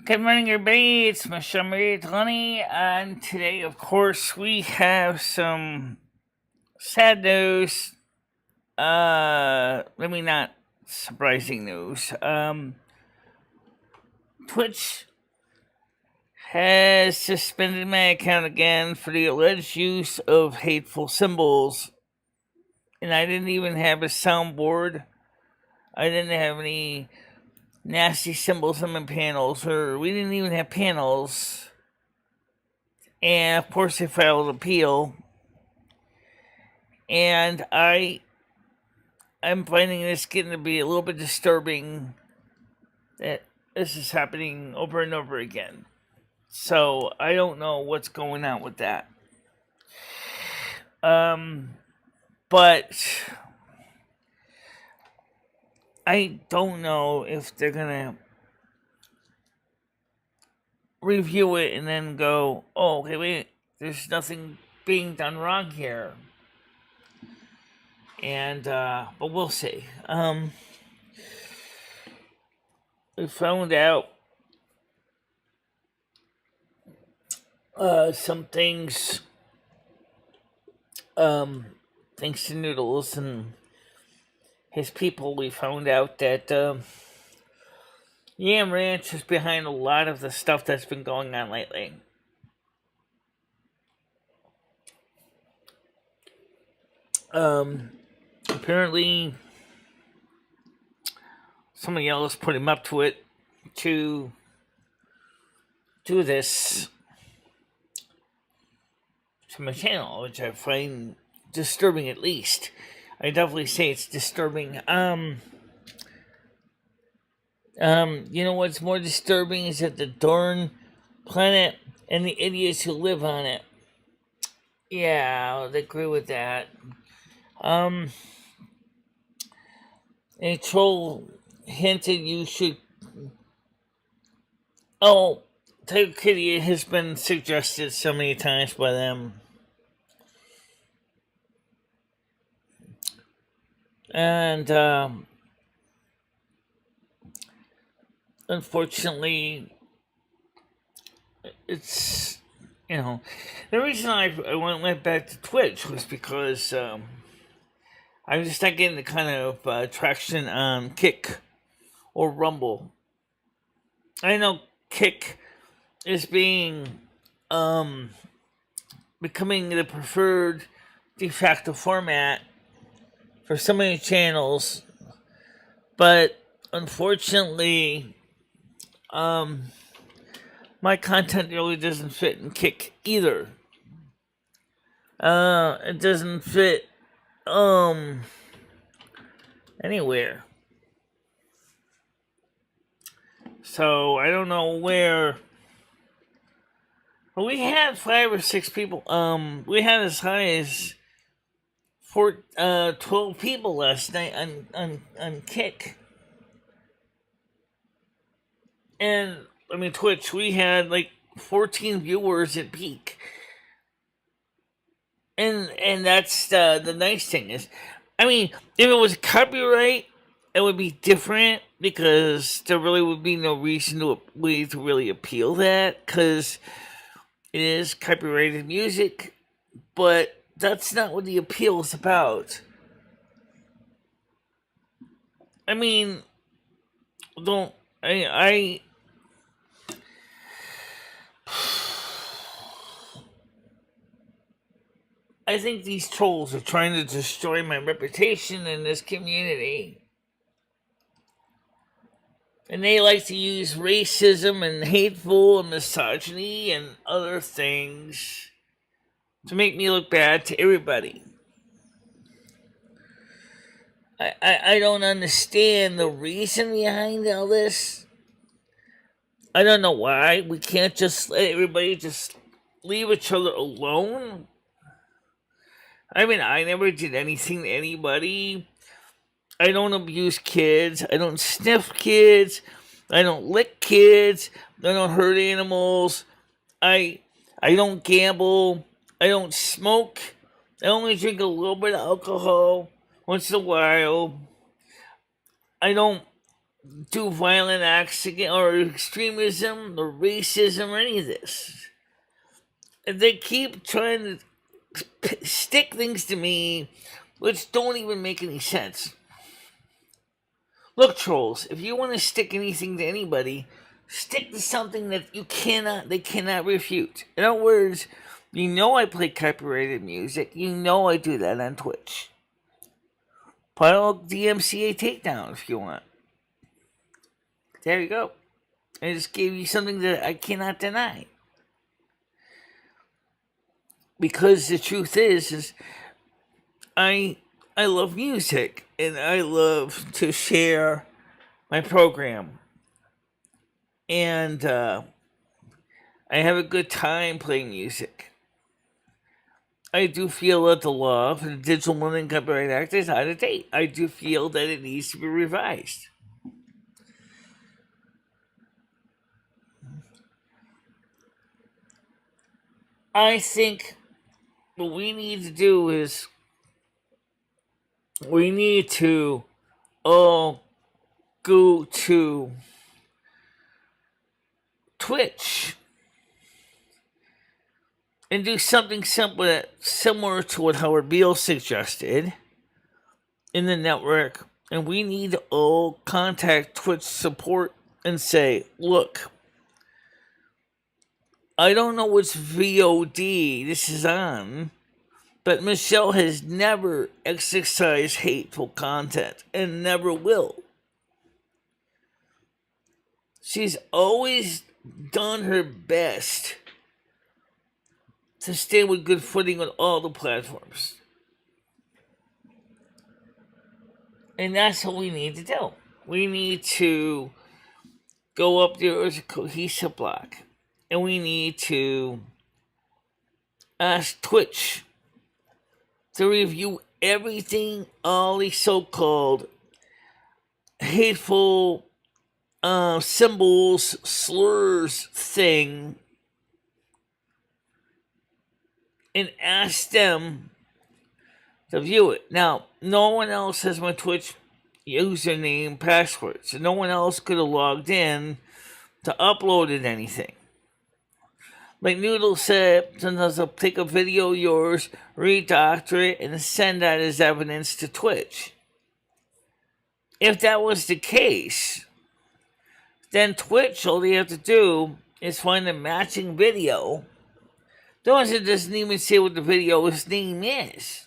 Good morning, everybody. It's MicheleMarieDalene, and today, of course, we have some sad news. Maybe not surprising news. Twitch has suspended my account again for the alleged use of hateful symbols, and I didn't even have a soundboard. I didn't have any nasty symbols on my panels, or we didn't even have panels. And of course, I filed an appeal, and I'm finding this getting to be a little bit disturbing that this is happening over and over again. So I don't know what's going on with that. But I don't know if they're gonna review it and then go, oh, okay, wait, there's nothing being done wrong here. And, but we'll see. We found out some things, thanks to Noodles and his people. We found out that Yam Ranch is behind a lot of the stuff that's been going on lately. Apparently, somebody else put him up to it to do this to my channel, which I find disturbing. At least I definitely say it's disturbing. You know what's more disturbing is that the darn planet and the idiots who live on it. Yeah, I would agree with that. A troll hinted you should. Oh, Tiger Kitty has been suggested so many times by them. And, unfortunately, it's, the reason I went back to Twitch was because I was just not getting the kind of traction on Kick or Rumble. I know Kick is being becoming the preferred de facto format for so many channels, but unfortunately, my content really doesn't fit in Kick either. It doesn't fit anywhere. So I don't know where. But we had 5 or 6 people. We had as high as 12 people last night on Kick. And I mean Twitch, we had like 14 viewers at peak. And that's the nice thing is, I mean, if it was copyright, it would be different because there really would be no reason to really appeal that because it is copyrighted music, but that's not what the appeal is about. I mean, I think these trolls are trying to destroy my reputation in this community. And they like to use racism and hateful and misogyny and other things to make me look bad to everybody. I don't understand the reason behind all this. I don't know why. We can't just let everybody just leave each other alone. I mean, I never did anything to anybody. I don't abuse kids. I don't sniff kids. I don't lick kids. I don't hurt animals. I don't gamble. I don't smoke. I only drink a little bit of alcohol once in a while. I don't do violent acts against, or extremism, or racism, or any of this. And they keep trying to stick things to me which don't even make any sense. Look, trolls, if you want to stick anything to anybody, stick to something that they cannot refute. In other words, you know I play copyrighted music. You know I do that on Twitch. File DMCA takedown if you want. There you go. I just gave you something that I cannot deny. Because the truth is I love music and I love to share my program. And I have a good time playing music. I do feel that the law of the Digital Millennium Copyright Act is out of date. I do feel that it needs to be revised. I think what we need to do is we need to all go to Twitch and do something similar to what Howard Beale suggested in the network. And we need to all contact Twitch support and say, look, I don't know which VOD this is on, but Michelle has never exercised hateful content and never will. She's always done her best to stay with good footing on all the platforms. And that's what we need to do. We need to go up there as a cohesive block. And we need to ask Twitch to review everything, all the so-called hateful symbols, slurs thing, and ask them to view it. Now, no one else has my Twitch username password, so no one else could have logged in to upload anything. Like Noodle said, sometimes they'll take a video of yours, redoctor it, and send that as evidence to Twitch. If that was the case, then Twitch, all they have to do is find a matching video. The ones that doesn't even say what the video's name is.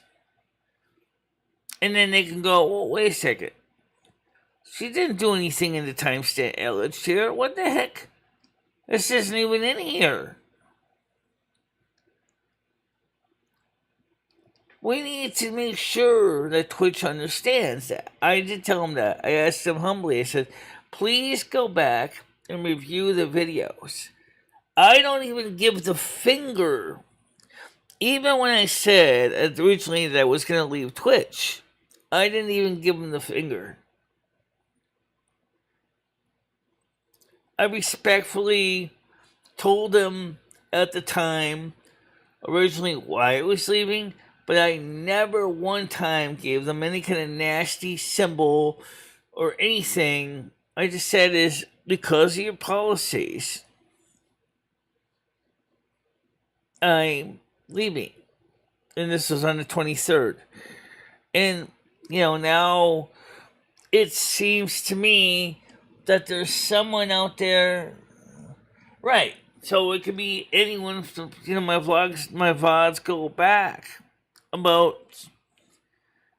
And then they can go, well, wait a second. She didn't do anything in the timestamp alleged here. What the heck? This isn't even in here. We need to make sure that Twitch understands that. I did tell them that. I asked them humbly. I said, please go back and review the videos. I don't even give the finger. Even when I said originally that I was going to leave Twitch, I didn't even give them the finger. I respectfully told them at the time originally why I was leaving, but I never one time gave them any kind of nasty symbol or anything. I just said is because of your policies, I'm leaving. And this was on the 23rd. And, now it seems to me that there's someone out there. Right. So it could be anyone from, my VODs go back about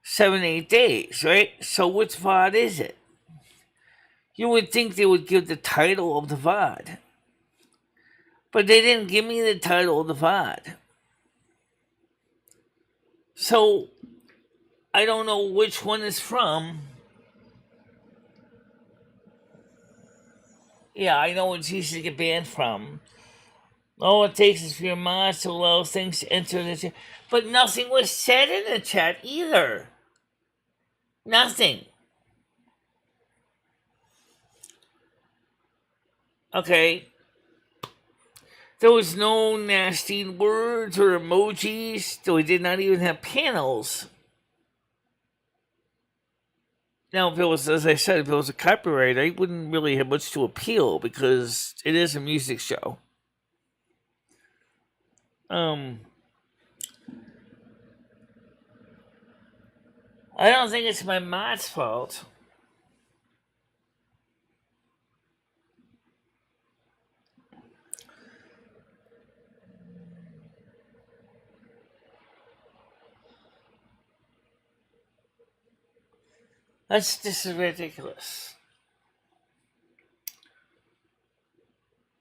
7-8 days, right? So which VOD is it? You would think they would give the title of the VOD. But they didn't give me the title of the VOD. So I don't know which one it's from. Yeah, I know it's easy to get banned from. All it takes is for your mods to allow things to enter the chat. But nothing was said in the chat either. Nothing. Okay. There was no nasty words or emojis. So we did not even have panels. Now, if it was, as I said, if it was a copyright, I wouldn't really have much to appeal because it is a music show. I don't think it's my mod's fault. That's just ridiculous.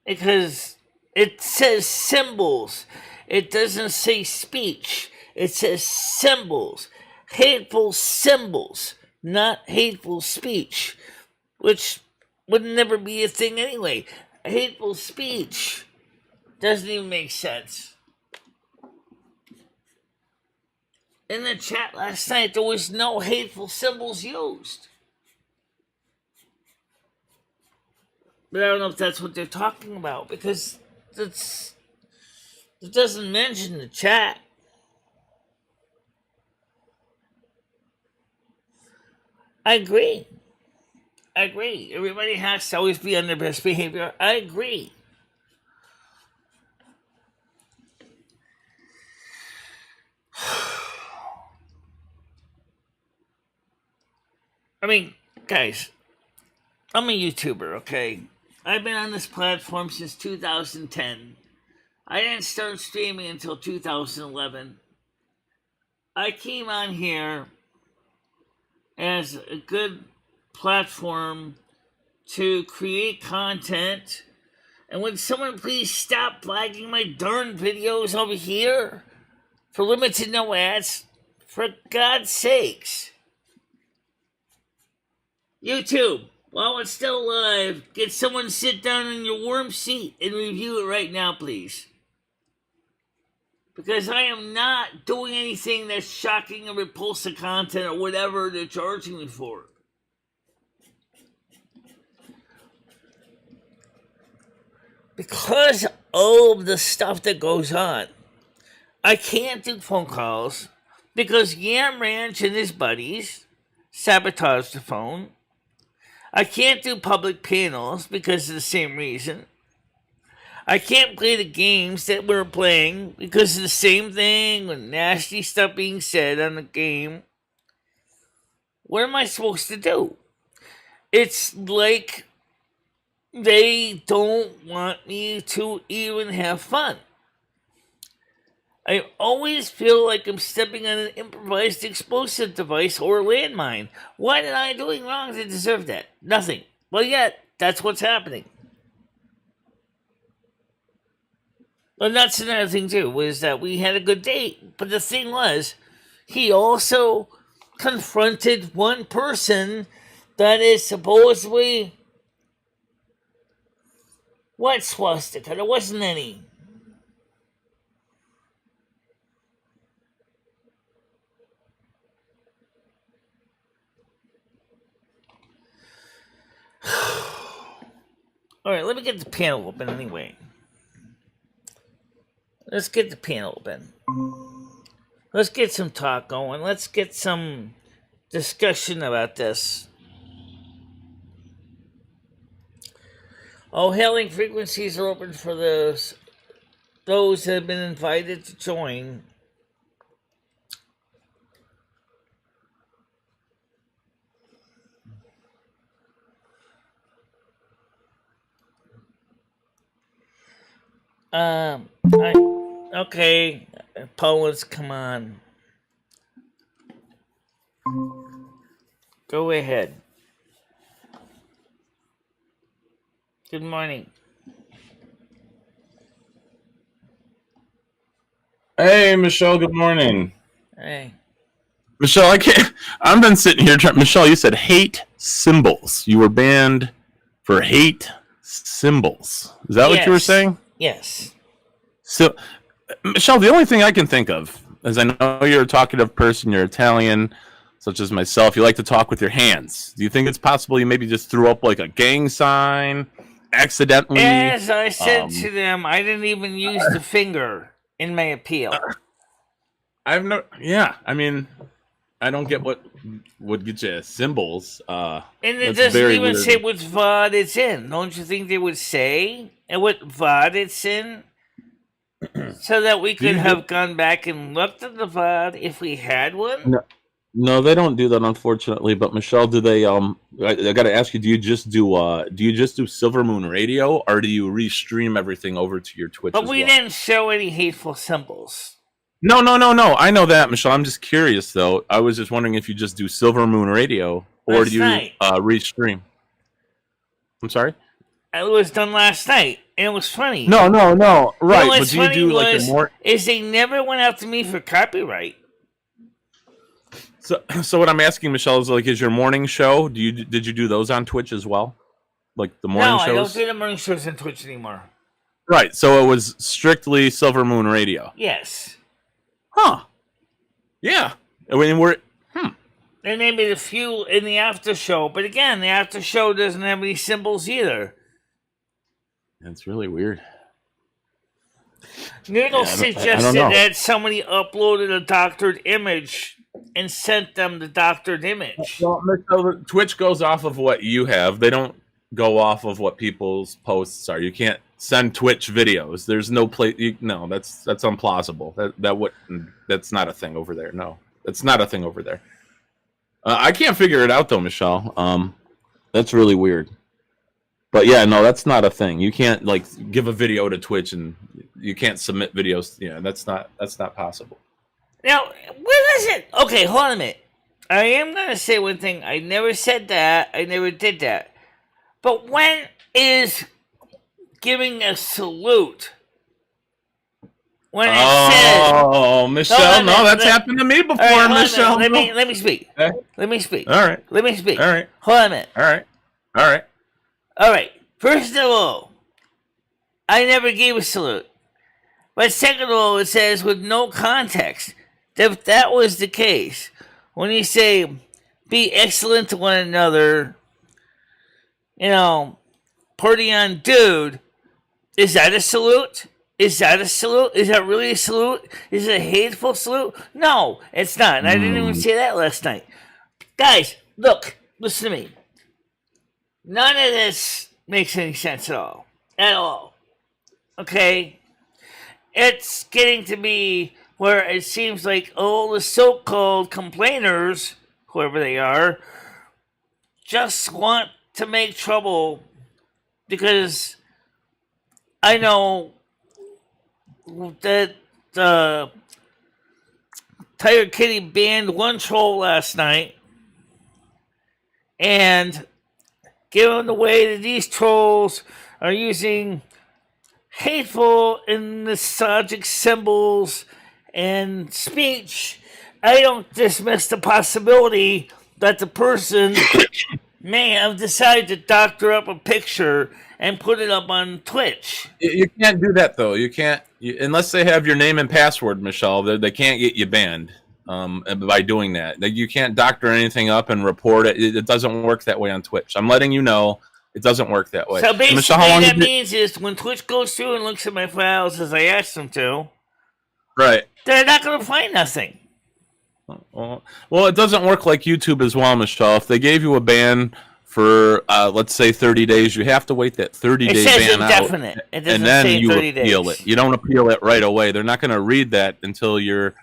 Because it says symbols. It doesn't say speech. It says symbols. Hateful symbols, not hateful speech. Which would never be a thing anyway. Hateful speech doesn't even make sense. In the chat last night, there was no hateful symbols used. But I don't know if that's what they're talking about, because it doesn't mention the chat. I agree. Everybody has to always be on their best behavior. I agree. I mean, guys, I'm a YouTuber, okay? I've been on this platform since 2010. I didn't start streaming until 2011. I came on here as a good platform to create content. And would someone please stop flagging my darn videos over here for limited no ads? For God's sakes. YouTube, while it's still live, get someone to sit down in your warm seat and review it right now, please. Because I am not doing anything that's shocking or repulsive content or whatever they're charging me for. Because of the stuff that goes on, I can't do phone calls because Yam Ranch and his buddies sabotage the phone. I can't do public panels because of the same reason. I can't play the games that we're playing because of the same thing, with nasty stuff being said on the game. What am I supposed to do? It's like they don't want me to even have fun. I always feel like I'm stepping on an improvised explosive device or a landmine. What am I doing wrong to deserve that? Nothing. Well, yet, that's what's happening. But that's another thing, too, was that we had a good date. But the thing was, he also confronted one person that is supposedly... What swastika? There wasn't any. Alright, let me get the panel open anyway. Let's get the panel open. Let's get some talk going. Let's get some discussion about this. All hailing frequencies are open for those that have been invited to join. Okay, Poets, come on. Go ahead. Good morning. Hey, Michelle, good morning. Hey. Michelle, I've been sitting here trying. Michelle, you said hate symbols. You were banned for hate symbols. Is that what you were saying? Yes. So, Michelle, the only thing I can think of is I know you're a talkative person, you're Italian, such as myself. You like to talk with your hands. Do you think it's possible you maybe just threw up like a gang sign accidentally? As I said to them, I didn't even use the finger in my appeal. I mean, I don't get what would get you symbols. And it That's doesn't very even weird. say what VOD it's in. Don't you think they would say and what VOD it's in? So that we could have gone back and looked at the VOD if we had one? No, they don't do that, unfortunately. But Michelle, do they? I got to ask you: do you just do Silvermoon Radio, or do you restream everything over to your Twitch? But we didn't show any hateful symbols. No. I know that, Michelle. I'm just curious, though. I was just wondering if you just do Silvermoon Radio, or do you restream? I'm sorry. It was done last night, and it was funny. No. Right, but do you do like a more? Is they never went after me for copyright. So what I'm asking, Michelle, is like, is your morning show? Did you do those on Twitch as well? Like the morning shows? No, I don't do the morning shows on Twitch anymore. Right. So it was strictly Silvermoon Radio. Yes. Huh. Yeah. I mean, And they made a few in the after show, but again, the after show doesn't have any symbols either. That's really weird. Noodle suggested that somebody uploaded a doctored image and sent them the doctored image. Well, Twitch goes off of what you have. They don't go off of what people's posts are. You can't send Twitch videos. There's no place. No, that's implausible. That's not a thing over there. No, that's not a thing over there. I can't figure it out though, Michelle. That's really weird. But yeah, no, that's not a thing. You can't like give a video to Twitch and you can't submit videos. Yeah, that's not possible. Now, what is it? Okay, hold on a minute. I am going to say one thing. I never said that. I never did that. But when is giving a salute? When it says... Oh, Michelle, no, that's happened to me before, right, Michelle. Let me speak. Okay. Let me speak. All right. Let me speak. All right. Hold on a minute. All right. First of all, I never gave a salute. But second of all, it says with no context. If that was the case, when you say, be excellent to one another, party on dude, is that a salute? Is that a salute? Is that really a salute? Is it a hateful salute? No, it's not. And I didn't even say that last night. Guys, look, listen to me. None of this makes any sense at all. At all. Okay? It's getting to be where it seems like all the so-called complainers, whoever they are, just want to make trouble because I know that Tiger Kitty banned one troll last night, and given the way that these trolls are using hateful and nostalgic symbols and speech, I don't dismiss the possibility that the person may have decided to doctor up a picture and put it up on Twitch. You can't do that, though. You can't, unless they have your name and password, Michelle, they can't get you banned by doing that. You can't doctor anything up and report it. It doesn't work that way on Twitch. I'm letting you know. It doesn't work that way. So basically, Michelle, what that means is when Twitch goes through and looks at my files as I asked them to, right, they're not going to find nothing. Well, it doesn't work like YouTube as well, Michelle. If they gave you a ban for, let's say, 30 days, you have to wait that 30-day ban indefinite. out, and then you appeal it. You don't appeal it right away. They're not going to read that until your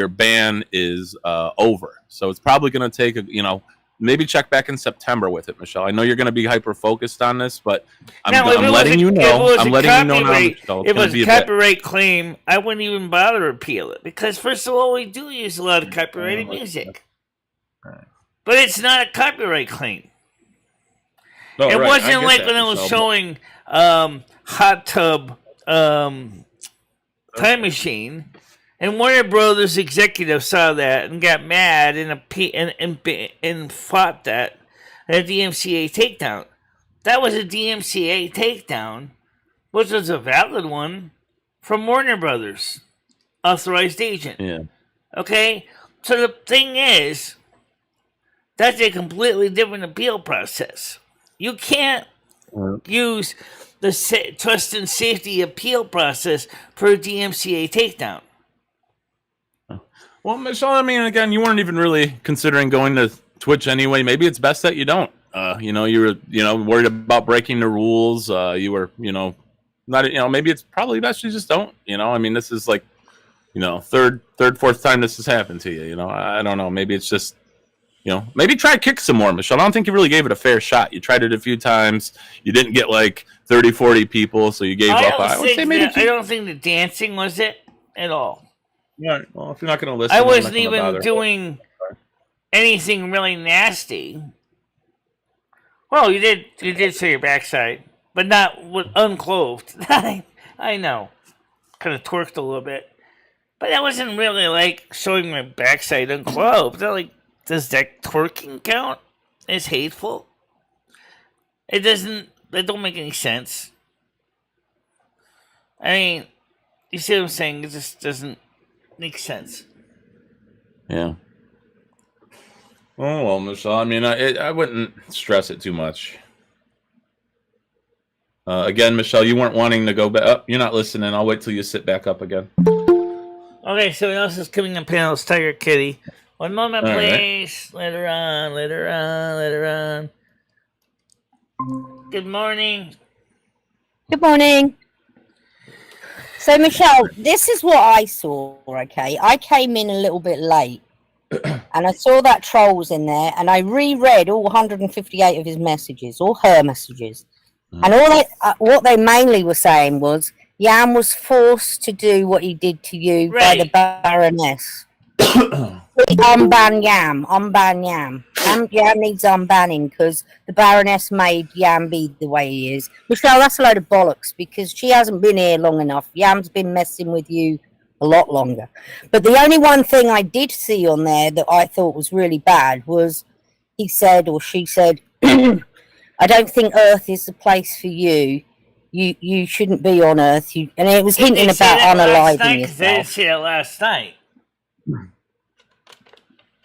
ban is over. So it's probably going to take maybe check back in September with it, Michelle. I know you're going to be hyper-focused on this, but I'm letting you know. I'm letting you know now, Michelle. If it was a copyright claim, I wouldn't even bother to appeal it. Because, first of all, we do use a lot of copyrighted music. Right. But it's not a copyright claim. Oh, it wasn't like when I was showing Hot Tub Time Machine. And Warner Brothers executives saw that and got mad and fought that a DMCA takedown. That was a DMCA takedown, which was a valid one from Warner Brothers, authorized agent. Yeah. Okay? So the thing is, that's a completely different appeal process. You can't use the trust and safety appeal process for a DMCA takedown. Well, Michelle, I mean, again, you weren't even really considering going to Twitch anyway. Maybe it's best that you don't. You know, you were, worried about breaking the rules. You were, not, maybe it's probably best you just don't. I mean, this is like, third, fourth time this has happened to you. I don't know. Maybe it's just, maybe try to kick some more, Michelle. I don't think you really gave it a fair shot. You tried it a few times. You didn't get like 30, 40 people, so you gave up. I don't think the dancing was it at all. Right. Well, if you're not going to listen, I wasn't even doing anything really nasty. Well, you did show your backside, but not with unclothed. I know, kind of twerked a little bit, but that wasn't really like showing my backside unclothed. Like, does that twerking count as hateful? It doesn't. That don't make any sense. I mean, you see what I'm saying? It just doesn't make sense. Yeah. Oh, well, Michelle, I mean, I wouldn't stress it too much. Again, Michelle, you weren't wanting to go back up. You're not listening. I'll wait till you sit back up again. Okay, someone else is coming in panels. Tiger Kitty. One moment, all please. Right. Let her on. Good morning. Good morning. So, Michelle, this is what I saw, okay? I came in a little bit late. And I saw that troll was in there, and I reread all 158 of his messages, all her messages. And what they mainly were saying was, Yam was forced to do what he did to you by the Baroness. Unban Yam. Yam needs unbanning because the Baroness made Yam be the way he is. Michelle, that's a load of bollocks because she hasn't been here long enough. Yam's been messing with you a lot longer. But the only one thing I did see on there that I thought was really bad was he said, or she said, I don't think Earth is the place for you. You shouldn't be on Earth. And it was hinting about unaliving yourself. They said it last night.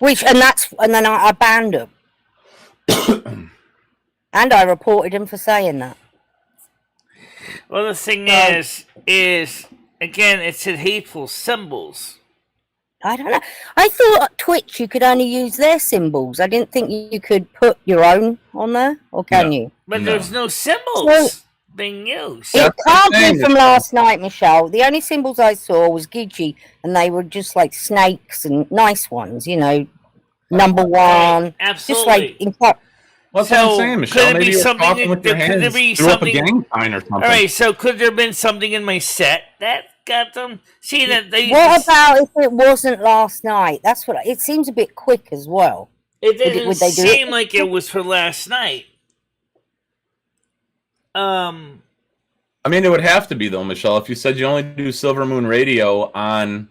And then I banned him. And I reported him for saying that. Well, the thing is again, it said hateful symbols. I don't know. I thought Twitch you could only use their symbols. I didn't think you could put your own on there, or can you? But there's no symbols being used. It can't be from last night, Michelle. The only symbols I saw was Gigi, and they were just like snakes and nice ones, number one. Absolutely. Just like Well, that's what I'm saying, Michelle. Could it be something? With your hands, could there be threw something? Up a gang sign or something. All right. So could there have been something in my set that got them? See that they. What about if it wasn't last night? That's what it seems a bit quick as well. It didn't seem like it was for last night. I mean, it would have to be though, Michelle. If you said you only do Silvermoon Radio on,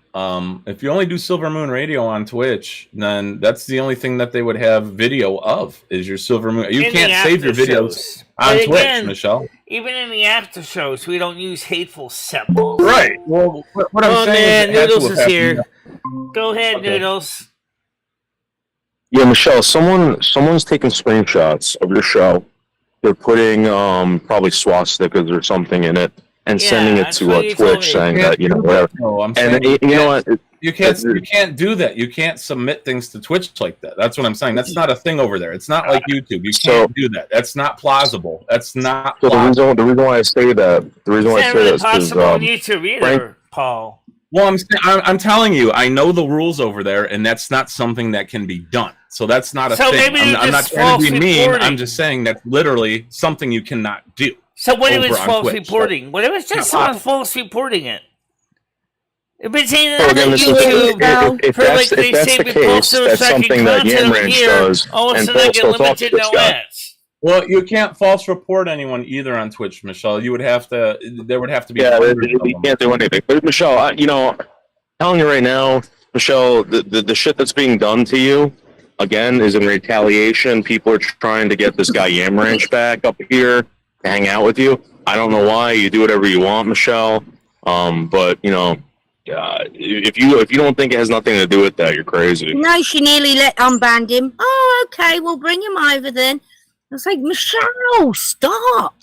if you only do Silvermoon Radio on Twitch, then that's the only thing that they would have video of is your Silvermoon. You can't save your videos on Twitch, Michelle. Even in the after shows, we don't use hateful symbols. Right. Well, what I'm saying is Noodles is here. Go ahead, Noodles. Yeah, Michelle. Someone's taking screenshots of your show. They're putting probably swastikas or something in it and sending it to Twitch, saying that whatever. No, I'm saying what? You can't do that. You can't submit things to Twitch like that. That's what I'm saying. That's not a thing over there. It's not like YouTube. You can't do that. That's not plausible. That's not. So the reason why I say that, it's not possible on YouTube either, Paul. Well, I'm telling you, I know the rules over there, and that's not something that can be done. So that's not a thing. I'm not trying to be mean. I'm just saying that's literally something you cannot do. So what if it's false reporting? What if it's just someone false reporting it? If it's saying that on YouTube, if that's the case, that's something that Yam Ranch does. All of a sudden I get limited no ads. Well, you can't false report anyone either on Twitch, Michelle. You would have to. There would have to be. Yeah, you can't do anything. But Michelle, I'm telling you right now, Michelle, the shit that's being done to you, again, is in retaliation. People are trying to get this guy Yam Ranch back up here to hang out with you. I don't know why. You do whatever you want, Michelle. But if you don't think it has nothing to do with that, you're crazy. No, she nearly unbanned him. Oh, okay, we'll bring him over then. I was like, Michelle, stop.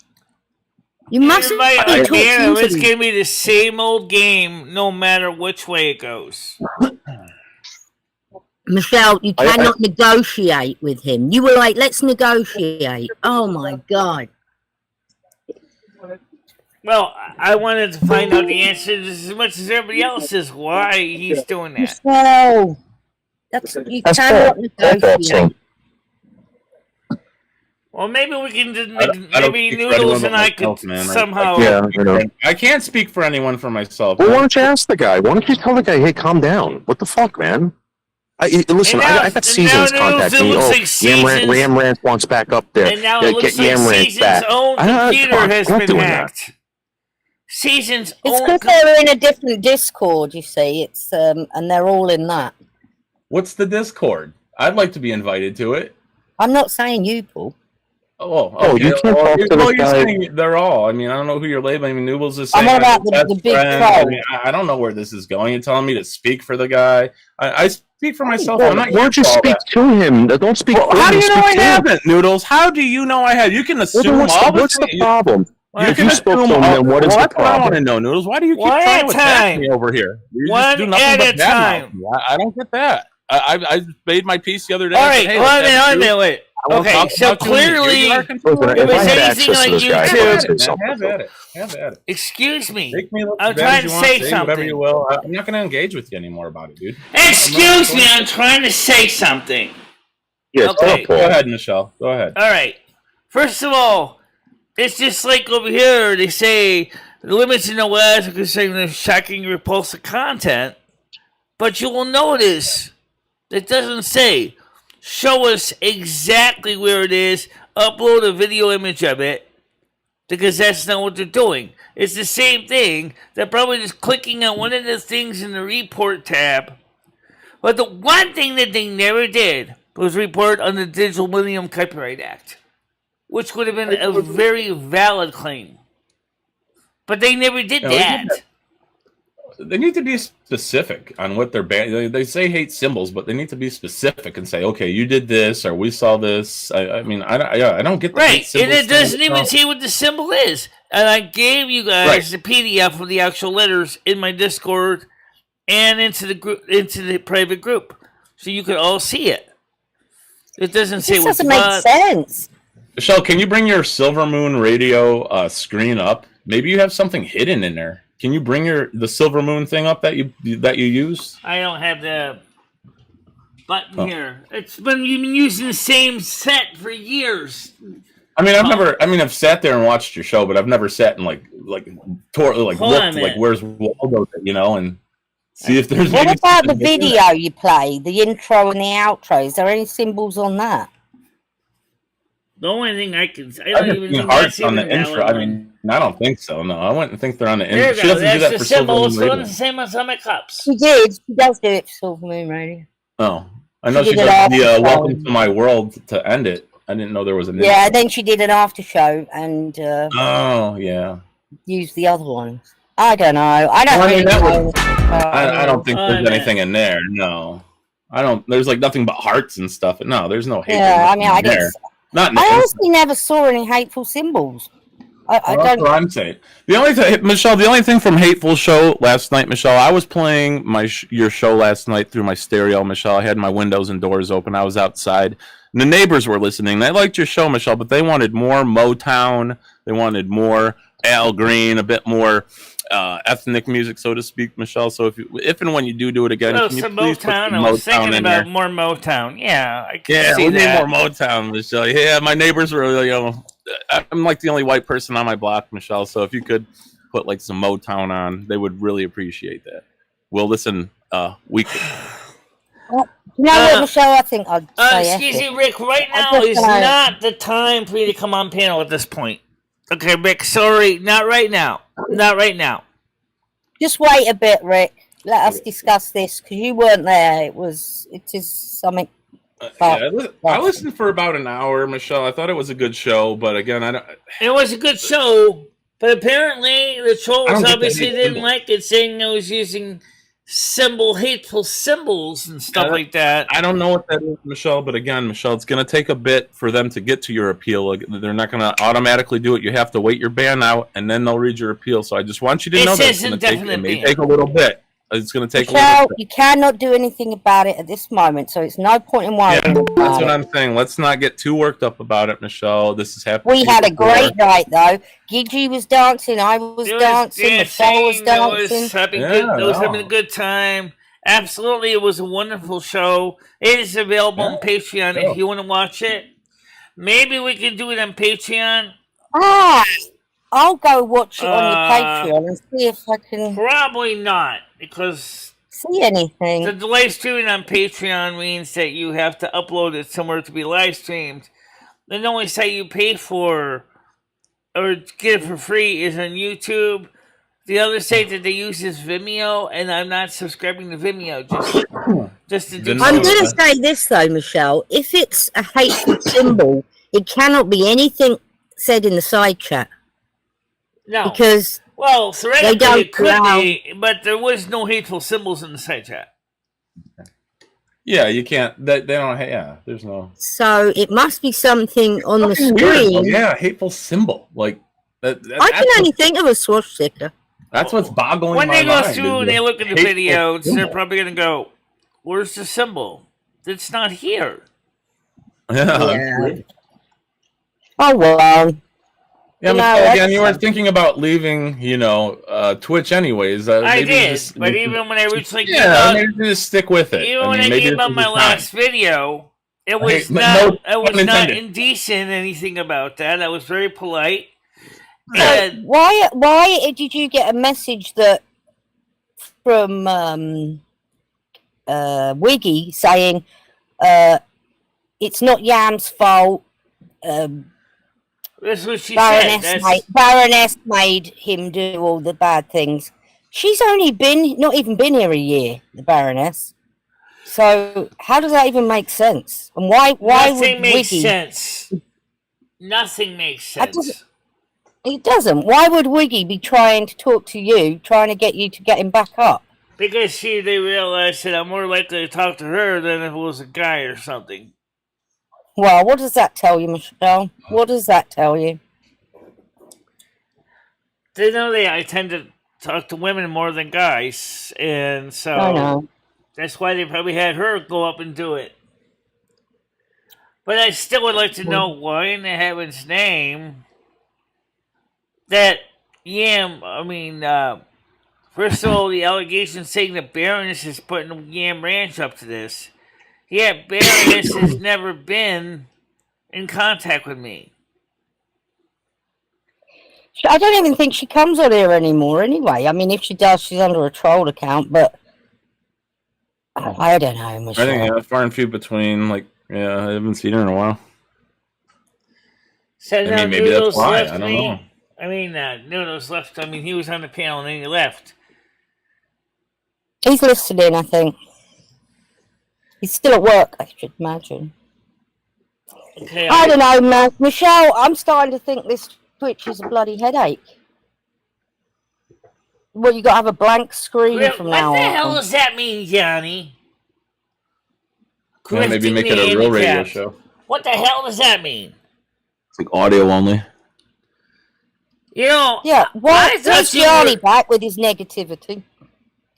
You mustn't be talking It's going to be the same old game no matter which way it goes. Michelle, you cannot negotiate with him. You were like, let's negotiate. Oh my God. Well, I wanted to find out the answer just as much as everybody else is why he's doing that. Michelle, you cannot negotiate. Well, maybe we can just maybe Noodles and I could somehow. I can't speak for anyone for myself. Well, why don't you ask the guy? Why don't you tell the guy, hey, calm down? What the fuck, man? Listen, I got Seasons contacting me. Oh, Yam Rant wants back up there. And now it looks like Seasons' own computer has been hacked. Seasons' It's own. because they're in a different Discord, you see. It's and they're all in that. What's the Discord? I'd like to be invited to it. I'm not saying you, Paul. Oh, you can't talk to this guy. Saying they're all. I mean, I don't know who you're labeling. I mean, Noodles is saying. I'm about the big troll. I mean, I don't know where this is going. You're telling me to speak for the guy. I speak for myself. Well, why don't you speak to him? Don't speak for him. How do you know I haven't, Noodles? How do you know I have? You can assume what's the problem? You can spoke to him, then what is the problem? I want to know, Noodles. Why do you keep trying to attack me over here? You One just do nothing at but a time. I don't get that. I made my piece the other day. All right, wait. Okay, so clearly, if it's anything like YouTube, have at it. Excuse me, I'm trying to say something. Whatever you will. I'm not going to engage with you anymore about it, dude. Excuse me, I'm trying to say something. Yes, okay. Go ahead, Michelle. Go ahead. All right. First of all, it's just like over here, they say the limits in the West are considering shocking, repulsive content, but you will notice it doesn't say show us exactly where it is, upload a video image of it, because that's not what they're doing. It's the same thing. They're probably just clicking on one of the things in the report tab. But the one thing that they never did was report on the Digital Millennium Copyright Act, which would have been a very valid claim. But they never did that. They need to be specific on what they're banning. They say hate symbols, but they need to be specific and say, okay, you did this, or we saw this. I mean, I don't get the right, and it doesn't even say what the symbol is. And I gave you guys the PDF of the actual letters in my Discord and into the group, into the private group, so you could all see it. It doesn't say. This doesn't make sense. Michelle, can you bring your Silvermoon radio screen up? Maybe you have something hidden in there. Can you bring the Silvermoon thing up that you use? I don't have the button here. You've been using the same set for years. I mean, I've sat there and watched your show, but I've never sat and looked where's Waldo, and see if there's. What about the video you play, the intro and the outro? Is there any symbols on that? The only thing I don't even think hearts on the intro. I mean, I don't think so. No, I wouldn't think they're on the intro. There you go. That's the symbol. It's the same as on my cups. She did. She does do it for Silvermoon Radio. Oh, I know she does the "Welcome to My World" to end it. I didn't know there was an. Yeah, then she did an after show and. Oh yeah. Used the other one. I don't know. I don't think there's anything in there. No, I don't. There's like nothing but hearts and stuff. No, there's no hate. Yeah, I mean, I honestly never saw any hateful symbols. I don't. That's what I'm saying. The only thing, Michelle, from Hateful Show last night, Michelle, I was playing your show last night through my stereo, Michelle. I had my windows and doors open. I was outside. And the neighbors were listening. They liked your show, Michelle, but they wanted more Motown. They wanted more Al Green, a bit more ethnic music, so to speak, Michelle. So if and when you do it again, can you please put some Motown? I was thinking about more Motown. Yeah, I can see we need more Motown, Michelle. Yeah, my neighbors were, I'm like the only white person on my block, Michelle. So if you could put like some Motown on, they would really appreciate that. We'll listen weekly. You know what, Michelle? I think I'd say excuse me, Rick. Right now is not the time for you to come on panel at this point. Okay, Rick. Sorry, not right now. Not right now. Just wait a bit, Rick. Let us discuss this because you weren't there. It is something. I listened for about an hour, Michelle. I thought it was a good show, but again, I don't. It was a good show, but apparently the trolls obviously didn't like it, saying I was using hateful symbols and stuff like that. I don't know what that is, Michelle, but again, Michelle, it's going to take a bit for them to get to your appeal. They're not going to automatically do it. You have to wait your ban out, and then they'll read your appeal. So I just want you to know that it may take a little bit. It's going to take a Michelle, little. you cannot do anything about it at this moment, so it's no point in worrying Yeah, about that's what it. I'm saying. Let's not get too worked up about it, Michelle. This has happened. We to you had a before. great night, though. Gigi was dancing, I was It was dancing, Michelle was dancing. That was having a good time. Absolutely, it was a wonderful show. It is available on Patreon if you want to watch it. Maybe we can do it on Patreon. Ah, I'll go watch it on your Patreon and see if I can Probably not, because see anything. the live streaming on Patreon means that you have to upload it somewhere to be live streamed. The only site you pay for or get it for free is on YouTube. The other site that they use is Vimeo, and I'm not subscribing to Vimeo just to do I'm so. going to say this, though, Michelle. If it's a hateful symbol, it cannot be anything said in the side chat. No. Because well, theoretically don't it could allow- be, but there was no hateful symbols in the side chat. Yeah, you can't. They don't. Yeah, there's no. So it must be something on the Fucking weird, screen. though. Yeah, hateful symbol. Like that. I can only think of a swastika. That's what's boggling When my they go mind. through is and they the look at the hateful videos, they're symbol. probably going to go, "Where's the symbol? It's not here." Yeah. Oh well. Yeah, No, but again, you were thinking about leaving, Twitch anyways. I maybe did, just- but even when I originally gave yeah, up, maybe just stick with it. even when I maybe gave this up is my the time. last video, it was Hey, not. no it was pun not intended. indecent. Anything about that? I was very polite. So And why did you get a message that from Wiggy saying it's not Yam's fault? that's what she said. Baroness made him do all the bad things. She's only not even been here a year, the Baroness. So how does that even make sense? And why Nothing would makes Wiggy? sense. Nothing makes sense. It doesn't. Why would Wiggy be trying to talk to you, trying to get you to get him back up? Because they realized that I'm more likely to talk to her than if it was a guy or something. Well, what does that tell you, Michelle? What does that tell you? They know I tend to talk to women more than guys, and I so know. that's why they probably had her go up and do it. But I still would like to know why in the heaven's name that first of all, the allegation saying that Baroness is putting Yam Ranch up to this. Yet Baroness has never been in contact with me. I don't even think she comes on here anymore anyway. I mean, if she does, she's under a troll account, but I don't know, Michelle. I think far and few between. I haven't seen her in a while. So now maybe that's Noodles why. left I don't me. know. Noodles left. He was on the panel and then he left. He's listening, I think. He's still at work, I should imagine. Okay, I don't know, man. Michelle, I'm starting to think this Twitch is a bloody headache. Well, you got to have a blank screen from now on. What the hell does that mean, Johnny? Yeah, maybe Grifting make the it a real radio handicapped. show. What the hell does that mean? It's like audio only. Yeah, why is Johnny back with his negativity?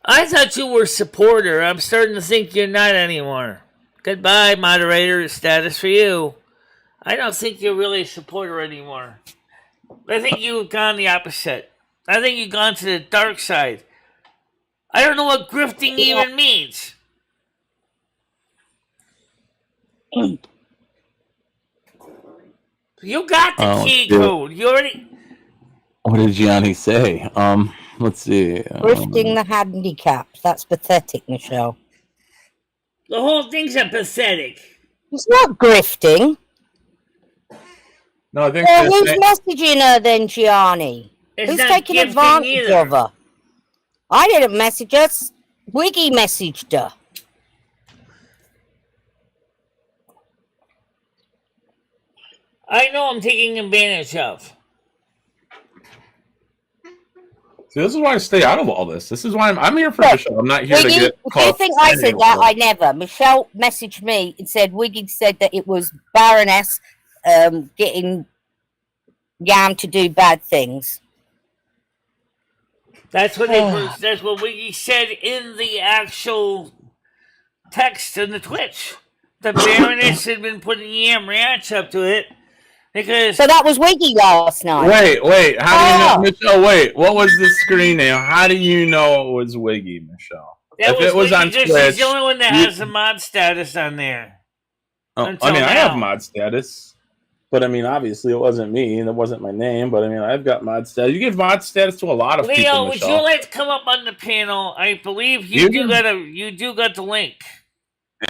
I thought you were a supporter. I'm starting to think you're not anymore. Goodbye, moderator status for you. I don't think you're really a supporter anymore. I think you've gone the opposite. I think you've gone to the dark side. I don't know what grifting even means. You got the key code. You already... What did Gianni say? Let's see. Grifting the handicapped. That's pathetic, Michelle. The whole thing's pathetic. It's not grifting. No, I think Well, who's messaging her then, Gianni? It's Who's not taking gifting advantage either. of her? I didn't message her. Wiggy messaged her. I know I'm taking advantage of. See, this is why I stay out of all this. This is why I'm here for the show. I'm not here Wiggy, to get if caught. you think I said that, I never. Michelle messaged me and said Wiggy said that it was Baroness getting Yam to do bad things. That's what that's what Wiggy said in the actual text in the Twitch. The Baroness had been putting Yam Ranch up to it because So that was Wiggy last night. Wait. How do you know, Michelle? Wait, what was the screen name? How do you know it was Wiggy, Michelle? that If it was Wiggy, on because Twitch, she's the only one that has a mod status on there. I have mod status, but I mean, obviously, it wasn't me, and it wasn't my name. But I mean, I've got mod status. You give mod status to a lot of people. Leo, would Michelle. you like to come up on the panel? I believe you do got the link.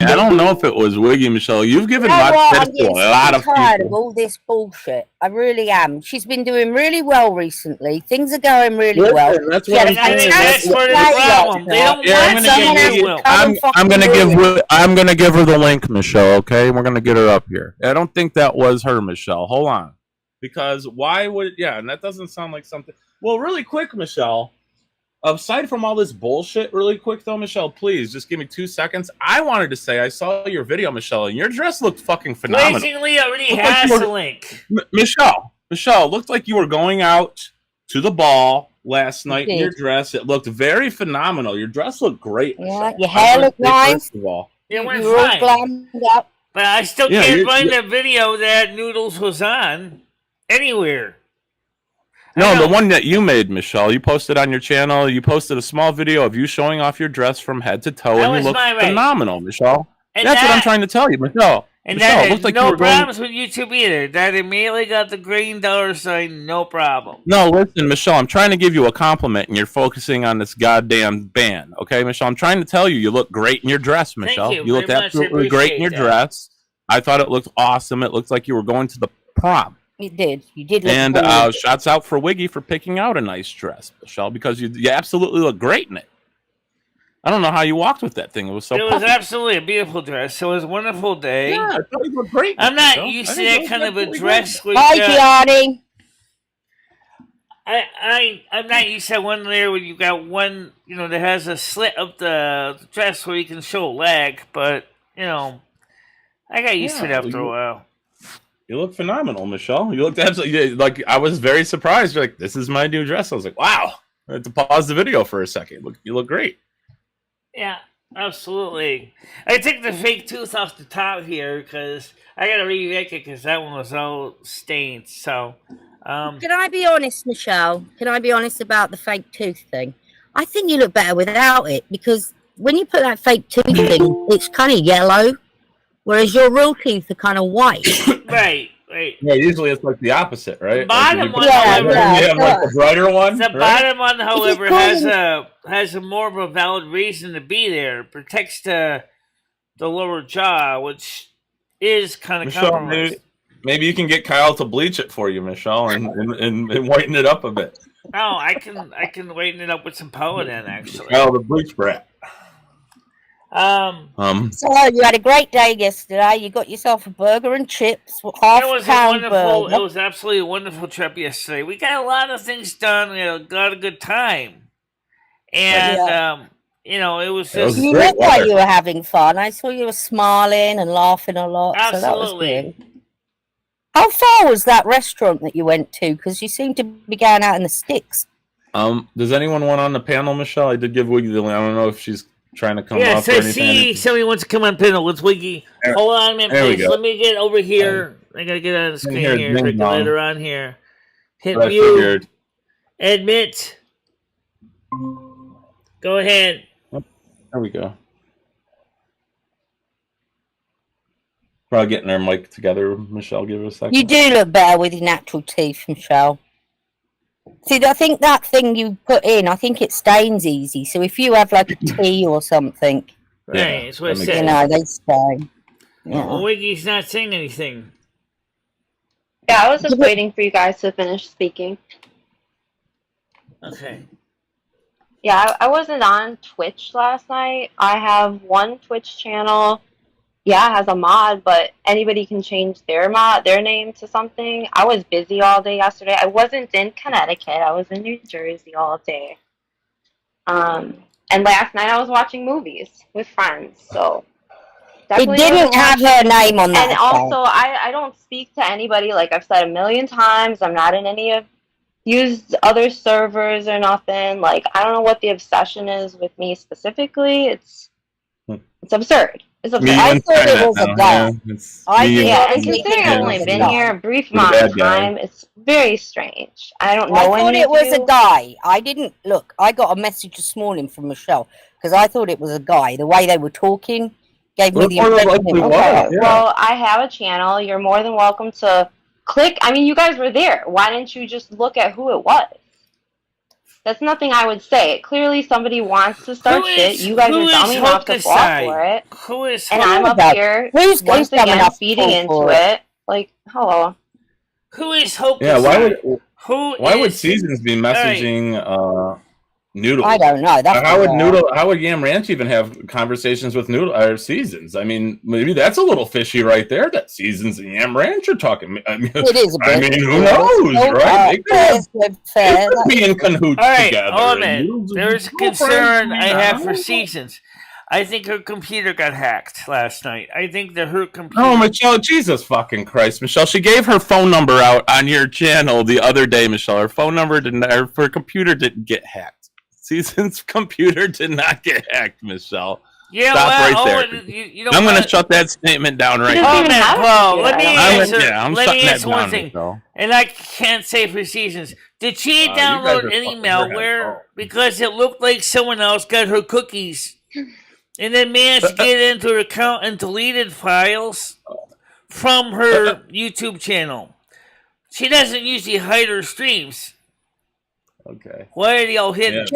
I don't know if it was Wiggy, Michelle. You've given You know mod what? status I'm to a getting lot of tired of people. all this bullshit. I really am. She's been doing really well recently. Things are going really well. That's She what had I'm a saying. That's fantastic part of day the problem. last They don't night. Yeah, want Someone has to to well. come and fucking I'm gonna do it. I'm gonna give her the link, Michelle. Okay, we're gonna get her up here. I don't think that was her, Michelle. Hold on, because why would and that doesn't sound like something. Well, really quick, Michelle. Aside from all this bullshit, really quick though, Michelle, please just give me 2 seconds. I wanted to say I saw your video, Michelle, and your dress looked fucking phenomenal. Blazingly already Looked like has you were- the link. Michelle, looked like you were going out to the ball last night in your did. dress. It looked very phenomenal. Your dress looked great, Yeah, Michelle. your hair looked nice. First of all. It You went were all fine. glammed up. But I still Yeah, can't find the video that Noodles was on anywhere. No, the one that you made, Michelle. You posted on your channel. You posted a small video of you showing off your dress from head to toe, That and you was look my right. phenomenal, Michelle. And That's what I'm that- trying to tell you, Michelle. And Michelle, that it looked had like you no were going. problems with YouTube either. That immediately got the green $sign, no problem. No, listen, Michelle. I'm trying to give you a compliment, and you're focusing on this goddamn band. Okay, Michelle. I'm trying to tell you, you look great in your dress, Michelle. you looked very much. I absolutely great in your appreciate that. dress. I thought it looked awesome. It looked like you were going to the prom. You did. You did look And gorgeous. shouts out for Wiggy for picking out a nice dress, Michelle, because you absolutely look great in it. I don't know how you walked with that thing. It was so It was puffy. absolutely a beautiful dress. It was a wonderful day. Yeah, I thought you looked great. I'm not Michelle. used I to think that you kind of looked a really dress. good. Hi, Gianni. I'm not used to that one there where you got one, that has a slit up the dress where you can show a leg, but, I got used to it after a while. You look phenomenal, Michelle. You looked absolutely like I was very surprised. You're like, this is my new dress. I was like, wow. I had to pause the video for a second. You look great. Yeah, absolutely. I took the fake tooth off the top here because I got to remake it because that one was all stained. So, Can I be honest, Michelle? Can I be honest about the fake tooth thing? I think you look better without it because when you put that fake tooth thing, it's kind of yellow, whereas your real teeth are kind of white. right. Yeah, usually it's like the opposite, right? The bottom one, you however, have like the brighter one. the right? bottom one, however, has a more of a valid reason to be there. It protects the lower jaw, which is kind of Michelle, compromised. maybe you can get Kyle to bleach it for you, Michelle, and whiten it up a bit. Oh, I can whiten it up with some Paladin, actually. Kyle, the bleach brat. So you had a great day yesterday. You got yourself a burger and chips, half It was pound wonderful. burger. It was absolutely a wonderful trip yesterday. We got a lot of things done. We had a lot of good time, and it was just You great looked like weather. you were having fun. I saw you were smiling and laughing a lot. So that was absolutely. good. How far was that restaurant that you went to? Because you seemed to be going out in the sticks. Does anyone want on the panel, Michelle? I did give Wiggy the link. I don't know if she's trying to come Yeah, up or so anything. see, somebody wants to come on panel. Let's Wiggy. There- Hold on a minute, there we please. go. Let me get over here. I gotta get on the screen hear here. So I ding can dong. let her on here. Hit But I mute. figured. Admit. Go ahead. There we go. Probably getting our mic together, Michelle. Give it a second. You do look better with your natural teeth, Michelle. See, I think that thing you put in, I think it stains easy. So if you have like a tea or something, Yeah, Right, that's what I that makes said. you know, they stain. Yeah. Well, Wiggy's not saying anything. Yeah, I was just waiting for you guys to finish speaking. Okay. Yeah, I wasn't on Twitch last night. I have one Twitch channel. Yeah, it has a mod, but anybody can change their name to something. I was busy all day yesterday. I wasn't in Connecticut. I was in New Jersey all day. And last night I was watching movies with friends. So It definitely didn't wasn't have watching- her name on that. And also, I don't speak to anybody. Like I've said a million times, I'm not in any of use other servers or nothing. Like, I don't know what the obsession is with me specifically. It's absurd. It's absurd. I thought it was a guy. And considering I've only been here a brief amount of time, it's very strange. I don't know. I thought it was a guy. I didn't look. I got a message this morning from Michelle because I thought it was a guy. The way they were talking gave me the impression. Okay, well, I have a channel. You're more than welcome to click. I mean, you guys were there. Why didn't you just look at who it was? That's nothing I would say. Clearly, somebody wants to start shit. You guys are dumb enough to fall for it. Who is? And I'm up here once again feeding into it. Like, hello. Who is Hokusai? Yeah, why would Seasons be messaging Noodle? I don't know. How would Yam Ranch even have conversations with Noodle or Seasons? I mean, maybe that's a little fishy right there. That Seasons and Yam Ranch are talking. I mean, it is a bit. I mean, who knows, right? They could be in cahoots together. Hold on a minute. There's a concern I have for Seasons. I think her computer got hacked last night. I think that her computer... Oh, Michelle, Jesus fucking Christ. Michelle, she gave her phone number out on your channel the other day, Michelle. Her phone number her computer didn't get hacked. Season's computer did not get hacked, Michelle. Yeah, Stop right there. You I'm going to shut that statement down right now. Well, let me answer one thing. Michelle. And I can't say for Seasons. Did she download any malware because it looked like someone else got her cookies and then managed to get into her account and deleted files from her YouTube channel? She doesn't usually hide her streams. Okay. Why are they all hidden?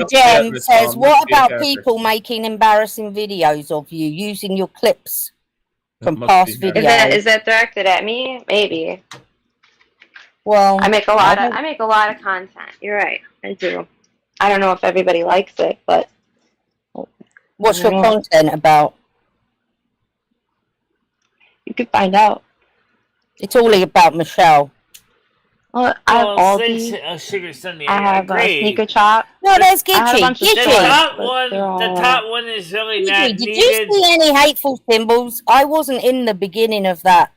Jem says, what about people making embarrassing videos of you using your clips from past videos? Is that directed at me? Maybe. Well, I make a lot of content. You're right. I do. I don't know if everybody likes it, but what's your content about? You could find out. It's all about Michelle. Well, I have all these. Sugar Sunday. I have Sneaker Chop. No, there's Gitchy. The top one is really not needed. Did you see any hateful symbols? I wasn't in the beginning of that.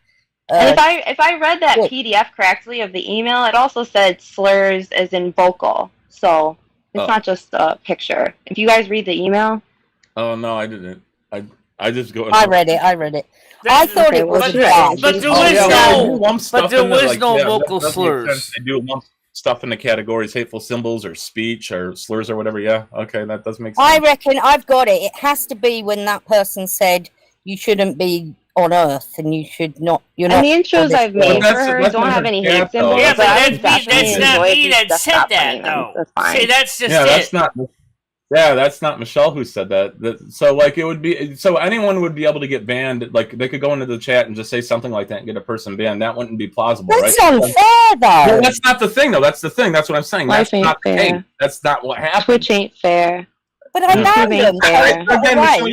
And if I read that PDF correctly of the email, it also said slurs as in vocal. So it's not just a picture. If you guys read the email. Oh no, I didn't. I just go. I read it. I thought it was but there was no vocal slurs. They do lump stuff in the categories hateful symbols or speech or slurs or whatever. Yeah, okay, that does make sense. I reckon I've got it. It has to be when that person said you shouldn't be on Earth and you should not. You're not. And the intros I've made for her don't have any hate symbols. Yeah, but that's not me that said that, though. See, that's just it. That's not Michelle who said that. So, like, it would be... So, anyone would be able to get banned. Like, they could go into the chat and just say something like that and get a person banned. That wouldn't be plausible, right? That's unfair, though. No, that's not the thing, though. That's the thing. That's what I'm saying. That's not fair. That's not what happened. Twitch ain't fair. But I banned them. Again, Michelle,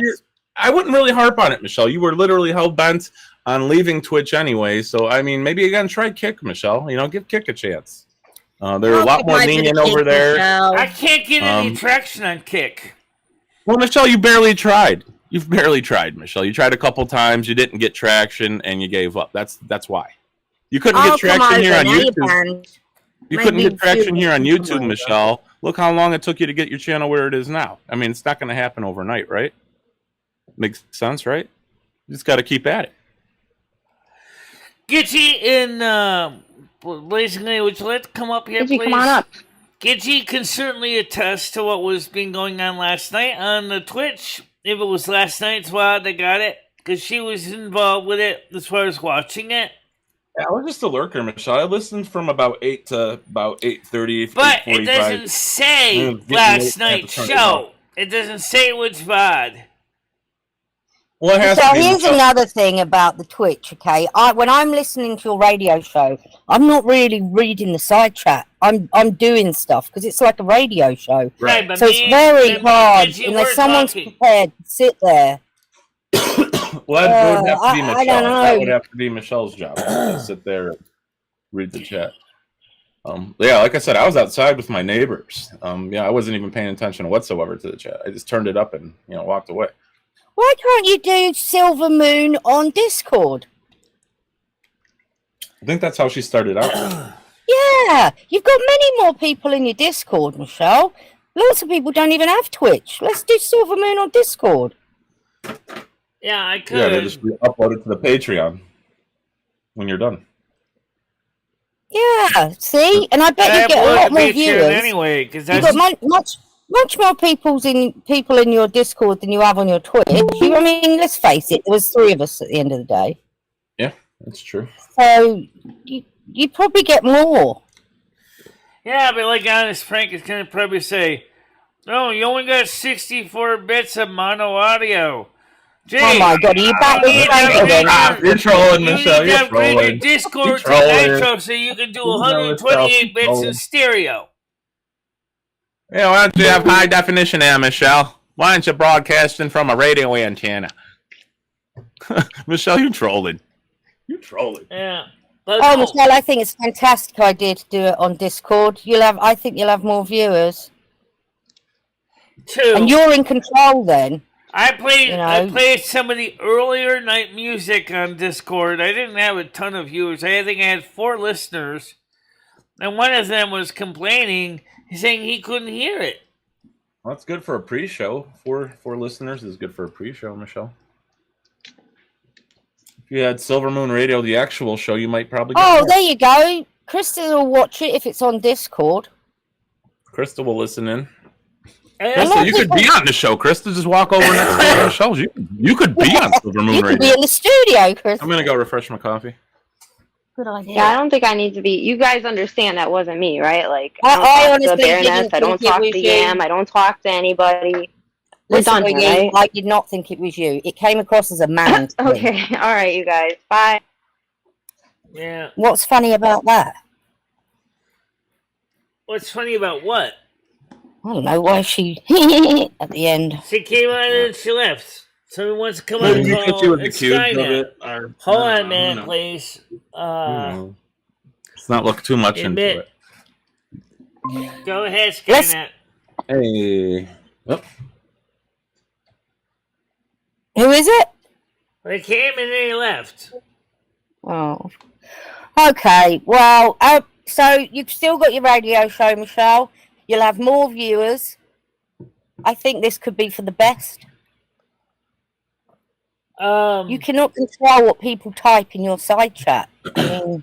I wouldn't really harp on it, Michelle. You were literally hell-bent on leaving Twitch anyway. So, I mean, maybe again, try Kick, Michelle. You know, give Kick a chance. They're a lot more lenient over there. I can't get any traction on Kick. Well, Michelle, you barely tried. You've barely tried, Michelle. You tried a couple times, you didn't get traction, and you gave up. That's why. You couldn't get traction here on YouTube. You couldn't get traction here on YouTube, Michelle. Look how long it took you to get your channel where it is now. I mean, it's not going to happen overnight, right? Makes sense, right? You just got to keep at it. Gitchy in Blazingly, would you like to come up here, Gitchy, please? come on up. Gitchy can certainly attest to what was being going on last night on the Twitch. If it was last night's VOD that got it, because she was involved with it as far as watching it. Yeah, I was just a lurker, Michelle. I listened from about 8 to about 8:30. But it doesn't say last night's show. It doesn't say which VOD. Well, it has so to be here's another thing about the Twitch, okay? When I'm listening to your radio show, I'm not really reading the side chat. I'm doing stuff because it's like a radio show. Right, but so it's very hard unless someone's prepared to sit there. Well, that would have to be Michelle. I don't know. That would have to be Michelle's job to sit there and read the chat. Yeah, like I said, I was outside with my neighbors. I wasn't even paying attention whatsoever to the chat. I just turned it up and walked away. Why can't you do Silvermoon on Discord? I think that's how she started out. Yeah, you've got many more people in your Discord, Michelle. Lots of people don't even have Twitch. Let's do Silvermoon on Discord. Yeah, I could. Yeah, they just upload it to the Patreon when you're done. Yeah, see? And I bet you get a lot more viewers. Anyway, because you've got much more people in your Discord than you have on your Twitch. I mean, let's face it, there was 3 of us at the end of the day. Yeah, that's true. So you probably get more. Yeah, but like Honest Frank is going to probably say, "Oh, you only got 64 bits of mono audio." Gee, oh my God, are you back with Frank again? You're trolling, Michelle. You need to upgrade your trolling. Discord to Nitro so you can do 128 bits in stereo. Yeah, why don't you have high definition there, Michelle? Why aren't you broadcasting from a radio antenna? Michelle, you trolling. You trolling. Yeah. Oh, Michelle, I think it's a fantastic idea to do it on Discord. I think you'll have more viewers. And you're in control then. I played some of the earlier night music on Discord. I didn't have a ton of viewers. I think I had 4 listeners. And one of them was complaining, saying he couldn't hear it. Well, that's good for a pre-show. 4 listeners is good for a pre-show, Michelle. If you had Silvermoon Radio, the actual show, you might probably get more. There you go. Krista will watch it if it's on Discord. Krista will listen in. Krista, you could be on the show. Krista, just walk over next to the shows. You could be on Silvermoon Radio. You could be in the studio, Krista. I'm going to go refresh my coffee. Good idea. Yeah, I don't think I need to be. You guys understand that wasn't me, right? Like, I don't talk to honestly Baroness, I don't talk to Yam, I don't talk to anybody. We're done here, right? I did not think it was you. It came across as a man. Okay, all right, you guys. Bye. Yeah. What's funny about that? What's funny about what? I don't know why she at the end. She came out and she left. Someone wants to come out and call. She was accused of it. Hold on a minute, please. Let's not look too much into it. Go ahead, Skynet. Hey. Oh. Who is it? They came and they left. Oh. Okay. Well, so you've still got your radio show, Michelle. You'll have more viewers. I think this could be for the best. You cannot control what people type in your side chat. I mean,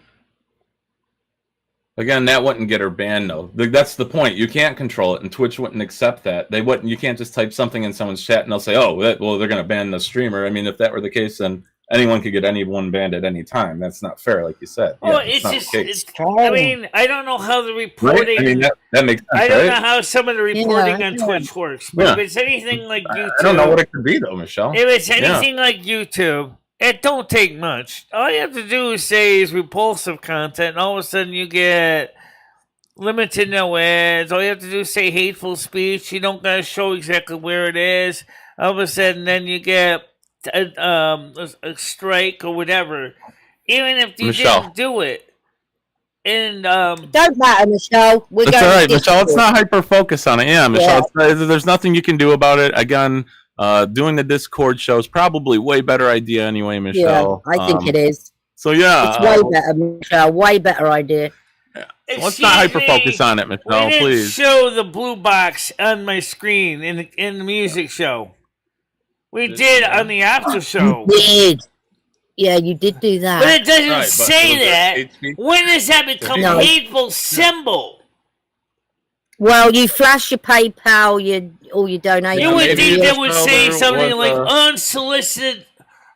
again, that wouldn't get her banned, though. That's the point. You can't control it, and Twitch wouldn't accept that. They wouldn't. You can't just type something in someone's chat and they'll say, "Oh, they're going to ban the streamer." I mean, if that were the case, then anyone could get anyone banned at any time. That's not fair, like you said. Well, yeah, it's just. I mean, I don't know how the reporting. Right? I mean, that makes sense. I don't know how some of the reporting on Twitch works, but if it's anything like YouTube, I don't know what it could be, though, Michelle. If it's anything like YouTube. It don't take much. All you have to do is say repulsive content, and all of a sudden you get limited no ads. All you have to do is say hateful speech. You don't gotta show exactly where it is. All of a sudden, then you get a strike or whatever. Even if you didn't do it. And don't matter, Michelle. That's all right, Michelle. Let's not hyper focus on it. Yeah, Michelle. Yeah. There's nothing you can do about it. Again. Doing the Discord show is probably way better idea anyway, Michelle. Yeah, I think it is. So yeah, it's way better, Michelle. Way better idea. Yeah. Let's not hyper focus on it, Michelle. Please show the blue box on my screen in the music show. We did on the after show. You did. Yeah, you did do that. But it doesn't say that. When does that become a hateful symbol? Well, you flash your PayPal, your donation. You would think they would say something like unsolicited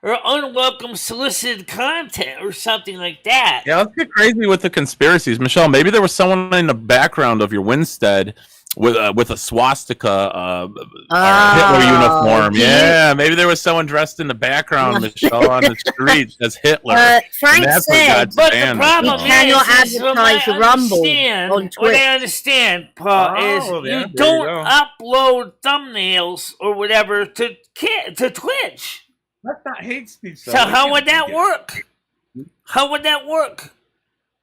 or unwelcome solicited content or something like that. Yeah, let's get crazy with the conspiracies, Michelle. Maybe there was someone in the background of your Winstead with a swastika Hitler uniform. Yeah, maybe there was someone dressed in the background, Michelle, on the street as Hitler. Frank said, but the problem you cannot advertise your Rumble on Twitch. What I understand, Paul, is you don't upload thumbnails or whatever to Twitch. That's not hate speech. So how would that work? How would that work?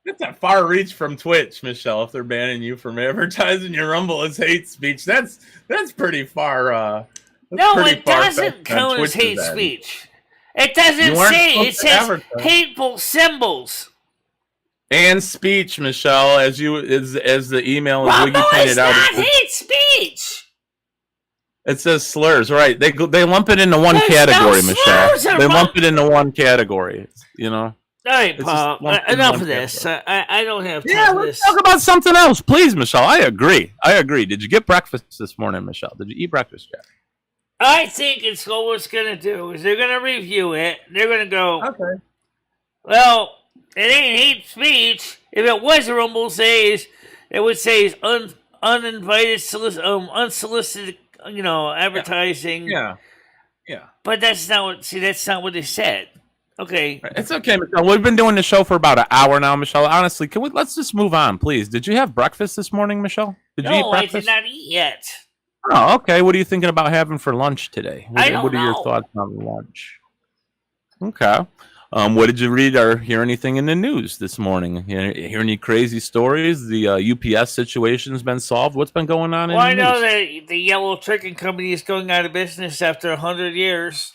It's a far reach from Twitch, Michelle. If they're banning you from advertising your Rumble as hate speech, that's pretty far. No, it doesn't count as hate speech. It doesn't say. It says hateful symbols. And speech, Michelle, as the email as Rumble Wiggy is pointed out. not hate speech. It says slurs, right? They lump it into one There's category, no Michelle. slurs They lump it into one category. You know. All right, It's Paul. just lumped in Enough one of this. category. I don't have time Yeah, for let's this. talk about something else, please, Michelle. I agree. Did you get breakfast this morning, Michelle? Did you eat breakfast yet? I think it's what it's going to do is they're going to review it. They're going to go, Okay. well, it ain't hate speech. If it was a Rumble says, it would say uninvited, unsolicited, advertising. Yeah. But that's not what they said. Okay. It's okay, Michelle. We've been doing the show for about an hour now, Michelle. Honestly, let's just move on, please. Did you have breakfast this morning, Michelle? Did you eat No, I breakfast? did not eat yet. Oh, okay. What are you thinking about having for lunch today? I don't What are your know. thoughts on lunch? Okay. What did you read or hear anything in the news this morning? Hear any crazy stories? The UPS situation's been solved. What's been going on Well, in I the know news? that the Yellow Chicken Company is going out of business after 100 years.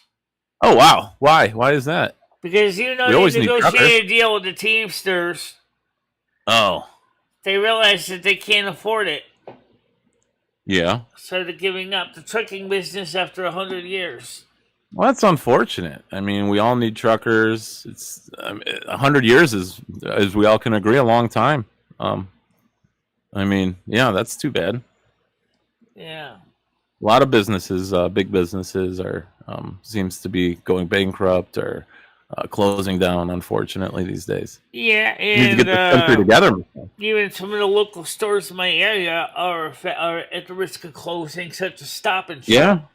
Oh, wow. Why? Why is that? Because, We they always need negotiated a deal with the Teamsters. Oh, They realized that they can't afford it. yeah. So they're giving up the trucking business after 100 years. Well, that's unfortunate. I mean, we all need truckers. It's 100 years is, as we all can agree, a long time. I mean, yeah, that's too bad. Yeah. A lot of businesses, big businesses, are seems to be going bankrupt or closing down. Unfortunately, these days. Yeah, We need to and get the country together. even some of the local stores in my area are at the risk of closing, such as Stop and Shop.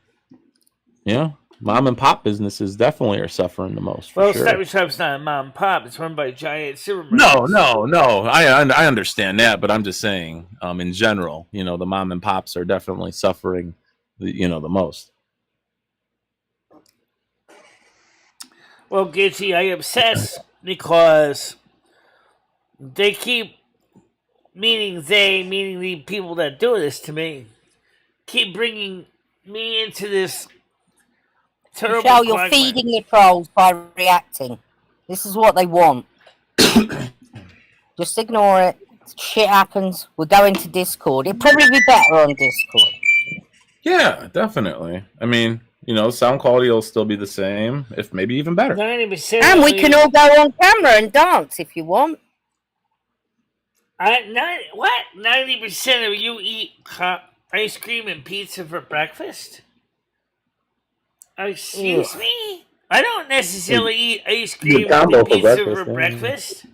Yeah. Mom and pop businesses definitely are suffering the most. For Well, sure. Stop and Shop's not a mom and pop. It's run by giant Silvermoon. No. I understand that, but I'm just saying, in general, the mom and pops are definitely suffering, the most. Well, Gitchy, I obsess because they keep, meaning the people that do this to me, keep bringing me into this terrible Michelle, you're quagmire. feeding the trolls by reacting. This is what they want. Just ignore it. Shit happens. We're going to Discord. It'd probably be better on Discord. Yeah, definitely. I mean, sound quality will still be the same, if maybe even better. 90%. And we can all go on camera and dance if you want. 90% of you eat ice cream and pizza for breakfast? Excuse me? I don't necessarily eat ice cream and pizza for breakfast.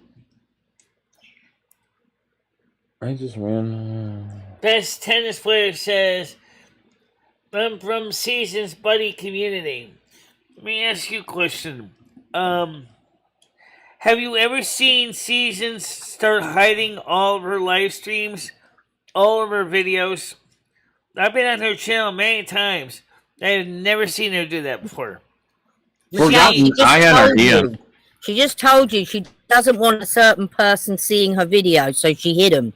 I just ran. Best tennis player says, I'm from Seasons Buddy Community. Let me ask you a question. Have you ever seen Seasons start hiding all of her live streams, all of her videos? I've been on her channel many times. I have never seen her do that before. Forgotten Ian or Ian. She just told you she doesn't want a certain person seeing her video, so she hid them.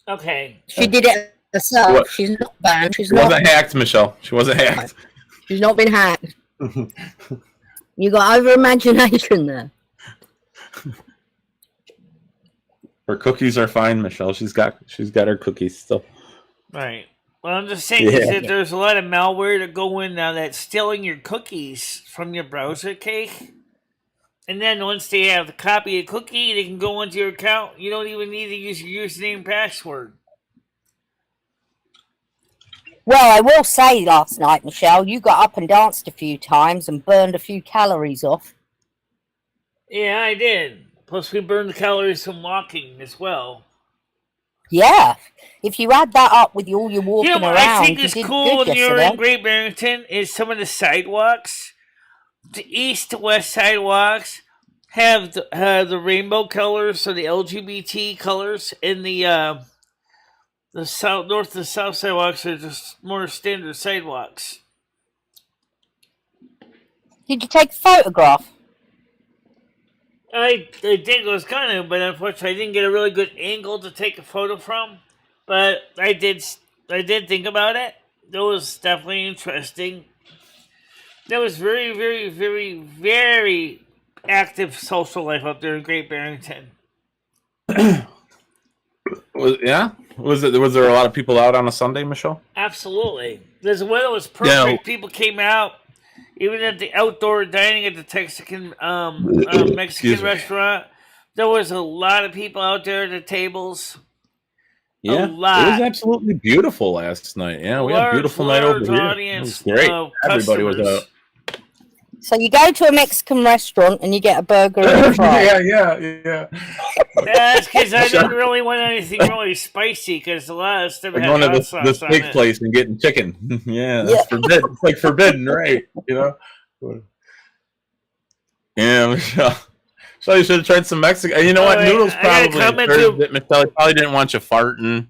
Okay. She did it herself. What? She's not banned. She wasn't hacked, Michelle. She wasn't hacked. She's not been hacked. You got over imagination there. Her cookies are fine, Michelle. She's got her cookies still. Right. Well, I'm just saying is that there's a lot of malware to go in now that's stealing your cookies from your browser cake. And then once they have the copy of the cookie, they can go into your account. You don't even need to use your username and password. Well, I will say last night, Michelle, you got up and danced a few times and burned a few calories off. Yeah, I did. Plus, we burned the calories from walking as well. Yeah. If you add that up with all your walking What around, I think you is did cool good when you're yesterday. in Great Barrington is some of the sidewalks. The east to west sidewalks have the rainbow colors, so the LGBT colors, and the south north to south sidewalks are just more standard sidewalks. Did you take a photograph? I did was kind of, but unfortunately I didn't get a really good angle to take a photo from. But I did think about it. That was definitely interesting. There was very, very, very, very active social life up there in Great Barrington. Was there a lot of people out on a Sunday, Michelle? Absolutely. The weather was perfect. Yeah. People came out, even at the outdoor dining at the Mexican Excuse me. restaurant. There was a lot of people out there at the tables. Yeah, A lot. it was absolutely beautiful last night. Yeah, we had a beautiful night over here. Audience, it was great. Everybody was out. So you go to a Mexican restaurant and you get a burger and a fry. yeah. That's because I didn't really want anything really spicy because a lot of stuff had Going to hot sauce the on steak it. place and getting chicken. That's forbidden. It's like forbidden, right? Yeah, Michelle. So you should have tried some Mexican. You know what? Noodles probably. Michelle probably didn't want you farting.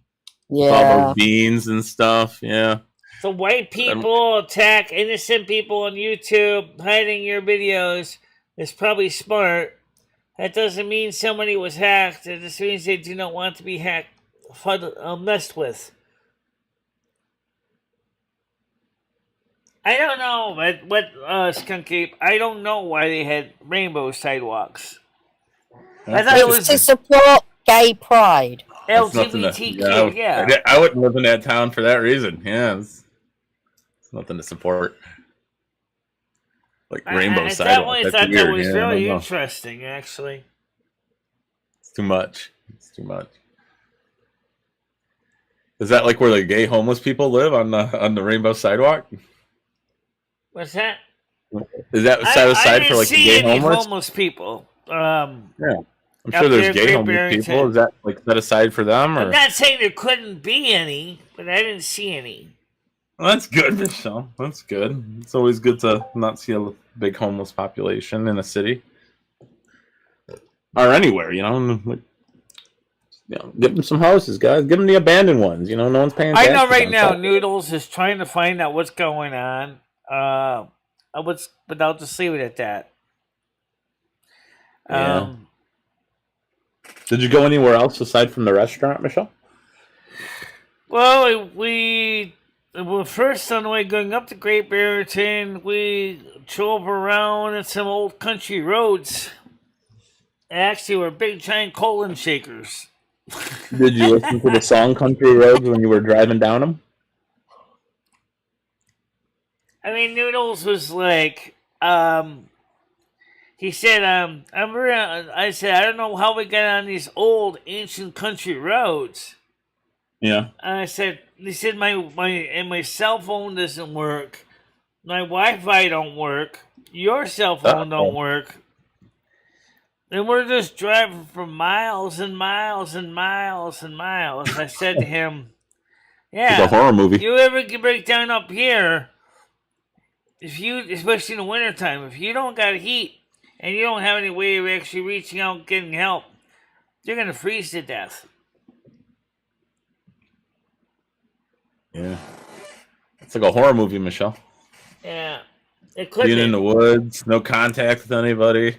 Yeah. All those beans and stuff. Yeah. So white people attack innocent people on YouTube, hiding your videos is probably smart. That doesn't mean somebody was hacked. It just means they do not want to be messed with. I don't know what Skunk Ape. I don't know why they had rainbow sidewalks. I thought it was to support gay pride. LGBTQ. Yeah. I wouldn't live in that town for that reason. Yeah. It's nothing to support. Like rainbow sidewalk. I thought that was really interesting, actually. It's too much. Is that like where the gay homeless people live on the rainbow sidewalk? What's that? Is that set aside for like the gay homeless people? Yeah. I'm sure there's gay homeless people. Is that like set aside for them? Or? I'm not saying there couldn't be any, but I didn't see any. Well, that's good, Michelle. That's good. It's always good to not see a big homeless population in a city or anywhere. Give them some houses, guys. Give them the abandoned ones. No one's paying. I know right now, Noodles is trying to find out what's going on. But I'll just leave it at that. Yeah. Did you go anywhere else aside from the restaurant, Michelle? Well, we were first on the way going up to Great Barrington. We drove around in some old country roads. Actually, we're big giant colon shakers. Did you listen to the song "Country Roads" when you were driving down them? I mean, Noodles was like, he said, I said, I don't know how we got on these old ancient country roads. Yeah. And I said, he said, my cell phone doesn't work. My Wi-Fi don't work. Your cell phone don't work. And we're just driving for miles and miles and miles and miles. I said to him, yeah. It's a horror movie. You ever break down up here, especially in the wintertime, if you don't got heat and you don't have any way of actually reaching out and getting help, you're going to freeze to death. Yeah. It's like a horror movie, Michelle. Yeah. It could be. In the woods, no contact with anybody.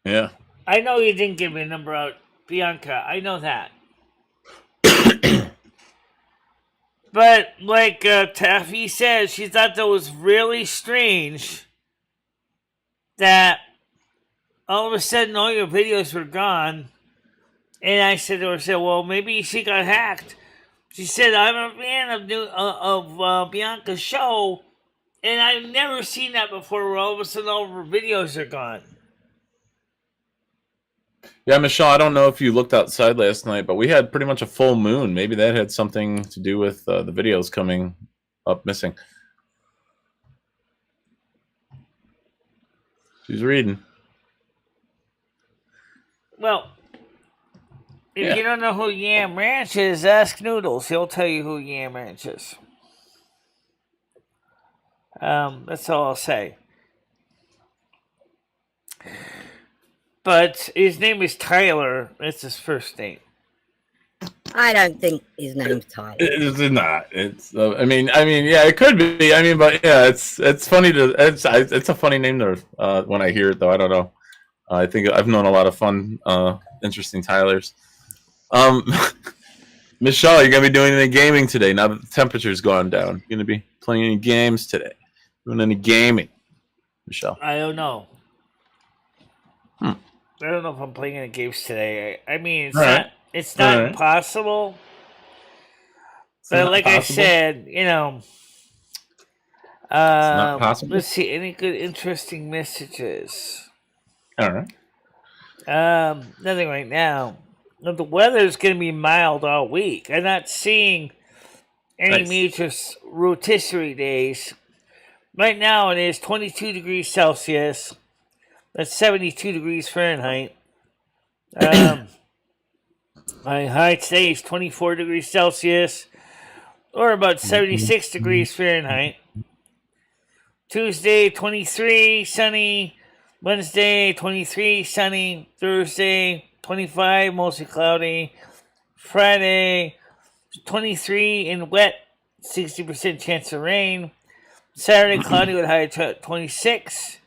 Yeah. I know you didn't give me a number out, Bianca. I know that. But like Taffy said, she thought that was really strange that all of a sudden all your videos were gone. And I said to her, well, maybe she got hacked. She said, I'm a fan of Bianca's show, and I've never seen that before where all of a sudden all of her videos are gone. Yeah, Michelle, I don't know if you looked outside last night, but we had pretty much a full moon. Maybe that had something to do with the videos coming up missing. She's reading. Well, if you don't know who Yam Ranch is, ask Noodles. He'll tell you who Yam Ranch is. That's all I'll say. But his name is Tyler. That's his first name. I don't think his name's Tyler. It's not. It's. I mean, yeah, it could be. I mean, but yeah, it's funny to. It's a funny name to when I hear it though. I don't know. I think I've known a lot of fun, interesting Tylers. Michelle, you're gonna be doing any gaming today now that the temperature's gone down. You're gonna be playing any games today? Doing any gaming, Michelle? I don't know. I don't know if I'm playing any games today. I mean, it's All right. not. It's not All right. impossible. It's But not like I possible. said, not possible. let's see any good interesting messages. All right. Nothing right now. But the weather's going to be mild all week. I'm not seeing any Nice. major rotisserie days. Right now it is 22 degrees Celsius. That's 72 degrees Fahrenheit. My high today is 24 degrees Celsius, or about 76 degrees Fahrenheit. Tuesday, 23, sunny. Wednesday, 23, sunny. Thursday, 25, mostly cloudy. Friday, 23 and wet, 60% chance of rain. Saturday, cloudy with high of 26.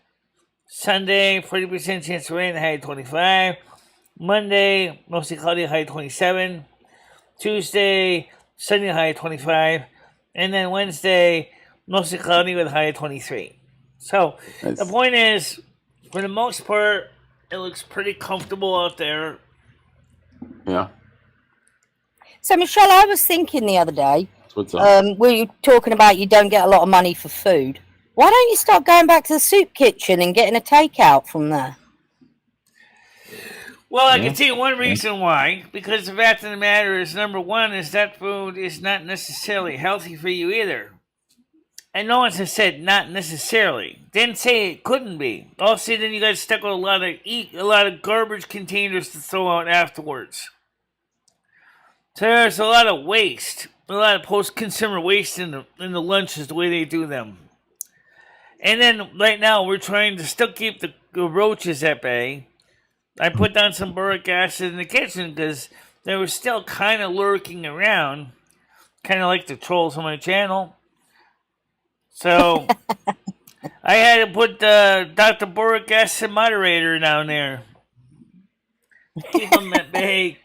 Sunday, 40% chance of rain, high of 25. Monday, mostly cloudy, high of 27. Tuesday, sunny, high of 25. And then Wednesday, mostly cloudy with high of 23. So Nice. the point is, for the most part, it looks pretty comfortable out there. Yeah. So, Michelle, I was thinking the other day, What's up? we were talking about you don't get a lot of money for food. Why don't you start going back to the soup kitchen and getting a takeout from there? Well, I Yeah. can tell you one reason why. Because the fact of the matter is, number one, is that food is not necessarily healthy for you either. And no one has said not necessarily. Didn't say it couldn't be. Also, then you got stuck with a lot of garbage containers to throw out afterwards. So there's a lot of waste, a lot of post-consumer waste in the lunches the way they do them. And then right now we're trying to still keep the roaches at bay. I put down some boric acid in the kitchen because they were still kind of lurking around, kind of like the trolls on my channel. So I had to put Dr. Boric Acid Moderator down there. Keep them at bay.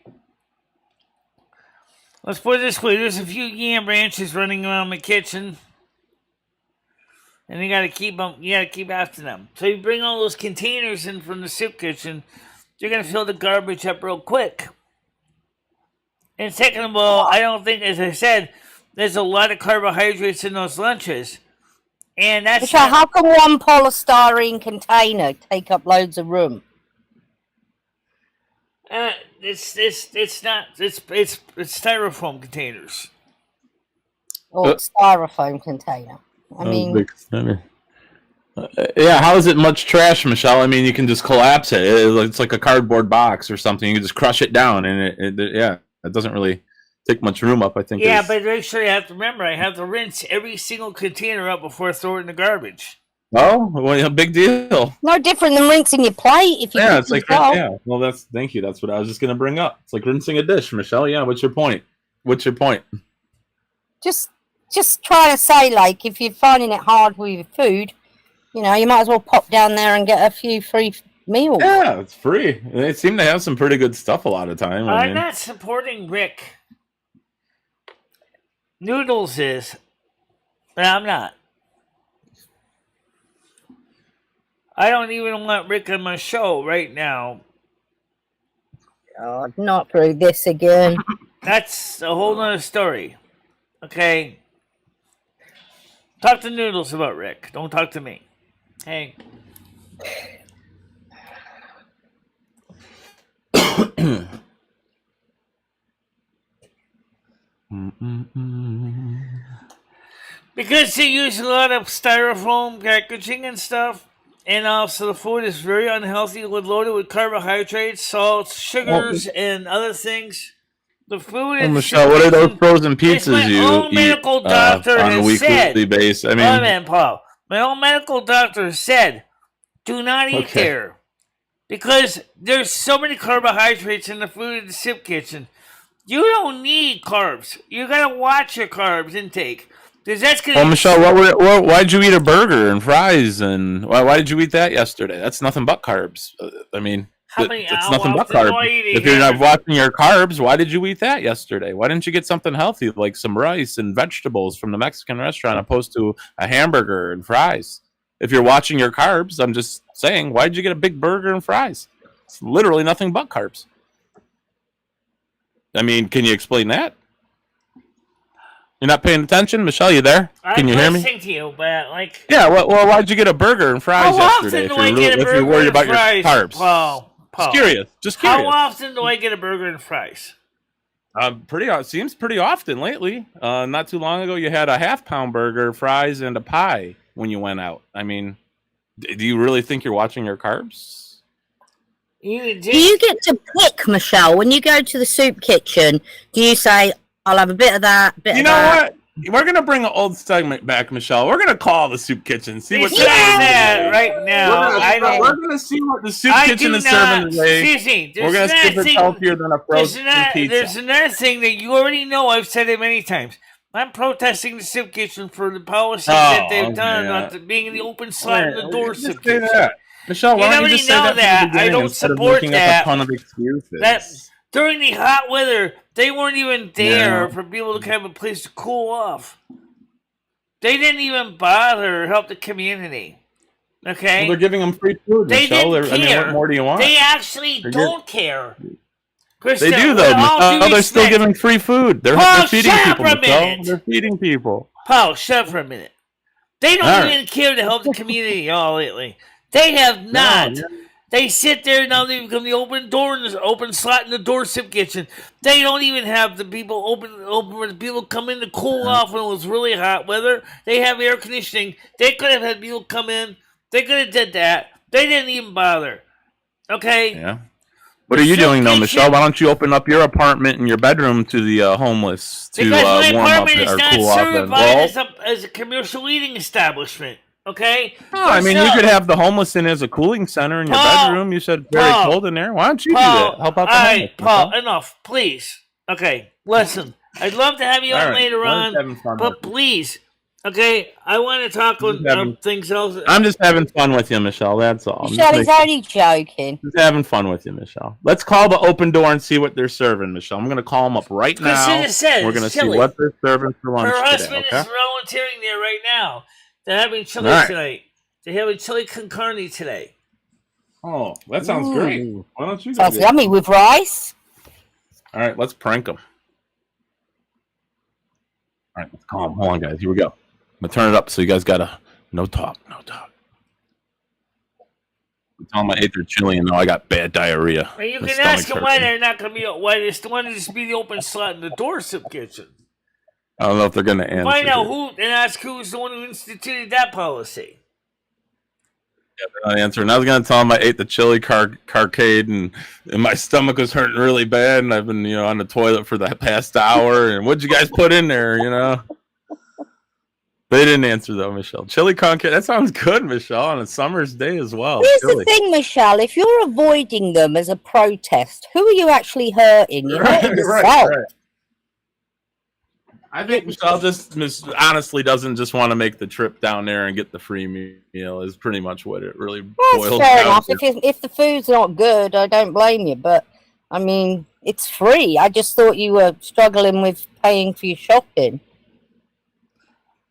Let's put it this way. There's a few yam branches running around my kitchen. And you gotta keep after them. So you bring all those containers in from the soup kitchen, you're gonna fill the garbage up real quick. And second of all, I don't think, as I said, there's a lot of carbohydrates in those lunches. And that's Michelle, how can one polystyrene container take up loads of room? it's styrofoam containers. Or styrofoam container? I mean, yeah, how is it much trash, Michelle? I mean, you can just collapse it. It's like a cardboard box or something. You can just crush it down, and it doesn't really take much room up, I think. Yeah, but actually, I have to remember, I have to rinse every single container up before I throw it in the garbage. Oh, well, a big deal. no different than rinsing your plate if you It's like Well, thank you. That's what I was just gonna bring up. It's like rinsing a dish, Michelle. Yeah, what's your point? Just try to say, like, if you're finding it hard with your food, you know, you might as well pop down there and get a few free meals. Yeah, it's free. They seem to have some pretty good stuff a lot of time. I'm not supporting Rick. Noodles is, but I'm not. I don't even want Rick on my show right now. Oh, not through this again. That's a whole nother story. Okay? Talk to Noodles about Rick. Don't talk to me. Hey. Because they use a lot of styrofoam packaging and stuff, and also the food is very unhealthy, loaded with carbohydrates, salts, sugars, and other things. The food is... Michelle, what are those frozen pizzas you own medical eat doctor on a has weekly said, basis? I oh, mean, man, Paul. My own medical doctor said, do not eat Okay. there. Because there's so many carbohydrates in the food in the soup kitchen. You don't need carbs. You gotta watch your carbs intake. Because that's gonna... well, Michelle, why'd you eat a burger and fries, and why did you eat that yesterday? That's nothing but carbs. I mean, it's nothing but carbs. If you're not watching your carbs, why did you eat that yesterday? Why didn't you get something healthy like some rice and vegetables from the Mexican restaurant opposed to a hamburger and fries? If you're watching your carbs, I'm just saying, why did you get a big burger and fries? It's literally nothing but carbs. I mean, can you explain that? You're not paying attention? Michelle, you there? Can you hear me? I'm listening to you, but like... Yeah, well, why'd you get a burger and fries yesterday How often do I get a burger if you're worried about and fries? your carbs? Paul. Just curious. How often do I get a burger and fries? Seems pretty often lately. Not too long ago, you had a half-pound burger, fries, and a pie when you went out. I mean, do you really think you're watching your carbs? Do you get to pick, Michelle, when you go to the soup kitchen? Do you say, I'll have a bit of that, You know what? We're going to bring an old segment back, Michelle. We're going to call the soup kitchen. See what that right now. We're going to see what the soup kitchen is serving today. We're going to see if it's healthier than a frozen pizza. There's another thing that you already know. I've said it many times. I'm protesting the soup kitchen for the policies that they've done on being in the open slot in the door soup kitchen. Michelle, why don't you just say that? I don't support that. A ton of excuses. That during the hot weather, they weren't even there for people to have a place to cool off. They didn't even bother to help the community. Okay, well, they're giving them free food. They Michelle. didn't care. I mean, what more do you want? They actually don't care. Krista, they do though. They're still giving free food. They're feeding people. They're feeding people. Paul, shut up for a minute. They don't even care to help the community at all lately. They have not. They sit there now. They become the open slot in the door soup kitchen. They don't even have the people open where the people come in to cool off when it was really hot weather. They have air conditioning. They could have had people come in. They could have did that. They didn't even bother. Okay. Yeah. What are you doing though, Michelle? Why don't you open up your apartment and your bedroom to the homeless to warm up or cool off? As a commercial eating establishment. Okay. No, I mean you could have the homeless in as a cooling center in your bedroom. You said very cold in there. Why don't you do that? Help out the homeless. Paul, enough, please. Okay, listen. I'd love to have you on later on, but please. Okay, I want to talk on things else. I'm just having fun with you, Michelle. That's all. Michelle is only joking. Just having fun with you, Michelle. Let's call the open door and see what they're serving, Michelle. I'm going to call them up right now. We're going to see what they're serving for lunch today. Her husband is volunteering there right now. They're having chili tonight. They're having chili con carne today. Oh, that sounds great. Why don't you? Sounds yummy with rice. All right, let's prank them. All right, let's call them. Hold on, guys. Here we go. I'm gonna turn it up so you guys gotta no talk. I'm telling them I ate their chili and now I got bad diarrhea. Well, you can ask them why they're not gonna be. Why they want to just be the open slot in the door soup kitchen. I don't know if they're going to answer. Find out and ask who's the one who instituted that policy. Yeah, they're not answering. I was going to tell them I ate the chili carcade and my stomach was hurting really bad and I've been, on the toilet for the past hour. And what'd you guys put in there, They didn't answer though, Michelle. Chili carcade, that sounds good, Michelle, on a summer's day as well. Here's the thing, Michelle. If you're avoiding them as a protest, who are you actually hurting? You're hurting yourself. Right. I think Michelle honestly doesn't just want to make the trip down there and get the free meal is pretty much what it really boils down fair enough. to. If the food's not good, I don't blame you. But, I mean, it's free. I just thought you were struggling with paying for your shopping.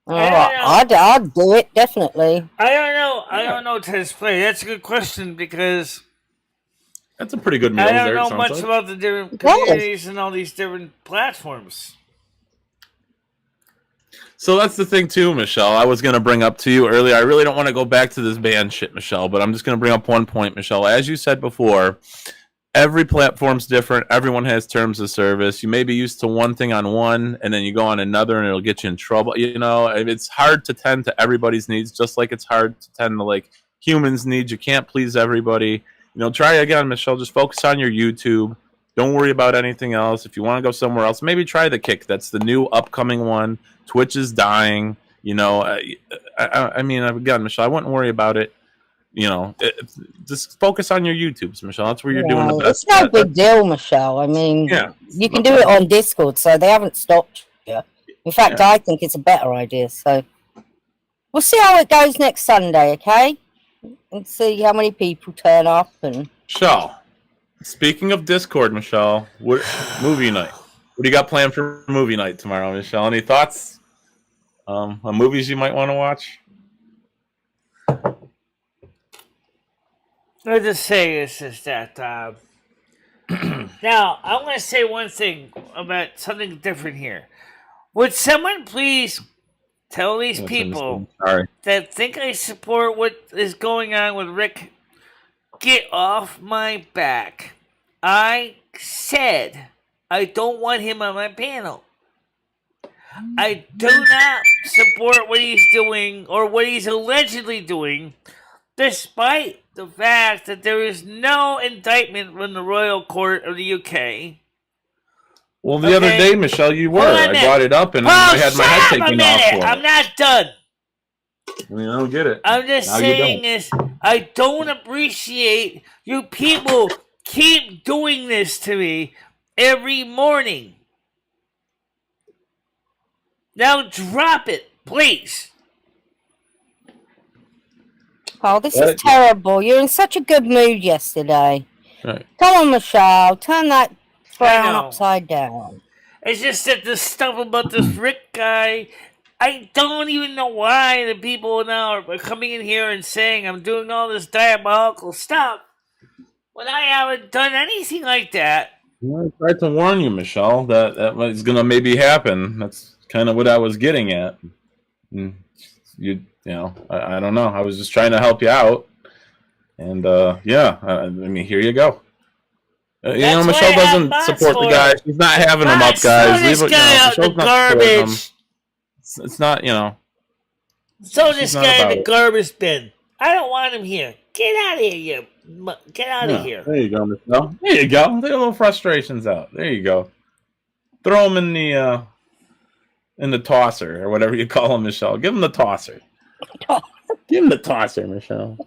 I'd do it, definitely. I don't know to display. That's a good question because... That's a pretty good meal. I don't know much about the different communities and all these different platforms. So that's the thing too, Michelle. I was going to bring up to you earlier. I really don't want to go back to this ban shit, Michelle, but I'm just going to bring up one point, Michelle. As you said before, every platform's different. Everyone has terms of service. You may be used to one thing on one, and then you go on another, and it'll get you in trouble. It's hard to tend to everybody's needs, just like it's hard to tend to humans' needs. You can't please everybody. Try again, Michelle. Just focus on your YouTube. Don't worry about anything else. If you want to go somewhere else, maybe try the Kick. That's the new upcoming one. Twitch is dying. I mean, again, Michelle, I wouldn't worry about it. Just focus on your YouTubes, Michelle. That's where you're doing the best. It's no big deal, Michelle. I mean, you can do it on Discord, so they haven't stopped you. In fact, I think it's a better idea. So we'll see how it goes next Sunday, okay? And see how many people turn up. And Michelle, speaking of Discord, Michelle, movie night. What do you got planned for movie night tomorrow, Michelle? Any thoughts on movies you might want to watch? I'll just say is that now I want to say one thing about something different here. Would someone please tell these What's people Sorry. that think I support what is going on with Rick, get off my back? I said I don't want him on my panel. I do not support what he's doing or what he's allegedly doing, despite the fact that there is no indictment from the Royal Court of the UK. Well, the other day, Michelle, you were. I brought it up, and I had my head taken off for it. I'm not done. I mean, I don't get it. I'm just saying this. I don't appreciate you people keep doing this to me every morning. Now drop it, please. Oh, this is terrible. You're in such a good mood yesterday. Right. Come on, Michelle. Turn that frown upside down. It's just that the stuff about this Rick guy, I don't even know why the people now are coming in here and saying I'm doing all this diabolical stuff when I haven't done anything like that. Well, I tried to warn you, Michelle, that was going to maybe happen. That's kind of what I was getting at. You know, I don't know. I was just trying to help you out. And, I mean, here you go. You know, Michelle doesn't support the guy. She's not having him up, guys. Leave it, out in the garbage. It's not, you know. Throw this guy in the garbage bin. I don't want him here. Get out of here, you. Get out of here. There you go, Michelle. There you go. There are little frustrations out. There you go. Throw him in the tosser or whatever you call him, Michelle. Give him the tosser. Give him the tosser, Michelle.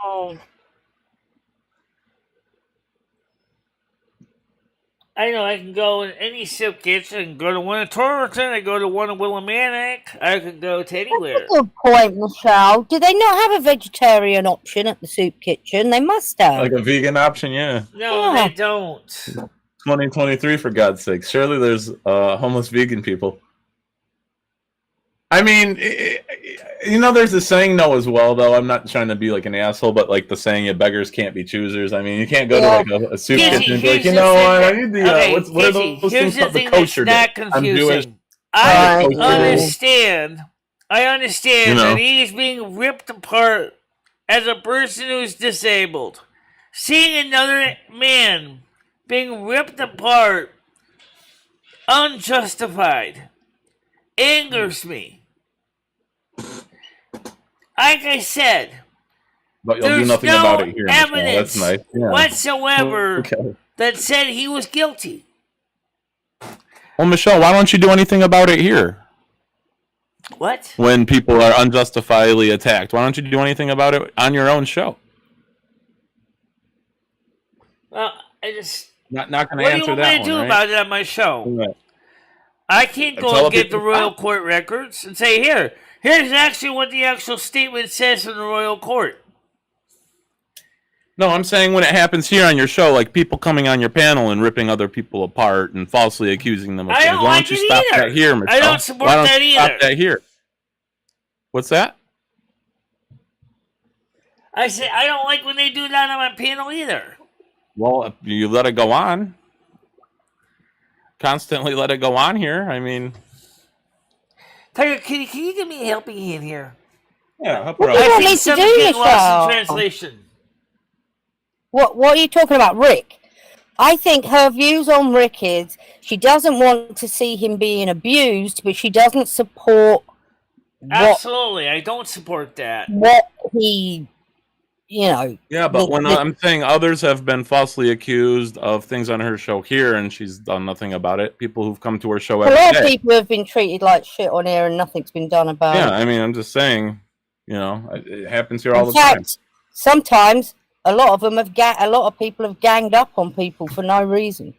Oh. I know I can go in any soup kitchen. I can go to one in Torrington. I go to one in Willimantic. I can go to anywhere. That's a good point, Michelle. Do they not have a vegetarian option at the soup kitchen? They must have. Like a vegan option, yeah. No, they don't. 2023, for God's sake. Surely there's homeless vegan people. I mean, you know, there's a saying, though, as well, though. I'm not trying to be like an asshole, but like the saying, beggars can't be choosers. I mean, you can't go to like a soup kitchen and be like, you know what, I need the, what are those things called, the kosher that's dip? not confusing. I understand that he's being ripped apart as a person who's disabled. Seeing another man being ripped apart unjustified angers me. Like I said, but you'll do nothing about it here. Evidence That's nice. whatsoever that said he was guilty. Well, Michelle, why don't you do anything about it here? What? When people are unjustifiably attacked, why don't you do anything about it on your own show? Well, I just not going to answer that one. What do you want me to do about it on my show? Right. I can't go and get the Royal Court records and say, here's actually what the actual statement says from the Royal Court. No, I'm saying when it happens here on your show, like people coming on your panel and ripping other people apart and falsely accusing them of things. Why don't you stop that here, Michelle? I don't support that either. Stop that here. What's that? I say I don't like when they do that on my panel either. Well, you let it go on. Constantly let it go on here. I mean, Tiger, can you give me a helping hand here? Yeah, help her out. I think something's getting lost in translation. What are you talking about, Rick? I think her views on Rick is she doesn't want to see him being abused, but she doesn't support. Absolutely, I don't support that. What he. Yeah, but when I'm saying others have been falsely accused of things on her show here, and she's done nothing about it. People who've come to her show every day. A lot of people have been treated like shit on here, and nothing's been done about it. Yeah, I mean, I'm just saying, it happens here all the time. Sometimes a lot of people have ganged up on people for no reason.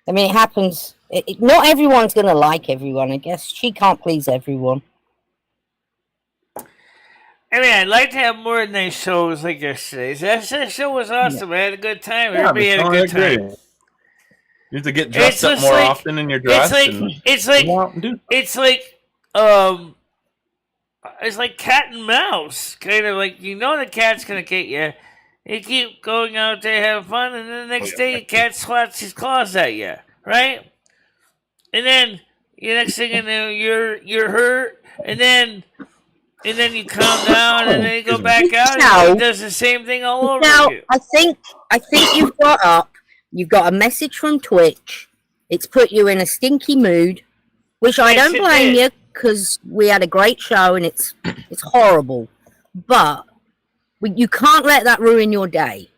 I mean, it happens. Not everyone's going to like everyone. I guess she can't please everyone. I mean, I'd like to have more nice shows like yesterday's. That show was awesome. Yeah. I had a good time. Everybody had a good time. You have to get dressed up more often in your dress. It's like it's like cat and mouse, kind of like the cat's gonna get you. You keep going out there having fun, and then the next day the cat swats his claws at you, right? And then the next thing you know, you're hurt, and then you calm down, and then you go back out, and it does the same thing all over again. I think you've got a message from Twitch. It's put you in a stinky mood, which I don't blame you, because we had a great show and it's horrible. But you can't let that ruin your day.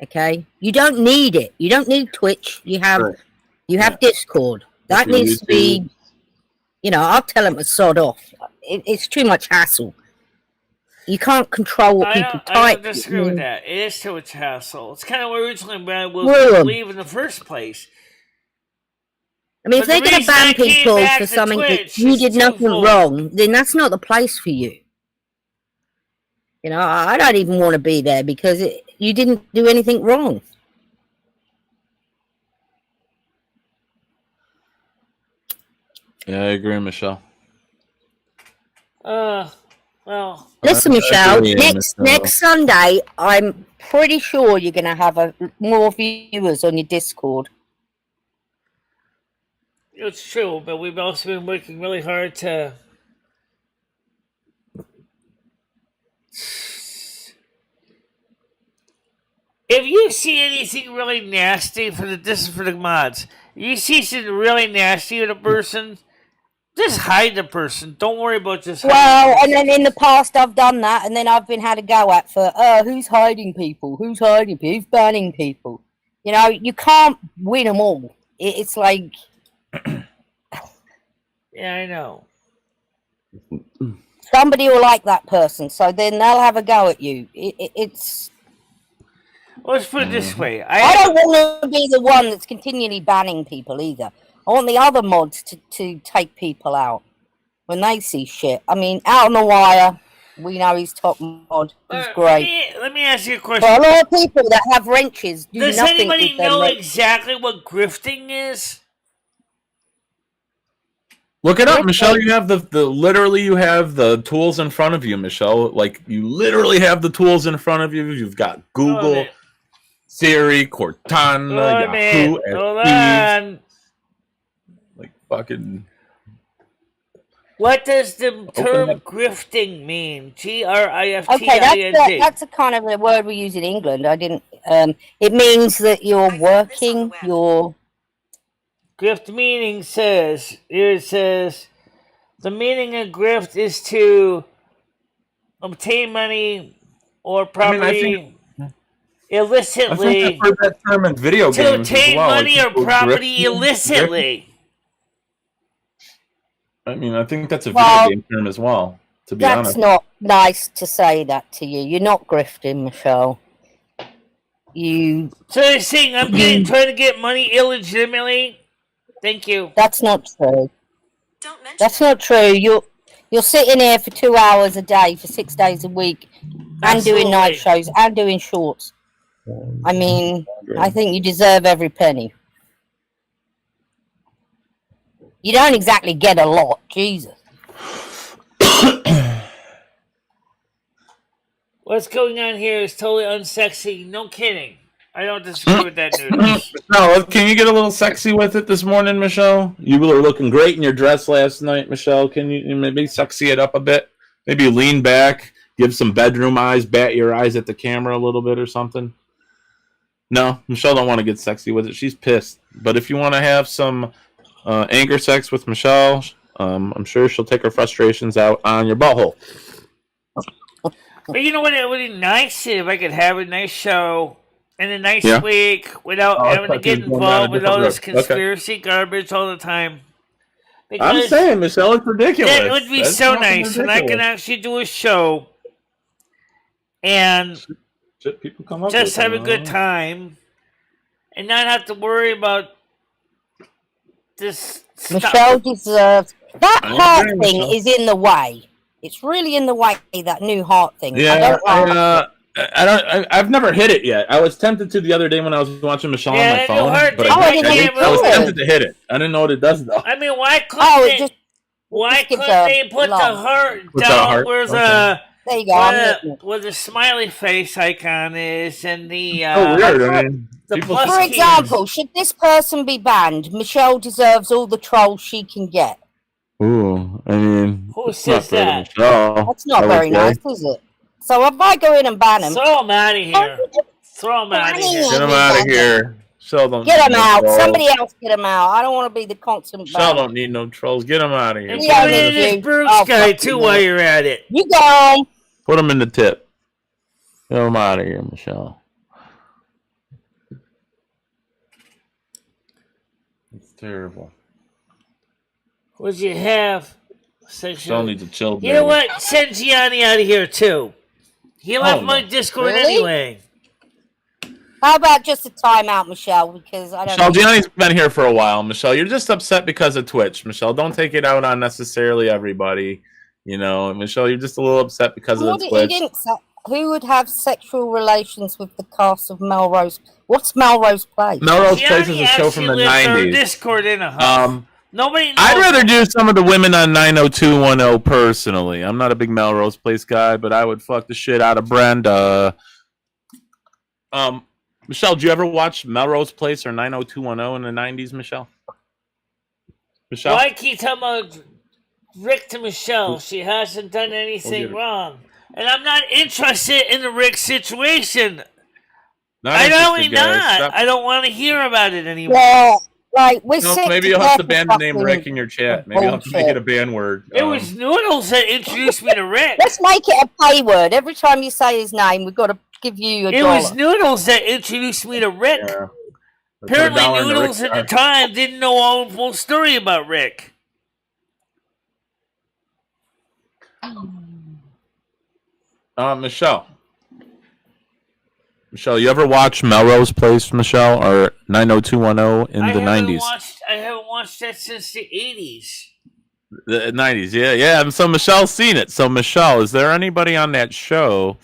Okay? You don't need it. You don't need Twitch. You have Discord. That needs to be. I'll tell them to sod off. It's too much hassle. You can't control what people type. I don't disagree with that. It is too much hassle. It's kind of what originally I was believe in the first place. I mean, if they're going to ban people for something that you did nothing wrong, then that's not the place for you. I don't even want to be there because you didn't do anything wrong. Yeah, I agree, Michelle. Well. Listen, Michelle. Next Sunday, I'm pretty sure you're going to have more viewers on your Discord. It's true, but we've also been working really hard to. If you see anything really nasty this is for the mods. If you see something really nasty with a person, just hide the person. Don't worry about just hiding. Well, and then in the past I've done that, and then I've been had a go at for, who's hiding people? Who's hiding people? Who's banning people? You can't win them all. It's like... Yeah, I know. Somebody will like that person, so then they'll have a go at you. It's... Let's put it this way. I don't want to be the one that's continually banning people either. I want the other mods to take people out when they see shit. I mean, Out on the Wire, we know he's top mod. He's great. Let me ask you a question. But a lot of people that have wrenches do Does nothing anybody with them know exactly what grifting is? Look it up, Michelle. You have literally you have the tools in front of you, Michelle. Like you literally have the tools in front of you. You've got Google, Siri, Cortana, Yahoo, Hold on. Like fucking. What does the term grifting mean? Grifting. Okay, that's a kind of a word we use in England. I didn't. It means that you're working. Grift meaning says the meaning of grift is to obtain money or property illicitly. I think I've heard that term in video games. To obtain as well. money or property illicitly. I mean, I think that's a video game term as well. To be honest, that's not nice to say that to you. You're not grifting, Michelle. So you're saying I'm trying to get money illegitimately? Thank you. That's not true. That's not true. You're sitting here for 2 hours a day for 6 days a week and doing night shows and doing shorts. I mean, I think you deserve every penny. You don't exactly get a lot, Jesus. What's going on here is totally unsexy. No kidding. I don't disagree with that news. No, can you get a little sexy with it this morning, Michelle? You were looking great in your dress last night, Michelle. Can you maybe sexy it up a bit? Maybe lean back, give some bedroom eyes, bat your eyes at the camera a little bit or something? No, Michelle don't want to get sexy with it. She's pissed. But if you want to have some anger sex with Michelle, I'm sure she'll take her frustrations out on your butthole. But you know what? It would be nice if I could have a nice show and a nice week without having to get involved with all this conspiracy garbage all the time. Because I'm saying, Michelle, it's ridiculous. That would be so nice when I can actually do a show and just have a good time and not have to worry about this stuff. Michelle deserves... That heart thing is in the way. It's really in the way, that new heart thing. Yeah, I've never hit it yet. I was tempted to the other day when I was watching Michelle on my phone, but I was tempted to hit it. I didn't know what it does though. I mean, why couldn't Why Just give couldn't they the put the love. heart Put the down heart, where okay. There you go. I'm getting it. where the smiley face icon is and the So weird. I mean, the people plus For keys? example, should this person be banned? Michelle deserves all the trolls she can get. Ooh, I mean, Who it's not says fair to that? Michelle. That's not I would very say. nice, is it? So if I go in and ban him, Throw him out of here. Throw him out of here. Get him out of here. Michelle don't get need him no out. trolls. Somebody else get him out. I don't want to be the constant Michelle ban. don't need no trolls. Get him out of here. And Yeah, put I in need this you. Bruce Oh, guy fuck too you, while man. you're at it. You go. Put him in the tip. Get him out of here, Michelle. It's terrible. What'd you have? Michelle needs to chill. You know what? Send Gianni out of here too. He left my no. Discord Really? anyway. How about just a timeout, Michelle? Because I don't. Michelle, Gianni's been here for a while. Michelle, you're just upset because of Twitch. Michelle, don't take it out on necessarily everybody. You know, Michelle, you're just a little upset because of the Twitch. He didn't say, who would have sexual relations with the cast of Melrose? What's Melrose Place? Melrose Place is Gianni a show from the actually left our 90s. Discord in a huff. Nobody knows. I'd rather do some of the women on 90210 personally. I'm not a big Melrose Place guy, but I would fuck the shit out of Brenda. Michelle, did you ever watch Melrose Place or 90210 in the 90s, Michelle? Michelle? Why keep talking about Rick to Michelle? She hasn't done anything wrong. And I'm not interested in the Rick situation. I don't not. I don't want to hear about it anymore. Well, like we're No, sick maybe to you'll have to death ban of the name fucking Rick in your chat. Maybe you'll have to make it a ban word. It was Noodles that introduced me to Rick. Let's make it a pay word. Every time you say his name, we've got to give you $1. It was Noodles that introduced me to Rick. Yeah. Apparently, Noodles at the time didn't know all the full story about Rick. Michelle. Michelle, you ever watch Melrose Place, Michelle, or 90210 in the 90s? I haven't watched that since the 80s. The 90s, yeah. And so Michelle's seen it. So, Michelle, is there anybody on that show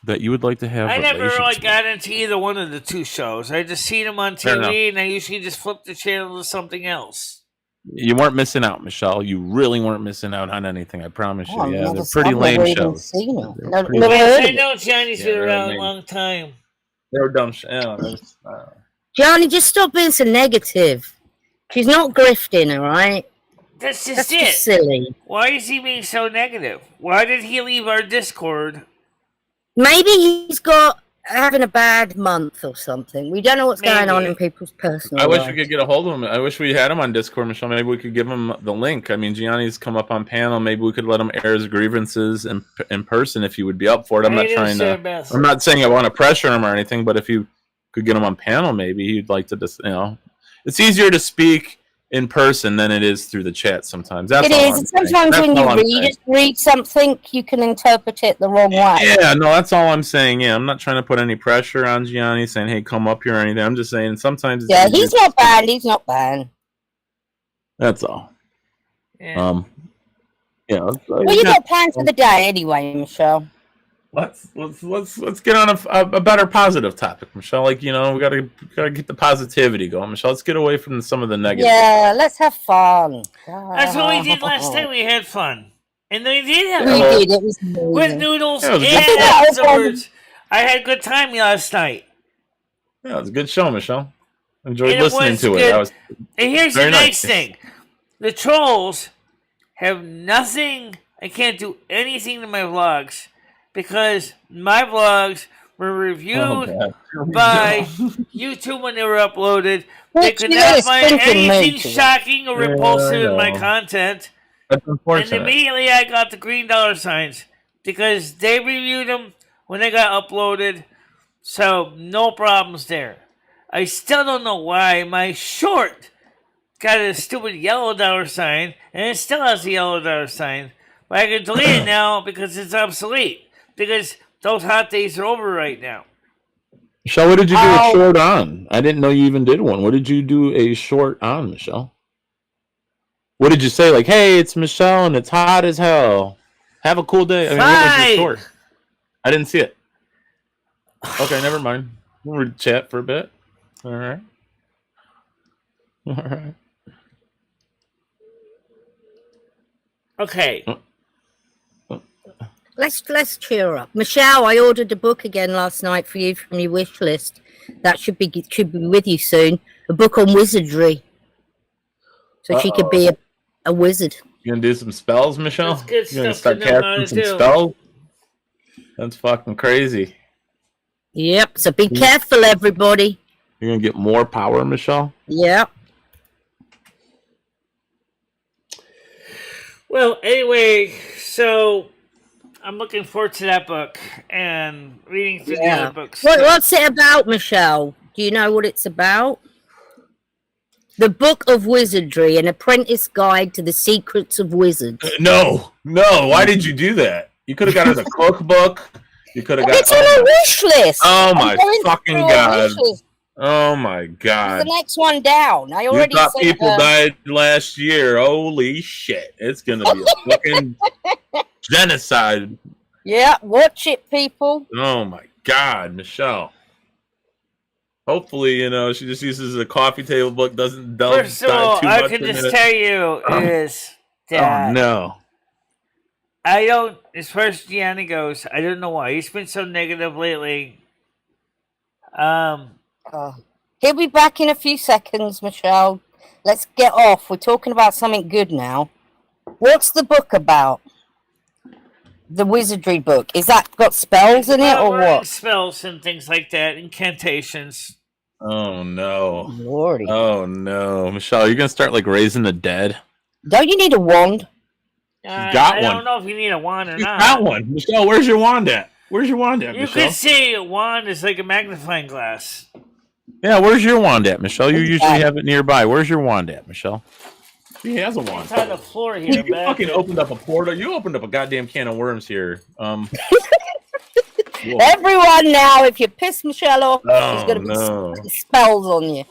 that you would like to have I never really relations got into either one of the two shows. I just seen them on TV, and I usually just flip the channel to something else. You weren't missing out, Michelle. You really weren't missing out on anything. I promise you. Oh, Yeah, they're pretty lame shows. I know Johnny's been around a long time. They were dumb shit. Johnny, just stop being so negative. She's not grifting, all right? That's just That's it. just silly. Why is he being so negative? Why did he leave our Discord? Maybe he's having a bad month or something. We don't know what's going on in people's personal I wish lives. we could get a hold of him. I wish we had him on Discord, Michelle. Maybe we could give him the link. I mean, Gianni's come up on panel. Maybe we could let him air his grievances in person if he would be up for it. I'm not trying to. I'm not saying I want to pressure him or anything, but if you could get him on panel, maybe he'd like to just, it's easier to speak in person than it is through the chat sometimes. That's it all is. I'm Sometimes saying. when you read something, you can interpret it the wrong way. Yeah, no, that's all I'm saying. Yeah, I'm not trying to put any pressure on Gianni saying, hey, come up here or anything. I'm just saying sometimes it's yeah, he's not bad. He's not bad. That's all. Yeah. Well, you got plans for the day anyway, Michelle. Let's get on a better positive topic, Michelle. Like, we gotta get the positivity going, Michelle. Let's get away from some of the negative. Yeah, let's have fun. That's what we did last time. We had fun, and we did have We fun did. It was amazing. with Noodles Yeah, it was and good. afterwards. I had a good time last night. Yeah, it was a good show, Michelle. Enjoyed And listening to good. it. And here's the very nice nice. thing: the trolls have nothing. I can't do anything to my vlogs because my vlogs were reviewed by YouTube when they were uploaded. They could not find anything shocking or repulsive in my content. That's And unfortunate. immediately I got the green dollar signs because they reviewed them when they got uploaded. So no problems there. I still don't know why my short got a stupid yellow dollar sign and it still has a yellow dollar sign. But I can delete it now because it's obsolete. Because those hot days are over right now. Michelle, what did you do a short on? I didn't know you even did one. What did you do a short on, Michelle? What did you say? Like, hey, it's Michelle and it's hot as hell. Have a cool day. I mean, what was your short? I didn't see it. Okay, never mind. We'll chat for a bit. All right. Okay. Let's cheer up. Michelle, I ordered a book again last night for you from your wish list. That should be with you soon. A book on wizardry. So she could be a wizard. You gonna do some spells, Michelle? That's good You gonna stuff start to know how casting to some do. spells? That's fucking crazy. Yep. So be careful, everybody. You're gonna get more power, Michelle? Yep. Well, anyway, so I'm looking forward to that book and reading through the other books. What's it about, Michelle? Do you know what it's about? The Book of Wizardry, an apprentice guide to the secrets of wizards. No. Why did you do that? You could have got it a cookbook. You could have got. It's on a wish list. Oh my I'm going fucking through a god! wish list. Oh my It's god! the next one down. I You already thought sent people her. died last year? Holy shit! It's gonna be a fucking genocide. Yeah, watch it, people. Oh my god, Michelle. Hopefully, she just uses a coffee table book. Doesn't delve First of all, too I much can into just it. tell you is that Oh no! I don't, as far as Gianni goes, I don't know why. He's been so negative lately. He'll be back in a few seconds, Michelle. Let's get off. We're talking about something good now. What's the book about? The wizardry book. Is that got spells in it or learning what? spells and things like that, incantations. Oh no! Lordy. Oh no, Michelle, you're gonna start like raising the dead. Don't you need a wand? got I one. don't know if you need a wand or You not. got one, Michelle. Where's your wand at? Where's your wand at, You Michelle? could see a wand is like a magnifying glass. Yeah, where's your wand at, Michelle? You usually got it. have it nearby. Where's your wand at, Michelle? She has a wand. It's on the floor here. You back fucking there. opened up a portal. You opened up a goddamn can of worms here. Whoa. Everyone now, if you piss Michelle off, there's Oh going to be no! spells on you.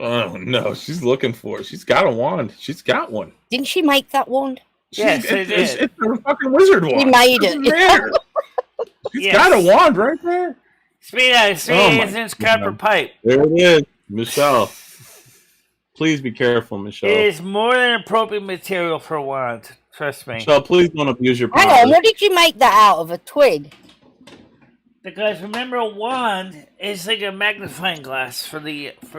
Oh no! She's looking for it. She's got a wand. She's got one. Didn't she make that wand? Yes, it's it a fucking wizard wand. She made It's it. there. She's Yes. got a wand right there. Speed out, Oh my inch copper God. pipe. There it is, Michelle. Please be careful, Michelle. It is more than appropriate material for a wand. Trust me. Michelle, please don't abuse your Hang power. on, what did you make that out of? A twig? Because remember, a wand is like a magnifying glass for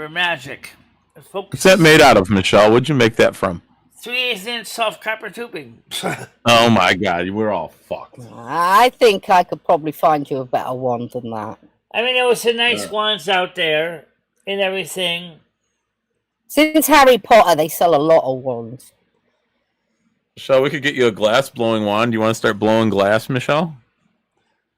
magic. It What's focuses that made out of, Michelle? What'd you make that from? 3/8 inch soft copper tubing. Oh my god, we're all fucked. I think I could probably find you a better wand than that. I mean, there was some nice wands out there and everything. Since Harry Potter, they sell a lot of wands. Michelle, we could get you a glass blowing wand. Do you want to start blowing glass, Michelle?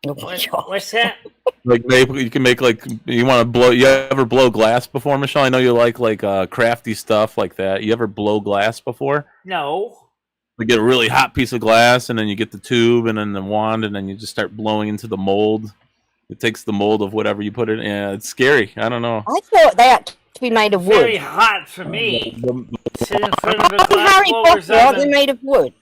Oh my God. What's that? Like maybe you can make like you want to blow. You ever blow glass before, Michelle? I know you like crafty stuff like that. You ever blow glass before? No. You get a really hot piece of glass, and then you get the tube, and then the wand, and then you just start blowing into the mold. It takes the mold of whatever you put it in. Yeah, it's scary. I don't know. I thought they had to be made of wood. Very hot for me. Sit in front of a Wasn't glass Harry blower's Potter, aren't they oven. made of wood?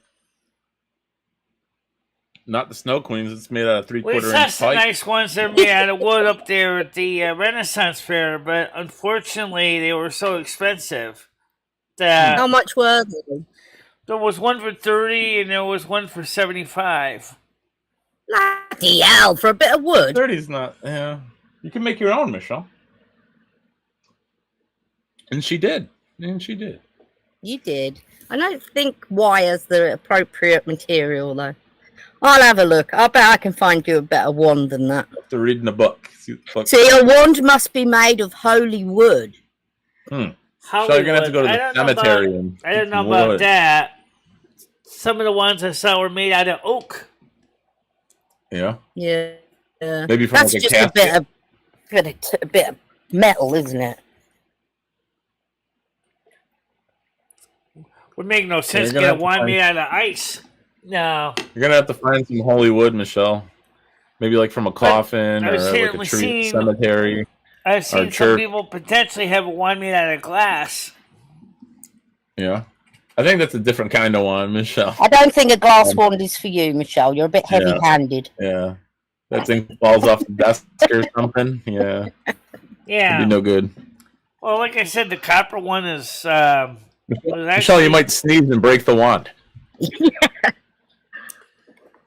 Not the Snow Queens. It's made out of We 3/4 saw inch some pipe. nice ones that are made out of wood up there at the Renaissance Fair, but unfortunately they were so expensive that How much were they? there was one for 30 and there was one for 75. Bloody hell, for a bit of wood. 30's not. Yeah, you can make your own, Michelle. And she did. You did. I don't think wire's the appropriate material, though. I'll have a look. I bet I can find you a better wand than that. After reading the book. See, a wand must be made of holy wood. So you're gonna have to go to the cemetery. I don't know about that. Some of the ones I saw were made out of oak. Yeah. Yeah. Maybe from That's like a just casket. a bit of metal, isn't it? Would make no sense to you're gonna get a have to wand find- made out of ice. No. You're gonna have to find some holy wood, Michelle. Maybe like from a coffin I've or like a certainly tree seen- cemetery. I've seen some church. people potentially have a wand made out of glass. Yeah. I think that's a different kind of one, Michelle. I don't think a glass wand is for you, Michelle. You're a bit Yeah. heavy-handed. Yeah. That thing falls off the desk or something. Yeah. Yeah. It'd be no good. Well, like I said, the copper one is Michelle, you might sneeze and break the wand.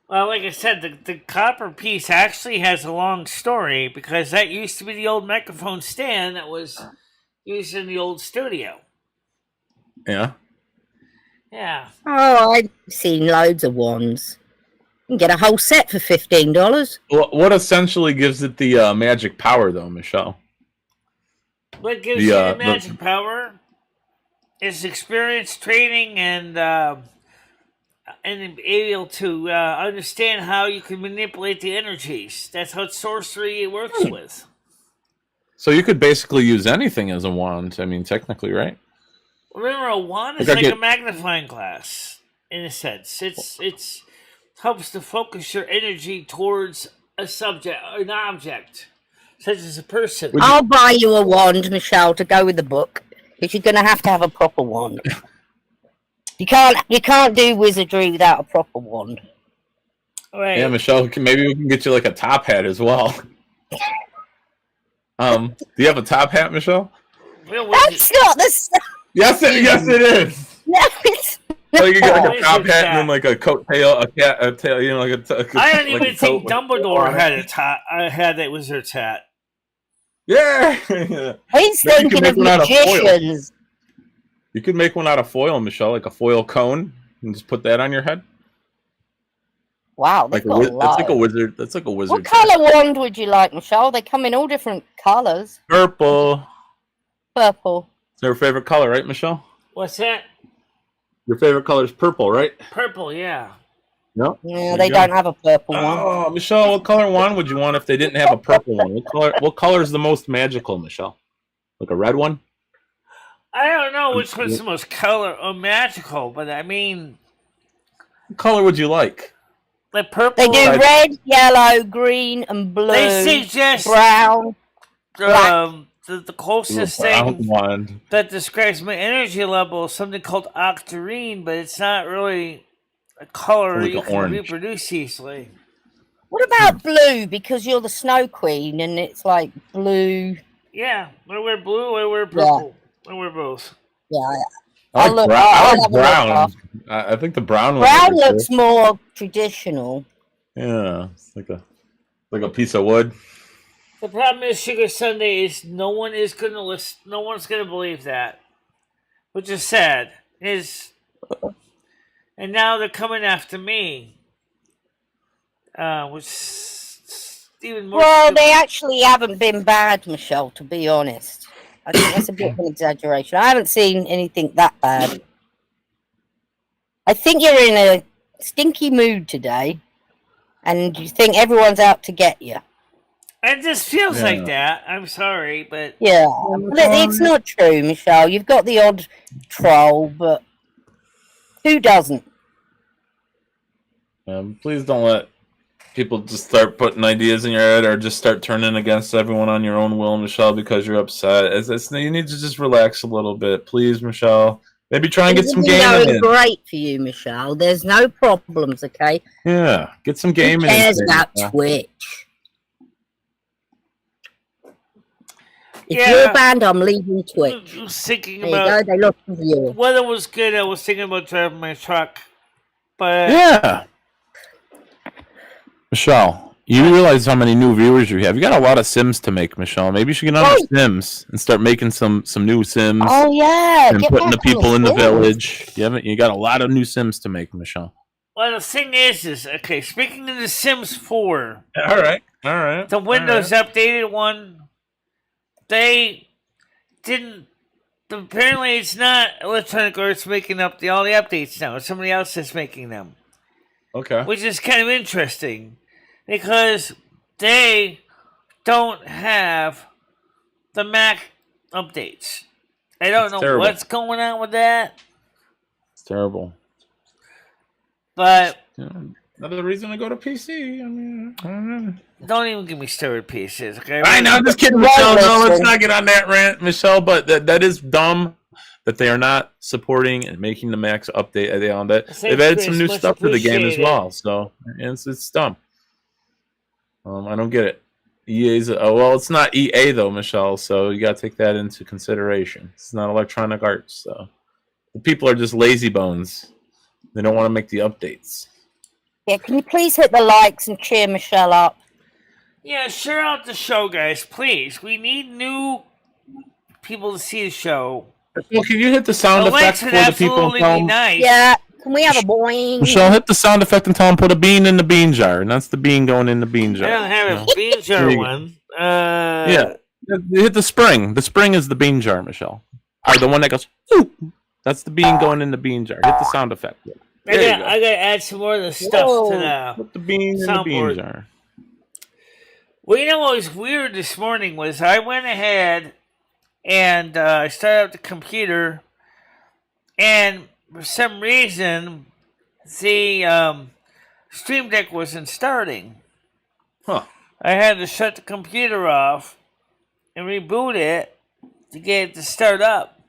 Well, like I said, the copper piece actually has a long story because that used to be the old microphone stand that was used in the old studio. Yeah. Yeah. Oh, I've seen loads of wands. You can get a whole set for $15. What essentially gives it the magic power, though, Michelle? What gives you the magic power is experience, training, and able to understand how you can manipulate the energies. That's how sorcery works with. So you could basically use anything as a wand. I mean, technically, right? Remember, a wand is like a magnifying glass in a sense. It's helps to focus your energy towards a subject, an object, such as a person. I'll buy you a wand, Michelle, to go with the book, because you're going to have a proper wand. You can't do wizardry without a proper wand. Right. Yeah, Michelle, maybe we can get you like a top hat as well. Do you have a top hat, Michelle? That's not the stuff. Yes, it is. No, it's So you can get like a top hat and then like a coat tail, a tail, you know, like a. I don't even think Dumbledore had a top. I had that wizard's hat. Yeah. He's thinking of magicians. You could make one out of foil, Michelle, like a foil cone, and just put that on your head. Wow, that's like a wizard. That's like a wizard. What color wand would you like, Michelle? They come in all different colors. Purple. Purple. It's your favorite color, right, Michelle? What's that? Your favorite color is purple, right? Purple, yeah. Yep. Yeah, they don't have a purple one. Oh, Michelle, what color wand would you want if they didn't have a purple one? What color is the most magical, Michelle? Like a red one? I don't know which one's the most color or magical, but I mean, what color would you like? Like purple. They do red, yellow, green, and blue. They suggest brown. The closest thing that describes my energy level is something called octarine, but it's not really a color you can reproduce easily. What about blue? Because you're the Snow Queen, and it's like blue. Yeah, I wear blue, I wear purple. I wear both. Yeah. I like brown. I think the brown one. Brown looks more traditional. Yeah, it's like a piece of wood. The problem is, Sugar Sunday is no one is going to listen. No one's going to believe that, which is sad. And now they're coming after me, which is even more. Well, they actually haven't been bad, Michelle. To be honest, I think that's a bit of an exaggeration. I haven't seen anything that bad. I think you're in a stinky mood today, and you think everyone's out to get you. It just feels like that. I'm sorry, but... Yeah, it's not true, Michelle. You've got the odd troll, but who doesn't? Please don't let people just start putting ideas in your head or just start turning against everyone on your own will, Michelle, because you're upset. You need to just relax a little bit. Please, Michelle. Maybe try and get some gaming in. It's great for you, Michelle. There's no problems, okay? Yeah, get some gaming in. Who cares about Twitch? If you're banned, I'm leaving Twitch. I was thinking there about... you go, they look for you. Weather was good. I was thinking about driving my truck. But... Yeah. Michelle, you realize how many new viewers you have. You got a lot of Sims to make, Michelle. Maybe you should get on the Sims and start making some new Sims. Oh, yeah. And putting the people in the village. You got a lot of new Sims to make, Michelle. Well, the thing is, okay, speaking of the Sims 4. All right. The Windows updated one... They didn't. Apparently, it's not Electronic Arts making up all the updates now. It's somebody else that's making them. Okay. Which is kind of interesting because they don't have the Mac updates. I don't know what's going on with that. It's terrible. But another reason to go to PC. I mean, I don't know. Don't even get me started, PCs, okay? I know, I'm just kidding, Michelle. No, let's not get on that rant, Michelle. But that is dumb that they are not supporting and making the Max update. They've added some new stuff to the game as well, so it's dumb. I don't get it. EA's well, it's not EA though, Michelle. So you got to take that into consideration. It's not Electronic Arts, so The people are just lazy bones. They don't want to make the updates. Yeah, can you please hit the likes and cheer Michelle up? Yeah, share out the show, guys, please. We need new people to see the show. Well, can you hit the sound effect for the people? Absolutely be nice. Yeah, can we have a boing? Michelle, hit the sound effect and tell them put a bean in the bean jar, and that's the bean going in the bean jar. I don't have a bean jar one. Yeah, hit the spring. The spring is the bean jar, Michelle. Or the one that goes, ooh. That's the bean going in the bean jar. Hit the sound effect. I gotta add some more of the stuff to the put the bean in the bean jar. Well, you know what was weird this morning was I went ahead and I started up the computer, and for some reason the Stream Deck wasn't starting. Huh. I had to shut the computer off and reboot it to get it to start up.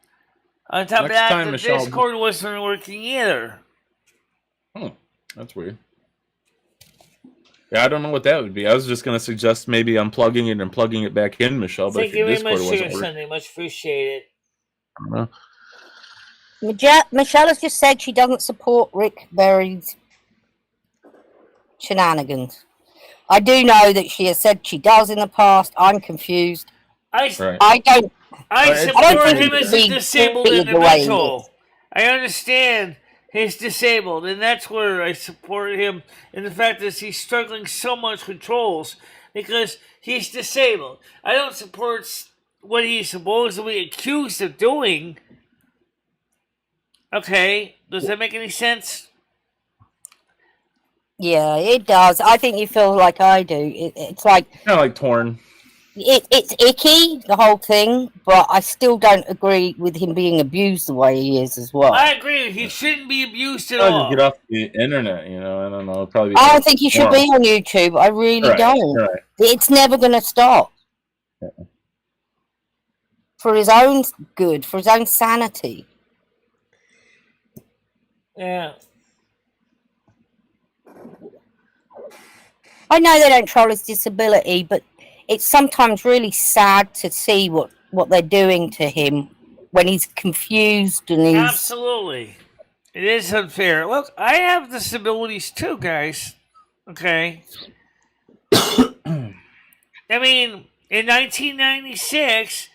On top of that, the Discord wasn't working either. That's weird. Yeah, I don't know what that would be. I was just going to suggest maybe unplugging it and plugging it back in, Michelle. But Thank you very much, Discord Sugar Sunday. Much appreciated. Michelle has just said she doesn't support Rick Berry's shenanigans. I do know that she has said she does in the past. I'm confused. I don't support him as a disabled individual. I understand he's disabled, and that's where I support him in the fact that he's struggling so much with trolls because he's disabled. I don't support what he's supposedly accused of doing. Okay, does that make any sense? Yeah, it does. I think you feel like I do. It's like kind of like torn. It's icky, the whole thing, but I still don't agree with him being abused the way he is as well. I agree. He shouldn't be abused at all. Get off the internet, you know. I don't know. Probably. I don't think he should be on YouTube. I really don't. Right. It's never going to stop. Yeah. For his own good, for his own sanity. Yeah. I know they don't troll his disability, but it's sometimes really sad to see what they're doing to him when he's confused and he's... Absolutely. It is unfair. Look, I have disabilities too, guys. Okay? I mean, in 1996,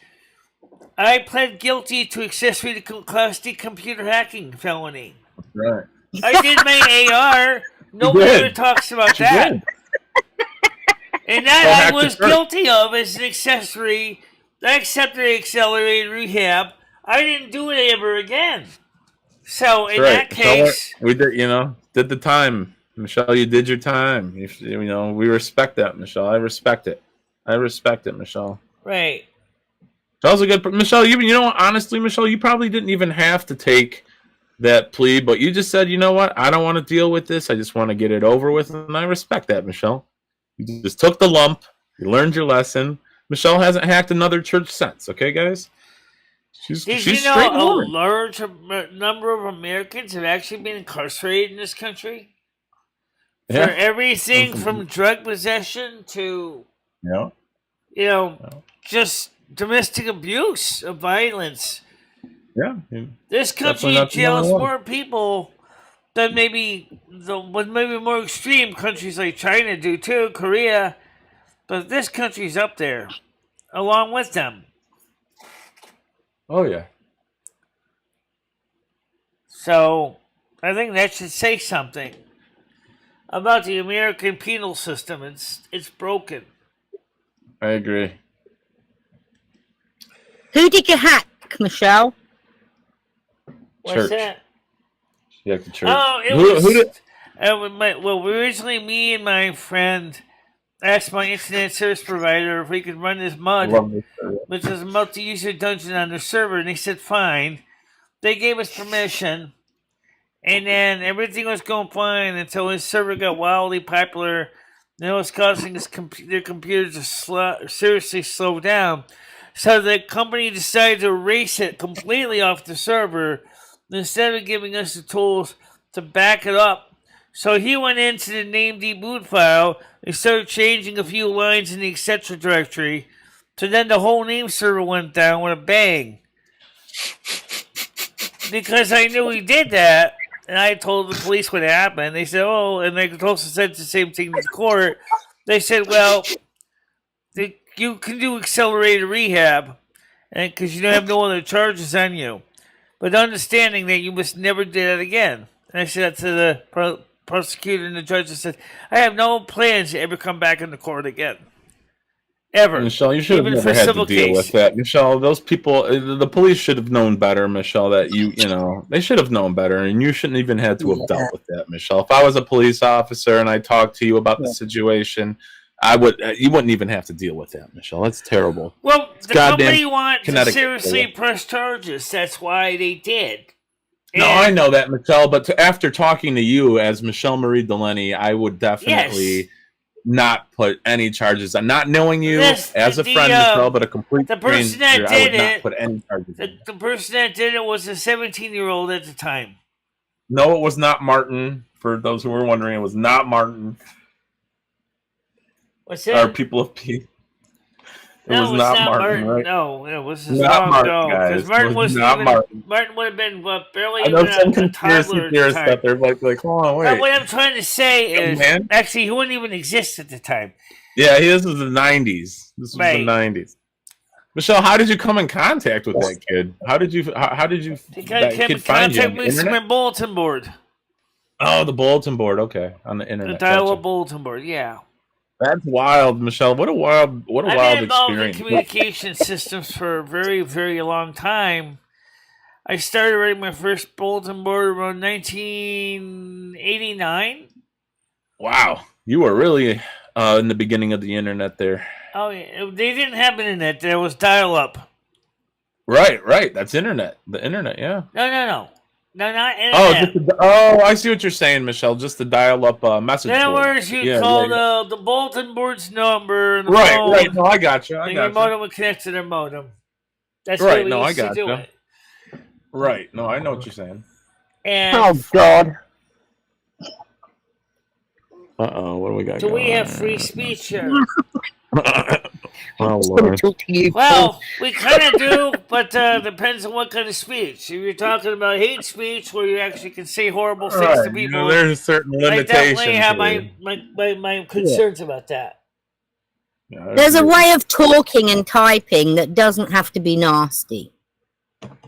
I pled guilty to accessory to Class D computer hacking felony. Right. I did my AR. Nobody ever talks about that. Did. And that I was guilty of as an accessory. I accepted accelerated rehab. I didn't do it ever again. So in that case, we did. Did the time, Michelle. You did your time. We respect that, Michelle. I respect it. Michelle. Right. That was a good. Michelle, honestly, Michelle, you probably didn't even have to take that plea, but you just said, you know what? I don't want to deal with this. I just want to get it over with, and I respect that, Michelle. You just took the lump. You learned your lesson. Michelle hasn't hacked another church since. Okay, guys? She's a large number of Americans have actually been incarcerated in this country? Yeah. For everything from drug possession to, just domestic abuse of violence. Yeah. This country jails more people than maybe more extreme countries like China do too, Korea, but this country's up there, along with them. Oh yeah. So, I think that should say something about the American penal system. It's broken. I agree. Who did you hack, Michelle? What's that? Yeah, the church. Oh, originally me and my friend asked my internet service provider if we could run this mod, which is a multi-user dungeon on their server, and they said fine. They gave us permission, and then everything was going fine until his server got wildly popular. And it was causing their computers to seriously slow down. So the company decided to erase it completely off the server instead of giving us the tools to back it up. So he went into the named boot file and started changing a few lines in the etc. directory. So then the whole name server went down with a bang. because I knew he did that, and I told the police what happened. They said, "Oh," and they also said the same thing to the court. They said, "Well, you can do accelerated rehab, and because you don't have no other charges on you, but understanding that you must never do that again." And I said that to the prosecutor and the judge. I said, "I have no plans to ever come back into court again, ever." Michelle, you should have Even never for had to civil deal case. with that. Michelle, those people, the police should have known better, Michelle, that you know, they should have known better, and you shouldn't even had to have dealt with that, Michelle. If I was a police officer and I talked to you about the situation, you wouldn't even have to deal with that, Michelle. That's terrible. Well, the goddamn company wanted to Connecticut. seriously press charges. That's why they did. No, I know that, Michelle, but after talking to you as MicheleMarieDalene, I would definitely not put any charges on. Not knowing you as a friend, Michelle, but a complete the person stranger, that I would did not it, put any charges on. the person that did it was a 17-year-old at the time. No, it was not Martin. For those who were wondering, it was not Martin. What's that? Or people of P. It was not Martin, right? No, it was Not Martin, guys. because Martin It was wasn't not even. Martin. Martin would have been barely I know even some a conspiracy toddler at the theorists time. out there like, hold on, But wait. what I'm trying to say is, man. actually, he wouldn't even exist at the time. Yeah, this was the 90s. This was Right. the 90s. Michelle, how did you come in contact with that kid? How did you Because that came in kid find you? On contact the with my internet? bulletin board, Oh, the bulletin board. Okay, on the the internet. dial-up Gotcha. bulletin board. Yeah. That's wild, Michelle. What a wild I've been involved in experience. communication systems for a very, very long time. I started writing my first bulletin board around 1989. Wow, you were really in the beginning of the internet there. Oh, yeah. They didn't have internet. There was dial-up. Right. That's internet. The internet, yeah. No. No, not Oh, internet. I see what you're saying, Michelle. Just the dial-up message In other board. words, you Yeah, call yeah. the bulletin board's number and the Right. phone, No, I got you. and your modem would connect to their modem. That's Right, the way no, we I used to got do you. it. Right. No, I know what you're saying. And Oh God! What do we got? do we have free speech here? Oh, I'm Lord. gonna talk to you. Well, we kind of do, but depends on what kind of speech. If you're talking about hate speech, where you actually can say horrible things to Right, people, there's certain I limitations. definitely have here. my concerns about that. Yeah, There's a way of talking and typing that doesn't have to be nasty.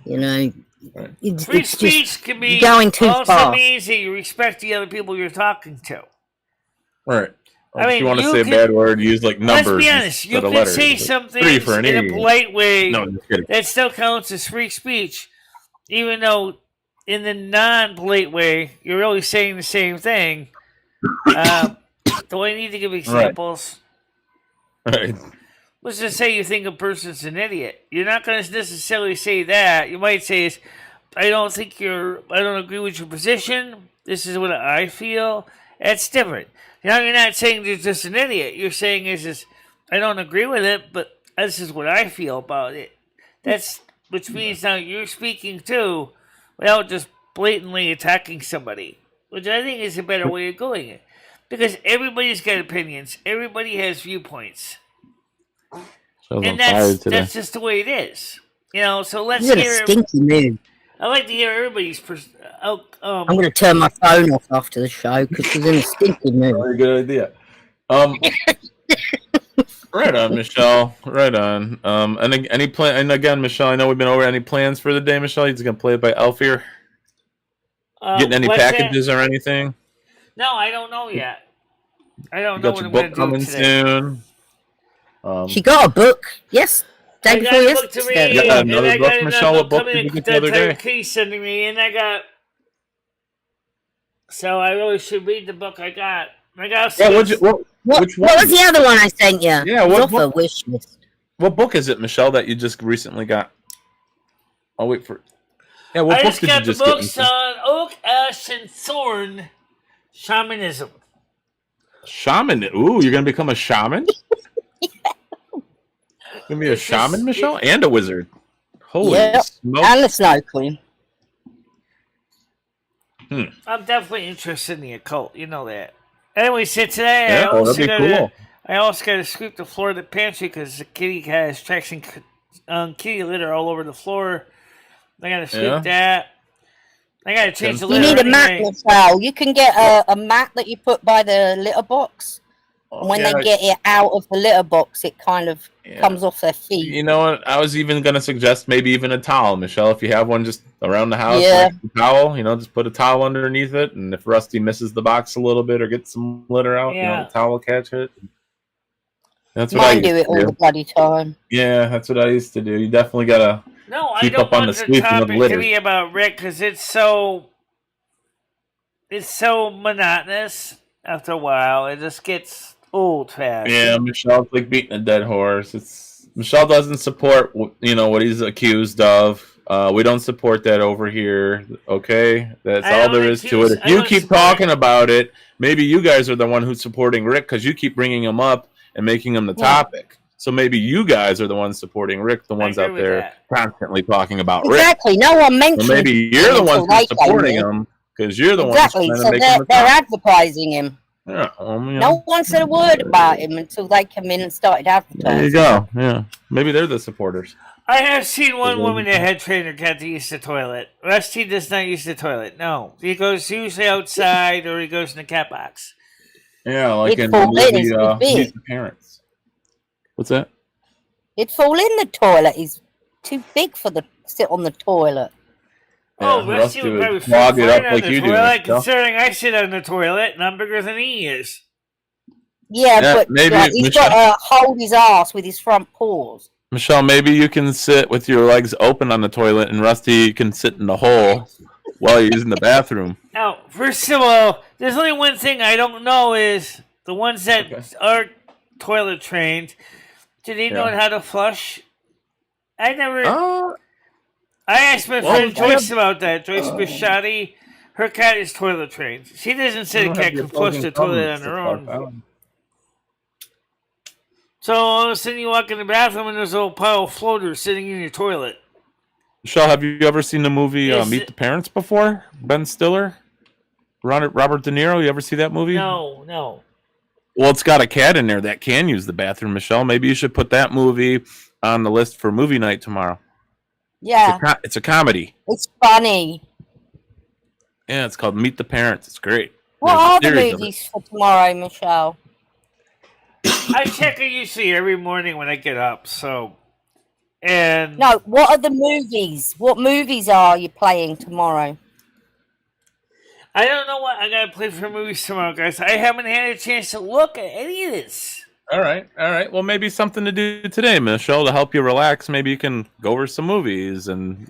You know, Right. Free it's speech just can be going too also far. means that you respect the other people you're talking to. Right. I if mean, you want to you say can- a bad word, use like numbers. Let's be honest. You instead of can letters. say Like, something 3 for an in a E. polite way No, just kidding. that still counts as free speech, even though in the non-polite way you're really saying the same thing. Do I need to give examples? Right. Let's just say you think a person's an idiot. You're not going to necessarily say that. You might say, I don't agree with your position. This is what I feel. That's different. You're not saying you're just an idiot. You're saying I don't agree with it, but this is what I feel about it. Which means now you're speaking too without just blatantly attacking somebody, which I think is a better way of doing it. Because everybody's got opinions. Everybody has viewpoints. And that's just the way it is. So let's He's in a hear. stinky mood. I like to hear everybody's. I'm going to turn my phone off after the show because she's in a stinky mood. Very good idea. Right on, Michelle. Right on. And any plan? And again, Michelle, I know we've been over any plans for the day, Michelle. You're just gonna play it by elf here. Getting any what's packages or anything? No, I don't know yet. I don't You know got what your I'm book going to do coming today. soon. She got a book. Yes. Day I before got a book to yesterday. read. You got and another I book, got Michelle? What book did you get the other day? Kitty's sending me, and I got. So I really should read the book I got. Which one? What was the other one I sent you? Yeah, It's what off a book? wish list. What book is it, Michelle, that you just recently got? I'll wait for it. Yeah, what I book just did you got the just books get? on oak, ash, and thorn shamanism. Shaman. Ooh, you're gonna become a shaman? Gonna be a shaman, Michelle, and a wizard. Holy Yep. smoke! And the Snow Queen. I'm definitely interested in the occult. You know that. Anyway, so today Yeah, that'd be cool. I also got to sweep the floor of the pantry because the kitty has tracks and kitty litter all over the floor. I got to sweep Yeah. that. I gotta change the You litter need a mat, anyway. Michelle. You can get a mat that you put by the litter box. And when they get it out of the litter box, it kind of comes off their feet. You know what? I was even going to suggest maybe even a towel, Michelle. If you have one just around the house, Yeah. like a towel, just put a towel underneath it. And if Rusty misses the box a little bit or gets some litter out, Yeah. the towel will catch it. That's what Mine I do used it to all the bloody time. Yeah, that's what I used to do. You definitely got to No, I keep don't up on want the the sweeping of topic to litter. be about Rick because it's so monotonous after a while. It just gets old fast. Yeah, Michelle's like beating a dead horse. Michelle doesn't support what he's accused of. We don't support that over here. Okay, that's I all don't there is to accuse- it. If I you don't keep support talking about it, maybe you guys are the one who's supporting Rick because you keep bringing him up and making him the topic. So maybe you guys are the ones supporting Rick, the ones agree out with there that. constantly talking about Rick. Exactly. No one mentions So maybe you're the him ones until they who's supporting came in. him because you're the Exactly. ones So trying to make him the they're topic. advertising him. Yeah, No one said a word about him until they come in and started advertising. There you go. Yeah, maybe they're the supporters. I have seen one woman that head trainer got to use the toilet. Rusty does not use the toilet. No, he goes usually outside or he goes in the cat box. Yeah, like It'd in the fall in, movie it's too big. Meet the Parents. What's that? He'd fall in the toilet. He's too big for the sit on the toilet. Oh, Yeah, Rusty Rusty would probably would clog fit it fine up on like the you do, toilet, Michelle. considering I sit on the toilet and I'm bigger than he is. Yeah, Yeah, but maybe, like, he's Michelle. got to hold his ass with his front paws. Michelle, maybe you can sit with your legs open on the toilet and Rusty can sit in the hole while you're using the bathroom. Now, first of all, there's only one thing I don't know is the ones that are toilet trained, do they know how to flush? I never... I asked my friend Joyce about that. Joyce Bishotti. Her cat is toilet trained. She doesn't say the cat can flush the toilet on her own. So all of a sudden you walk in the bathroom and there's a little pile of floaters sitting in your toilet. Michelle, have you ever seen the movie Meet the Parents before? Ben Stiller? Robert De Niro? You ever see that movie? No. Well, it's got a cat in there that can use the bathroom, Michelle. Maybe you should put that movie on the list for movie night tomorrow. Yeah. It's a comedy. It's funny. Yeah, it's called Meet the Parents. It's great. What There's a are the series of it. movies for tomorrow, Michelle? I check it usually every morning when I get up, so... And... No, what are the movies? What movies are you playing tomorrow? I don't know what I gotta play for movies tomorrow, guys. I haven't had a chance to look at any of this. All right. Well, maybe something to do today, Michelle, to help you relax. Maybe you can go over some movies and,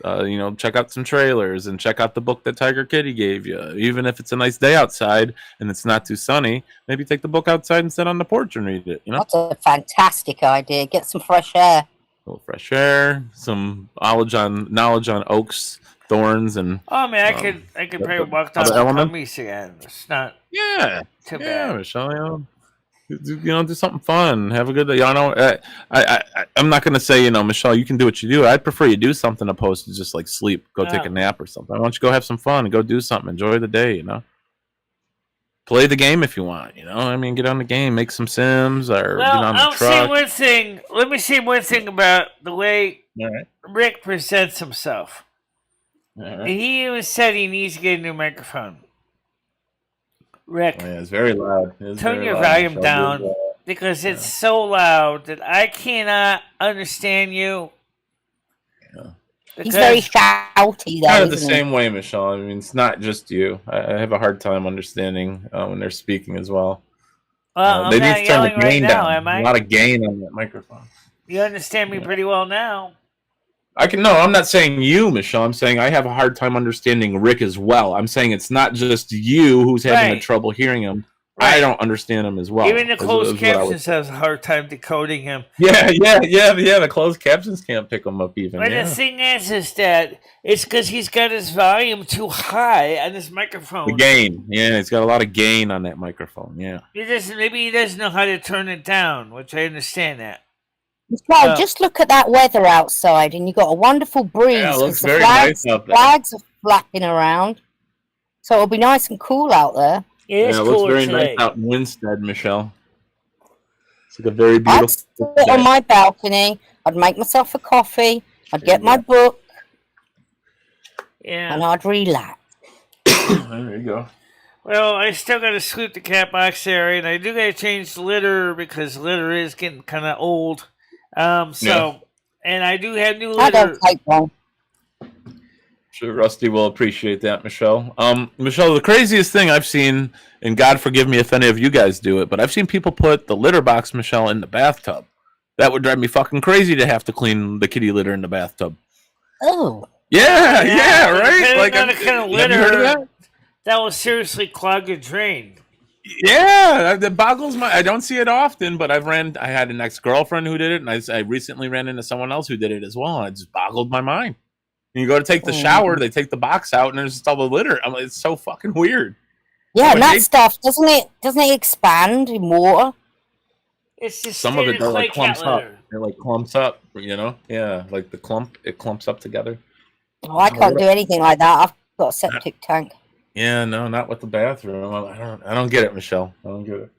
check out some trailers and check out the book that Tiger Kitty gave you. Even if it's a nice day outside and it's not too sunny, maybe take the book outside and sit on the porch and read it, That's a fantastic idea. Get some fresh air. A little fresh air, some knowledge on oaks, thorns, and... Oh, man, I could probably walk down the Cummings again. It's not too bad. Yeah, Michelle, do something fun. Have a good day. I'm not going to say, Michelle, you can do what you do. I'd prefer you do something opposed to just, sleep, go take a nap or something. I want you to go have some fun and go do something. Enjoy the day, Play the game if you want, get on the game, make some Sims, or get on the truck. Let me say one thing about the way Rick presents himself. And he even said he needs to get a new microphone. Rick, it's very loud. Turn your volume down because it's so loud that I cannot understand you. He's very shouty, though. Kind of the same way, Michelle. I mean, it's not just you. I have a hard time understanding when they're speaking as well. Well, they I'm need not to turn the yelling right gain now, down. am I? A lot of gain on that microphone. You understand me pretty well now. No, I'm not saying you, Michelle. I'm saying I have a hard time understanding Rick as well. I'm saying it's not just you who's having a trouble hearing him. Right. I don't understand him as well. Even the closed captions has a hard time decoding him. Yeah. The closed captions can't pick him up even. But the thing is that it's because he's got his volume too high on his microphone. The gain. Yeah, he's got a lot of gain on that microphone. Yeah. Maybe he doesn't know how to turn it down, which I understand that. Well, just look at that weather outside, and you've got a wonderful breeze. Yeah, it looks very nice out there. Flags are flapping around, so it'll be nice and cool out there. It looks very nice out in Winstead, Michelle. It's like a very beautiful. I'd sit on my balcony. I'd make myself a coffee. I'd get my book, and I'd relax. There you go. Well, I still got to sweep the cat box area, and I do got to change the litter because litter is getting kind of old. And I do have new I litter. don't take one. Sure, Rusty will appreciate that, Michelle. Michelle, the craziest thing I've seen, and God forgive me if any of you guys do it, but I've seen people put the litter box, Michelle, in the bathtub. That would drive me fucking crazy to have to clean the kitty litter in the bathtub. Oh. Yeah, right? Like, kind of have you heard of litter that? that will seriously clog a drain. Yeah, that boggles my. I don't see it often, but I had an ex-girlfriend who did it, and I recently ran into someone else who did it as well. And it just boggled my mind. And you go to take the shower, they take the box out, and there's just all the litter. I'm like, it's so fucking weird. Yeah, and that stuff doesn't it expand in water? It's just some of it clay like clumps cat up. litter. It like clumps up, you know? Yeah, like it clumps up together. Oh, I can't do anything like that. I've got a septic tank. Yeah, no, not with the bathroom. I don't get it, Michelle. I don't get it.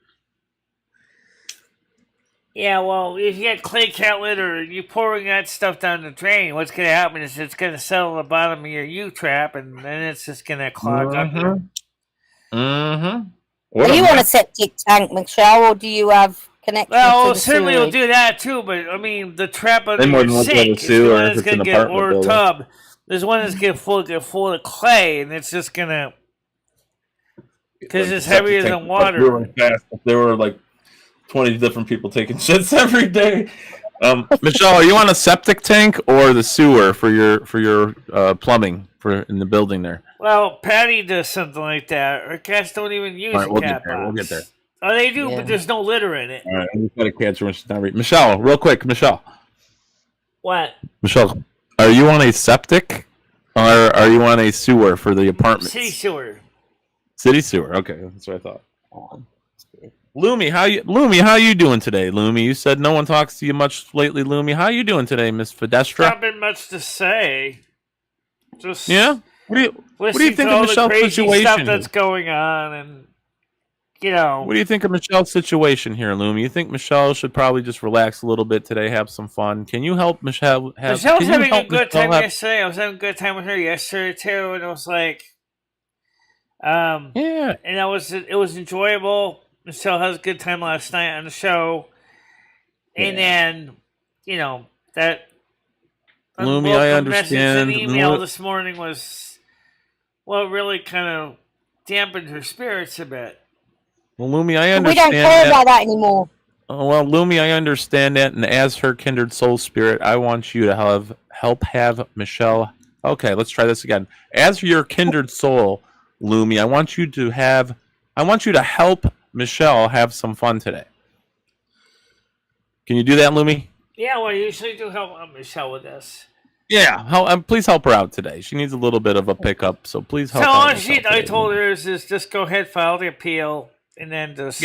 Yeah, well, if you got clay cat litter and you're pouring that stuff down the drain, what's going to happen is it's going to settle at the bottom of your U-trap, and then it's just going to clog up. Are you on a septic tank, Michelle, or do you have connection to the certainly sewer? will do that too, but I mean, the trap under They more your than sink likely is the sewer one if that's it's going an to get, apartment or a building. tub. There's one that's going to get full of clay, and it's just going to, because it's heavier than water. There were like 20 different people taking shits every day. Michelle, are you on a septic tank or the sewer for your plumbing for in the building there? Well, Patty does something like that. Or cats don't even use a cat box. We'll get there. Oh, they do, but there's no litter in it. All right, I just got to catch her when she's not reading. Michelle, real quick, Michelle. What? Michelle, are you on a septic or are you on a sewer for the apartments? City sewer. City sewer. Okay, that's what I thought. Lumi, how you doing today, Lumi? You said no one talks to you much lately, Lumi. How you doing today, Miss Fedestra? Not been much to say. Just What do you think of of Michelle's situation? Stuff that's going on, and What do you think of Michelle's situation here, Lumi? You think Michelle should probably just relax a little bit today, have some fun? Can you help Michelle? Michelle's having a good time yesterday. I was having a good time with her yesterday too, and it was like, and it was enjoyable. Michelle has a good time last night on the show, and then that Lumi, I understand. Message and email this morning was really kind of dampened her spirits a bit. Well, Lumi, I understand. We don't care about that anymore. Oh, well, Lumi, I understand that, and as her kindred soul spirit, I want you to help Michelle. Okay, let's try this again. As your kindred soul, Lumi, I want you to help Michelle have some fun today. Can you do that, Lumi? Yeah, well, I usually do help Michelle with this. Yeah, please help her out today. She needs a little bit of a pickup, so please help. So out all I told her is just go ahead, file the appeal, and then just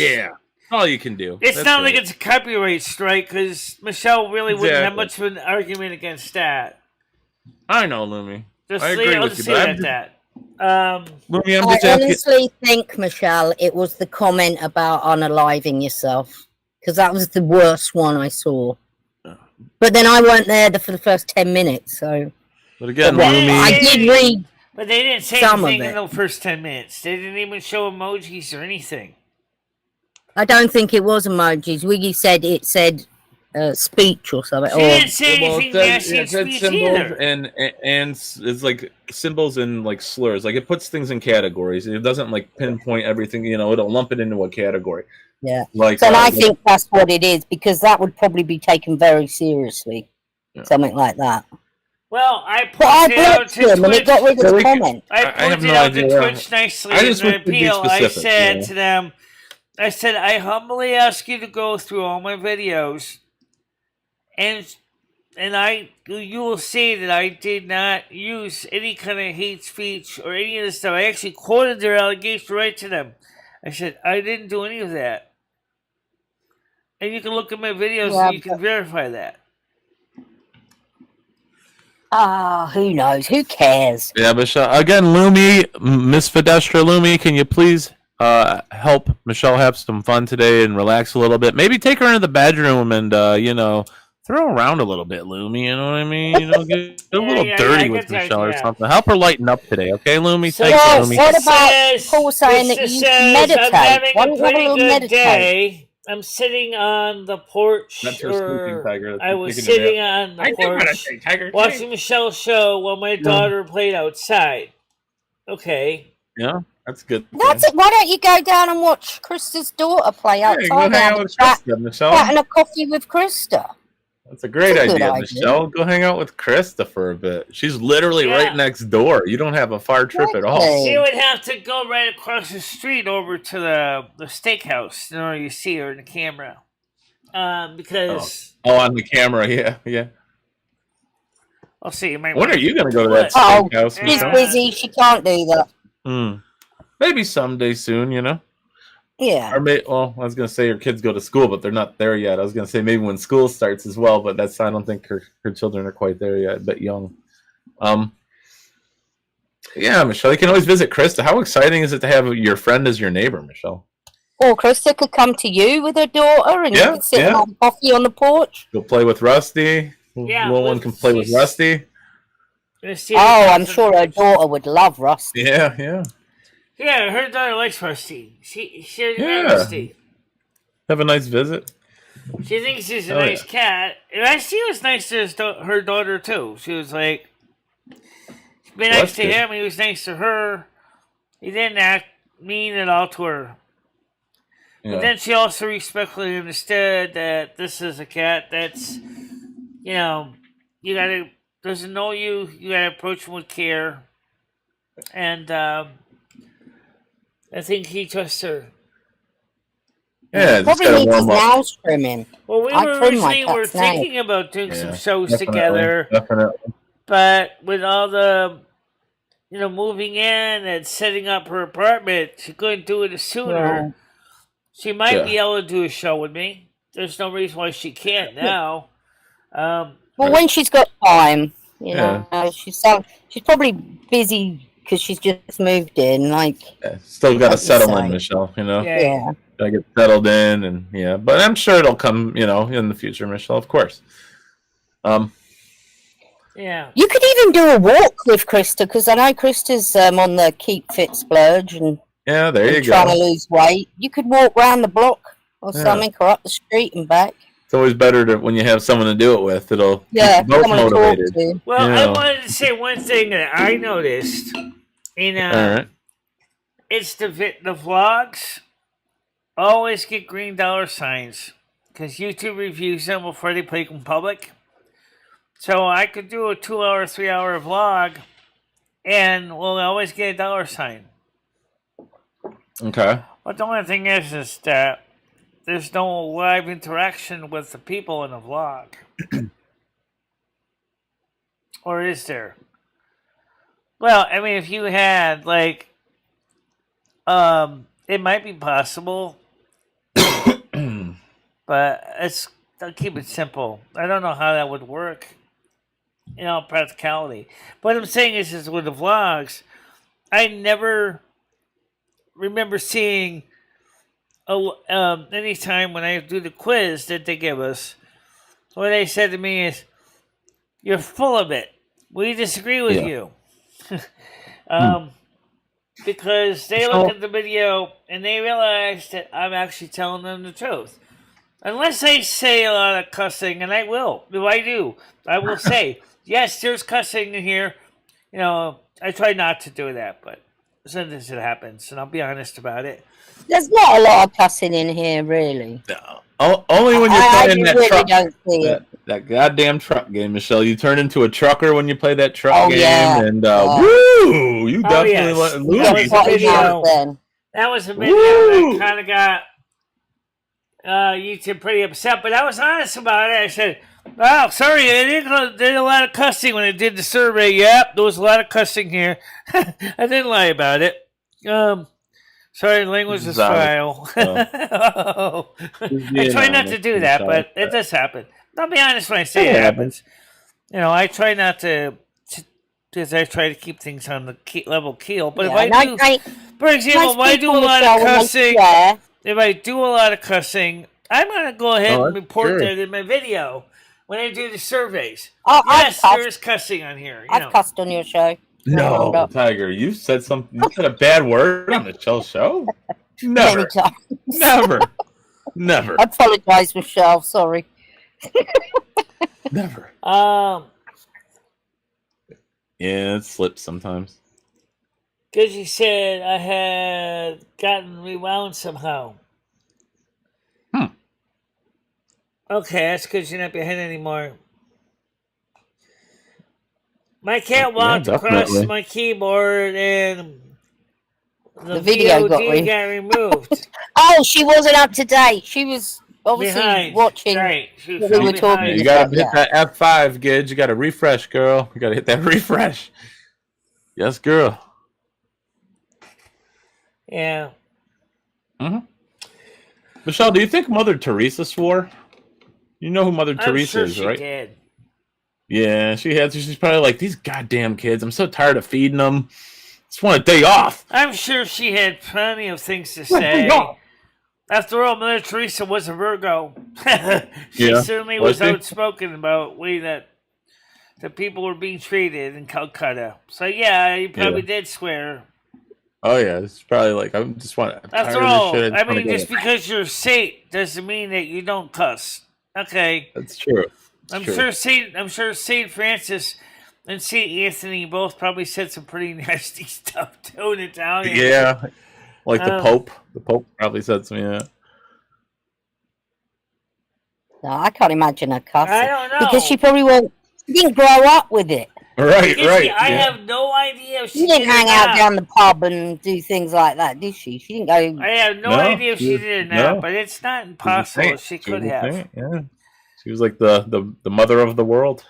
all you can do. It's not like it's a copyright strike because Michelle really wouldn't have much of an argument against that. I know, Lumi. I agree with you. That. Lumi, I honestly think, Michelle, it was the comment about unaliving yourself because that was the worst one I saw. But then I weren't there for the first 10 minutes, so. But again, Lumi, I did read. But they didn't say anything in the first 10 minutes. They didn't even show emojis or anything. I don't think it was emojis. Wiggy said it said speech or something. She didn't say anything nasty it said speech symbols either. and it's like symbols and like slurs. Like it puts things in categories. It doesn't like pinpoint everything. It'll lump it into a category. Yeah. Like, so I think that's what it is because that would probably be taken very seriously. Yeah. Something like that. Well, I pointed out to him and it got rid of the comment. I pointed out to Twitch nicely in the appeal. I said to them, I humbly ask you to go through all my videos, and you will see that I did not use any kind of hate speech or any of this stuff. I actually quoted their allegation right to them. I said, I didn't do any of that. And you can look at my videos and you can verify that. Who knows? Who cares? Yeah, Michelle. Again, Lumi, Miss Fedestra, Lumi, can you please help Michelle have some fun today and relax a little bit? Maybe take her into the bedroom and, throw around a little bit, Lumi. You know what I mean? You know, get a little dirty I with get Michelle or that. something. Help her lighten up today, okay, Lumi? So Thanks, Well, Lumi. what about says, Paul saying that Krista you says, meditate? I'm having Why a don't you have a pretty little good meditate? day. I'm sitting on the porch, That's her sleeping tiger. I was sitting on the porch tiger. watching Michelle's show while my daughter played outside. Okay. Yeah, that's good. That's it. Why don't you go down and watch Krista's daughter play Yeah, you go outside? hang out with Krista, Michelle. And a coffee with Krista. That's a great That's a good idea, idea. Michelle. Go hang out with Krista for a bit. She's literally right next door. You don't have a far trip at all. Exactly. She would have to go right across the street over to the steakhouse. You know, you see her in the camera. Because on the camera, yeah. I'll see. You might When are you going to go to that Oh, steakhouse, she's Michelle? busy. She can't do that. Maybe someday soon, you know? Yeah. Or I was going to say her kids go to school, but they're not there yet. I was going to say maybe when school starts as well, but I don't think her children are quite there yet, but young. Yeah, Michelle, you can always visit Krista. How exciting is it to have your friend as your neighbor, Michelle? Or Krista could come to you with her daughter and you could sit and have coffee on the porch. Go play with Rusty. Yeah, little one can play with Rusty. Oh, I'm sure her daughter would love Rusty. Yeah. Yeah, her daughter likes Rusty. She Yeah. Rusty. Have a nice visit. She thinks she's a nice cat. And she was nice to her daughter, too. She was like, she'd be nice to him, he was nice to her. He didn't act mean at all to her. Yeah. But then she also respectfully understood that this is a cat that's, you know, doesn't know you gotta approach him with care. And I think he trusts her. Yeah, probably needs his nails trimming. Well, we were thinking about doing some shows together. Definitely. But with all the, moving in and setting up her apartment, she couldn't do it sooner. Yeah. She might be able to do a show with me. There's no reason why she can't now. Well, when she's got time, she's probably busy because she's just moved in. Still got to settle in, Michelle. Yeah. Gotta get settled in, and but I'm sure it'll come, in the future, Michelle. Of course. Yeah. You could even do a walk with Krista because I know Krista's on the Keep Fit Splurge and there you go. Trying to lose weight. You could walk around the block or something, or up the street and back. It's always better when you have someone to do it with. It'll keep you both motivated. Well, I wanted to say one thing that I noticed. It's the vlogs always get green dollar signs because YouTube reviews them before they put them public. So I could do a 2-hour, 3-hour vlog, and we'll always get a dollar sign. Okay. But the only thing is that there's no live interaction with the people in the vlog. Or is there? Well, I mean, if you had, it might be possible. But I'll keep it simple. I don't know how that would work. Practicality. What I'm saying is with the vlogs, I never remember seeing any time when I do the quiz that they give us, what they said to me is, "You're full of it. We disagree with you." Because they look at the video and they realize that I'm actually telling them the truth. Unless I say a lot of cussing, and I will. If I do, I will say, yes, there's cussing in here. I try not to do that, but sometimes it happens, and I'll be honest about it. There's not a lot of cussing in here, really. No. Only when you're playing that goddamn truck game, Michelle. You turn into a trucker when you play that truck game, and woo! You definitely That was a video that kind of got YouTube pretty upset, but I was honest about it. I said, "Wow, sorry, I did a lot of cussing when I did the survey. Yep, there was a lot of cussing here. I didn't lie about it. Sorry, language is foul. I try not to do that, but it does happen. I'll be honest when I say it happens. I try not to, because I try to keep things on the level keel. But if I do, for example, if I do a lot of cussing, I'm going to go ahead and report that in my video. when I do the surveys. Oh, Yes, there is cussing on here. I've cussed on your show. No, Tiger, you said something. You said a bad word on Michelle's show. Never, Many times. never, never, I apologize, Michelle. Sorry. never. Yeah, it slips sometimes. Because you said I had gotten rewound somehow. Okay, that's because you're not behind anymore. My cat walked across my keyboard and the video got removed. Oh, she wasn't up to date. She was obviously Behind. watching Right. what we were talking You gotta hit that F5, Gidge. You gotta refresh, girl. You gotta hit that refresh. Yes, girl. Yeah. Michelle, do you think Mother Teresa swore? You know who Mother Teresa is, right? She did. Yeah, she had. She's probably like, these goddamn kids. I'm so tired of feeding them. Just want a day off. I'm sure she had plenty of things to say. After all, Mother Teresa was a Virgo. She certainly was outspoken about the way that the people were being treated in Calcutta. So yeah, he probably did swear. Oh yeah, it's probably like I just want. After all, I mean, just because you're a saint doesn't mean that you don't cuss. Okay, that's true. I'm sure Saint Francis and Saint Anthony both probably said some pretty nasty stuff too in Italian. Yeah, like the Pope. The Pope probably said some. Yeah. No, I can't imagine her cussing. I don't know because she probably won't. She didn't grow up with it. Right. I have no idea if she didn't hang out down the pub and do things like that, did she? She didn't go. I have no idea if she did or not, but it's not impossible. She could have. Yeah, she was like the mother of the world.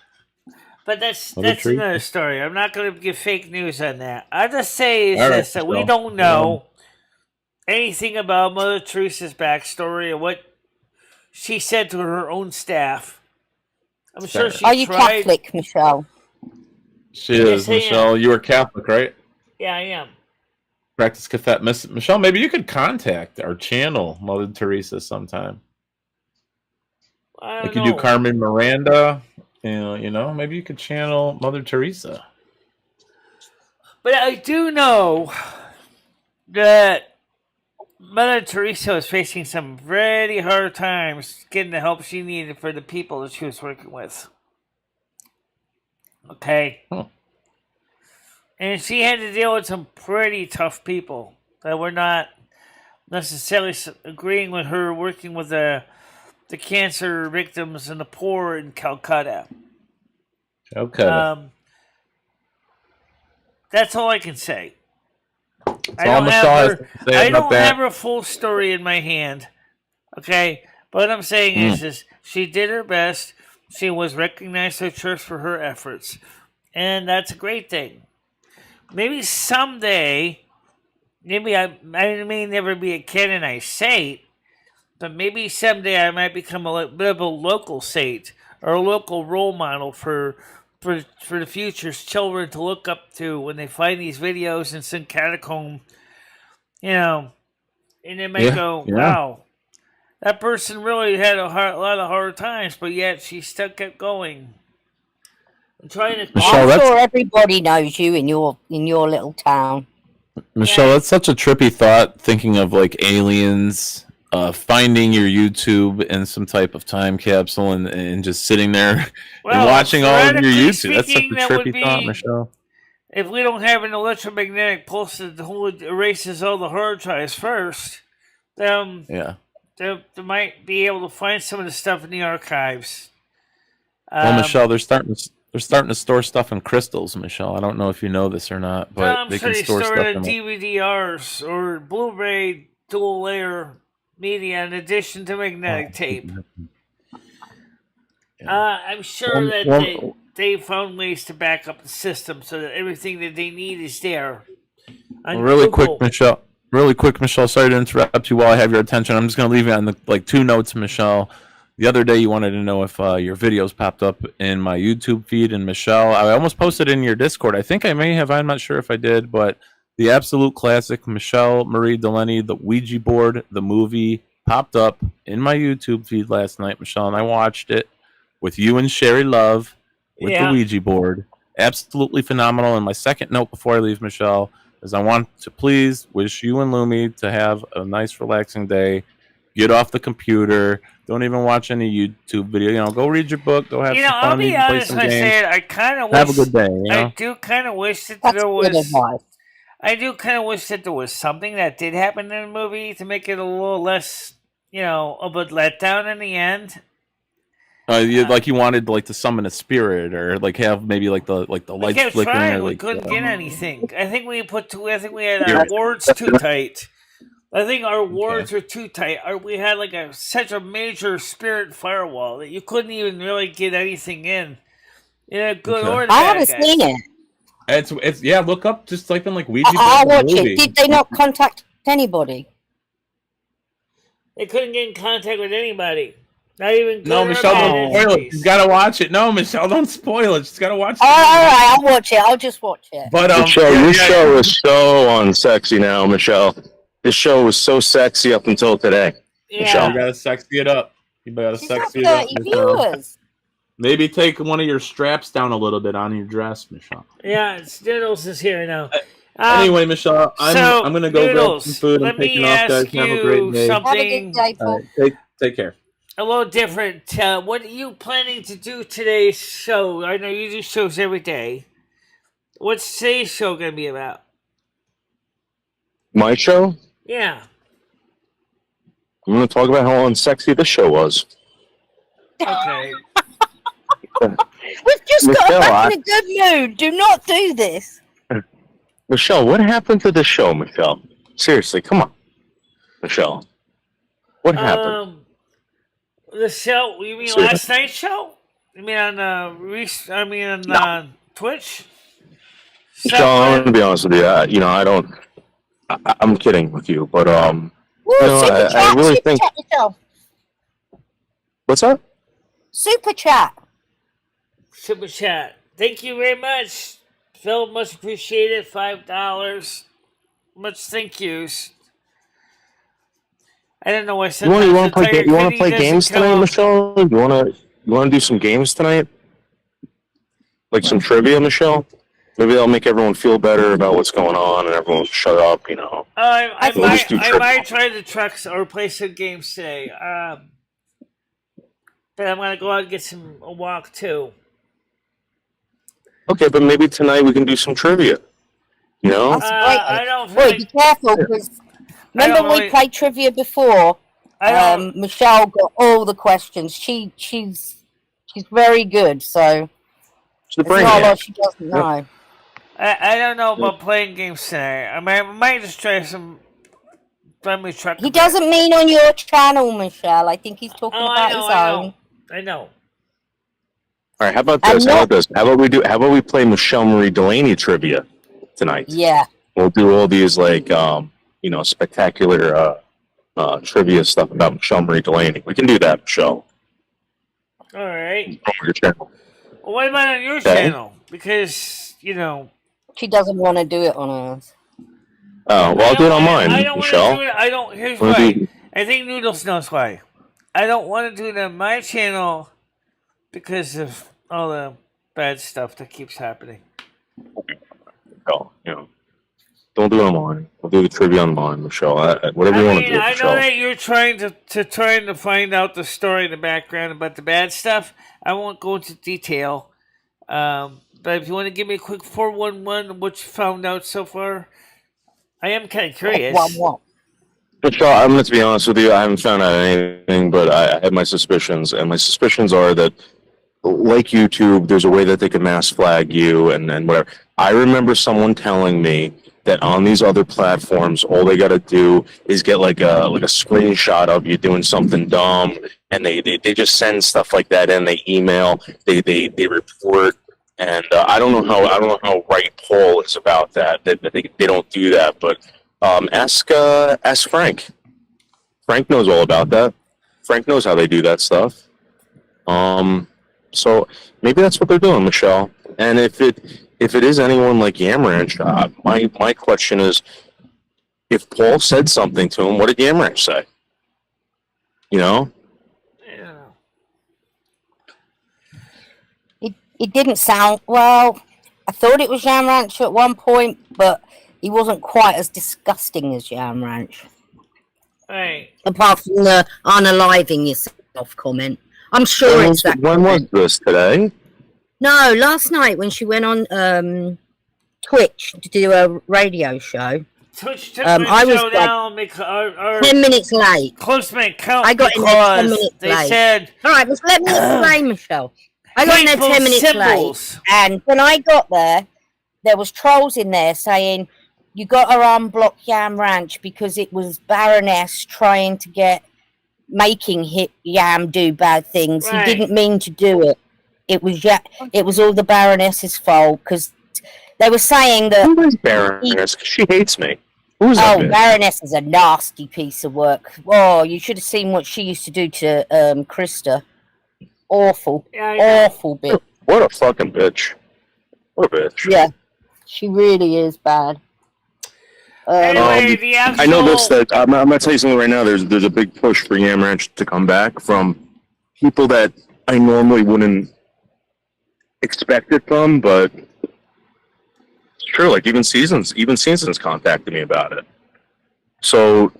But that's another story. I'm not going to give fake news on that. I'll just say that we don't know anything about Mother Teresa's backstory or what she said to her own staff. I'm sure she Are you Catholic, Michelle? She is, Michelle. You are Catholic, right? Yeah, I am. Practice Catholic. Michelle, maybe you could contact our channel, Mother Teresa, sometime. I could do Carmen Miranda. You know, maybe you could channel Mother Teresa. But I do know that Mother Teresa was facing some very hard times getting the help she needed for the people that she was working with. Okay. And she had to deal with some pretty tough people that were not necessarily agreeing with her working with the cancer victims and the poor in Calcutta. Okay. That's all I can say. I don't have her full story in my hand. Okay? But what I'm saying is she did her best. She was recognized at church for her efforts. And that's a great thing. Maybe someday, I may never be a canonized saint, but maybe someday I might become a bit of a local saint or a local role model for the future's children to look up to when they find these videos in some catacomb, and they might go, wow, that person really had a lot of hard times, but yet she still kept going. I'm trying to. I'm sure everybody knows you in your little town. Michelle, that's such a trippy thought. Thinking of like aliens finding your YouTube in some type of time capsule and just sitting there and watching all of your YouTube. That's such a trippy thought, Michelle. If we don't have an electromagnetic pulse that erases all the hard drives first, then they might be able to find some of the stuff in the archives. Well, Michelle, they're starting to store stuff in crystals, Michelle. I don't know if you know this or not, but they can store stuff in DVD-Rs or Blu-ray dual-layer media in addition to magnetic tape. I'm sure that they found ways to back up the system so that everything that they need is there. Really quick, Michelle. Sorry to interrupt you while I have your attention. I'm just going to leave you on the 2 notes, Michelle. The other day, you wanted to know if your videos popped up in my YouTube feed. And Michelle, I almost posted in your Discord. I think I may have. I'm not sure if I did. But the absolute classic MicheleMarieDalene, the Ouija board, the movie, popped up in my YouTube feed last night, Michelle. And I watched it with you and Sherry Love with Yeah. the Ouija board. Absolutely phenomenal. And my second note before I leave, Michelle, is I want to please wish you and Lumi to have a nice, relaxing day. Get off the computer. Don't even watch any YouTube video. You know, go read your book. Go have You know, some I'll fun. be Even play honest some when I games. say it. I kind of Have a wish. good day. You know? I do kind of wish that That's there good was. advice. I do kind of wish that there was something that did happen in the movie to make it a little less, of a letdown in the end. You wanted like to summon a spirit, or like have maybe like the We lights kept flickering. trying. Or, We like, couldn't get anything. I think we had You're our right. wards too tight. I think our wards were too tight. We had like such a major spirit firewall that you couldn't even really get anything in. Good Okay. or I bad, haven't guys. seen it. It's yeah. Look up just like like Ouija board. I'll watch movie. it. Did they not contact anybody? They couldn't get in contact with anybody. Not even good No, or Michelle, bad don't spoil it. entities. You gotta watch it. No, Michelle, don't spoil it. She's gotta watch it. All right, I'll watch it. I'll just watch it. But Michelle, your show is so unsexy now, Michelle. This show was so sexy up until today. Yeah. Michelle, you gotta sexy it up. You gotta She's got sexy it up. 30 Michelle. viewers. Maybe take one of your straps down a little bit on your dress, Michelle. Yeah, it's Noodles is here now. Anyway, Michelle, so, I'm gonna go Noodles, grab some food. let I'm taking me off, guys. ask Have a you great day. something. Have a good day, Paul. All right, take care. A little different. What are you planning to do today's show? I know you do shows every day. What's today's show going to be about? My show? Yeah. I'm going to talk about how unsexy this show was. Okay. We've just got Michelle, back in a good mood. Do not do this. Michelle, what happened to the show, Michelle? Seriously, come on. Michelle. What happened? The show? You mean Seriously. last night's show? You mean on Twitch? Michelle, I'm going to be honest with you. I don't... I'm kidding with you, but Woo, I really think... Chat yourself. What's up? Super chat. Super chat. Thank you very much, Phil. Much appreciated. $5. Much thank yous. I don't know why. You want to play games tonight, Michelle? You want to do some games tonight? Like some trivia, Michelle? Maybe that'll make everyone feel better about what's going on, and everyone will shut up. I We'll just do trivia. might try the trucks or play some games today. But I'm gonna go out and get a walk too. Okay, but maybe tonight we can do some trivia. I don't feel Wait, like, be careful, because remember don't we really- played trivia before. I don't. Michelle got all the questions. She's very good. So It's the there's not a lot brainiac. she doesn't know. I don't know about playing games tonight. I might just try some family truck. He doesn't mean on your channel, Michelle. I think he's talking about his own. I know. All right, how about And this? How about this? How about we play MicheleMarieDalene trivia tonight? Yeah. We'll do all these spectacular trivia stuff about MicheleMarieDalene. We can do that, Michelle. All right. On your channel. Well, what about on your Okay. channel? Because She doesn't want to do it on ours. Oh, well, I'll do it on mine, I don't Michelle. want to do it. I don't. Here's Wanna why. do- I think Noodles knows why. I don't want to do it on my channel because of all the bad stuff that keeps happening. Michelle, don't do it on mine. We'll do the trivia on mine, Michelle. Whatever you want to do, I know Michelle. that you're trying to find out the story in the background about the bad stuff. I won't go into detail. But if you want to give me a quick 411 what you found out so far, I am kind of curious. Michelle, I'm going to be honest with you. I haven't found out anything, but I have my suspicions. And my suspicions are that, like YouTube, there's a way that they can mass flag you and whatever. I remember someone telling me that on these other platforms, all they got to do is get like a screenshot of you doing something dumb, and they just send stuff like that in. They email, they report, and I don't know how right Paul is about that. They don't do that, but ask Frank. Frank knows all about that. Frank knows how they do that stuff. So maybe that's what they're doing, Michelle. And if it is anyone like Yamranch, my question is, if Paul said something to him, what did Yamranch say? Yeah. It didn't sound well. I thought it was Jam Ranch at one point, but he wasn't quite as disgusting as Jam Ranch. Right. Apart from the unaliving yourself comment. I'm sure it's that. When was this? Today? No, last night when she went on Twitch to do a radio show. Twitch took I was show down because our 10 minutes late. close mate count. I got in there 10 minutes they late. said. All right, just let me explain, Michelle. I got in there 10 minutes late, and when I got there, there was trolls in there saying, you got to unblock Yam Ranch because it was Baroness trying to making Yam do bad things. Right. He didn't mean to do it. It was all the Baroness's fault because they were saying that. Who is Baroness? She hates me. Who's that bitch? Baroness is a nasty piece of work. Oh, you should have seen what she used to do to Krista. Awful. Awful bitch. What a fucking bitch. What a bitch. Yeah, she really is bad. Anyway, the actual... I know this, that I'm going to tell you something right now. There's a big push for Yam Ranch to come back from people that I normally wouldn't expect it from, but it's true. Like even Seasons contacted me about it. So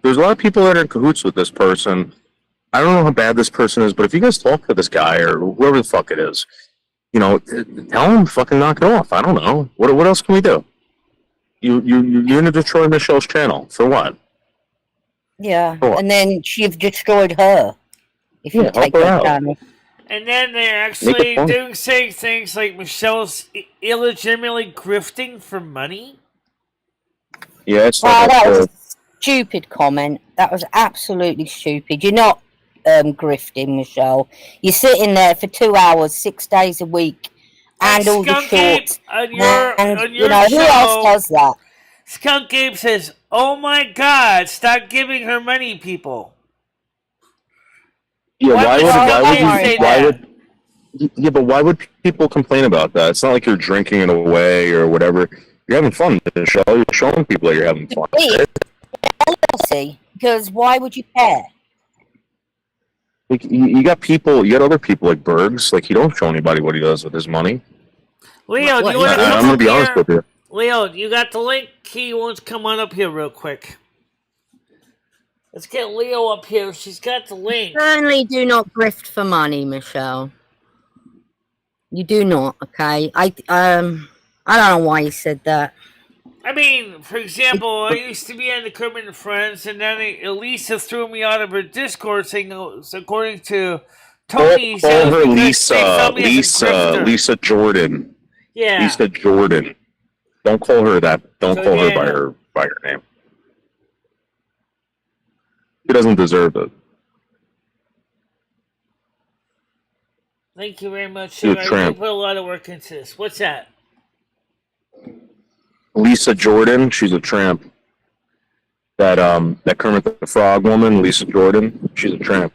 there's a lot of people that are in cahoots with this person. I don't know how bad this person is, but if you guys talk to this guy or whoever the fuck it is, you know, tell him fucking knock it off. I don't know. What else can we do? You're gonna destroy Michelle's channel for what? Yeah, and then you've destroyed her. If you take that channel. And then they're actually saying things like Michelle's illegitimately grifting for money. Yeah, it's that was a stupid comment. That was absolutely stupid. You're not grifting, Michelle. You're sitting there for 2 hours, 6 days a week, and all the shorts. On your you know, show, who else does that? Skunk Gabe says, "Oh my God, stop giving her money, people." Yeah, why would people complain about that? It's not like you're drinking it away or whatever. You're having fun, Michelle. You're showing people that you're having fun. Because why would you care? Like, you got other people like Bergs. Like, he don't show anybody what he does with his money. Leo, do you want to I'm going to be honest with you. Leo, you got the link? He wants to come on up here real quick. Let's get Leo up here. She's got the link. Certainly do not grift for money, Michelle. You do not, okay? I don't know why you said that. I mean, for example, I used to be on the Criminal Friends, and then Elisa threw me out of her Discord saying, according to Tony, call her Lisa Jordan. Yeah. Lisa Jordan. Don't call her that. Don't call her by her name. She doesn't deserve it. Thank you very much. You're I put a lot of work into this. What's that? Lisa Jordan, she's a tramp. That Kermit the Frog woman, Lisa Jordan, she's a tramp.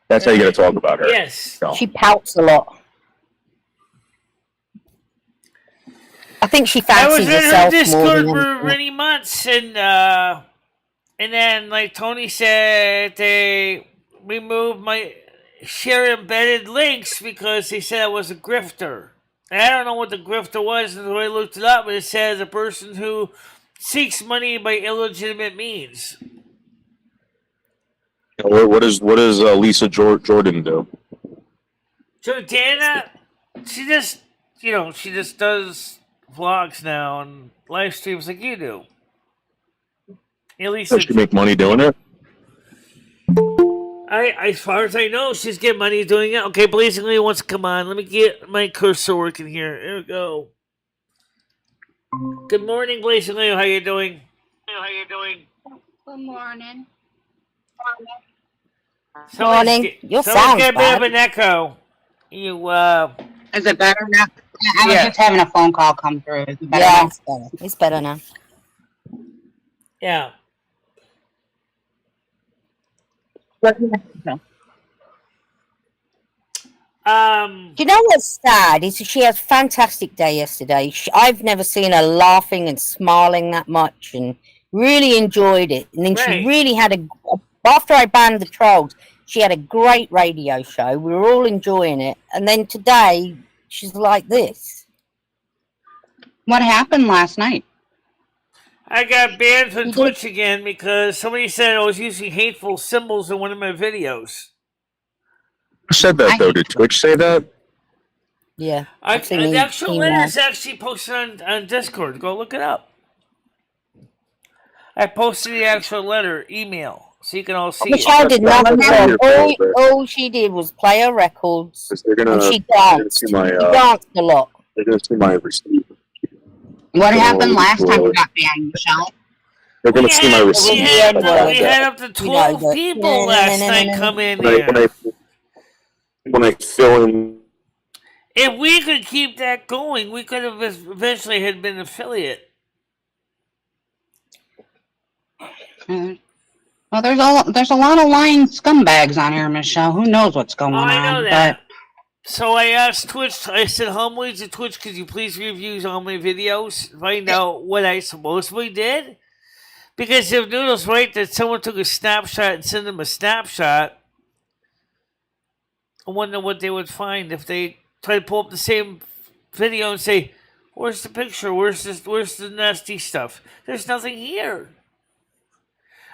That's how you got to talk about her. Yes. So. She pouts a lot. I think she fancies herself. I was in her Discord for many months, and then, like Tony said, they removed my share embedded links because they said I was a grifter. And I don't know what the grifter was until I looked it up, but it says a person who seeks money by illegitimate means. What does Lisa Jordan do? Jordana, she just does vlogs now and live streams like you do. At least does she make money doing it? As far as I know, she's getting money doing it. Okay, Blazingly wants to come on. Let me get my cursor working here. There we go. Good morning, Blazingly. How you doing? Good morning. Morning. Your sound's get a bit bad. of an echo. Is it better now? I was just having a phone call come through. Is it better now? It's better. It's better now. Yeah. Do you know what's sad? Is she had a fantastic day yesterday. I've never seen her laughing and smiling that much, and really enjoyed it. And then she really had after I banned the trolls, She had a great radio show. We were all enjoying it. And then today, she's like this. What happened last night? I got banned from Twitch again because somebody said I was using hateful symbols in one of my videos. Who said that, though? Did Twitch say that? Yeah. The actual letter is actually posted on Discord. Go look it up. I posted the actual letter, email, so you can all see Michelle it. did nothing wrong. All she did was play her records, and she danced. She danced a lot. They're going to see my receive. What happened last time you got banned, Michelle? They're going to see my receive. We had up to 12 people last night come in here. When I fill in... If we could keep that going, we could have eventually had been an affiliate. Well, there's a lot of lying scumbags on here, Michelle. Who knows what's going on? I know that. So I asked Twitch, I said, how many to Twitch, could you please review all my videos? Find out what I supposedly did? Because if Noodle's right that someone took a snapshot and sent them a snapshot, I wonder what they would find if they try to pull up the same video and say, where's the picture? Where's the nasty stuff? There's nothing here.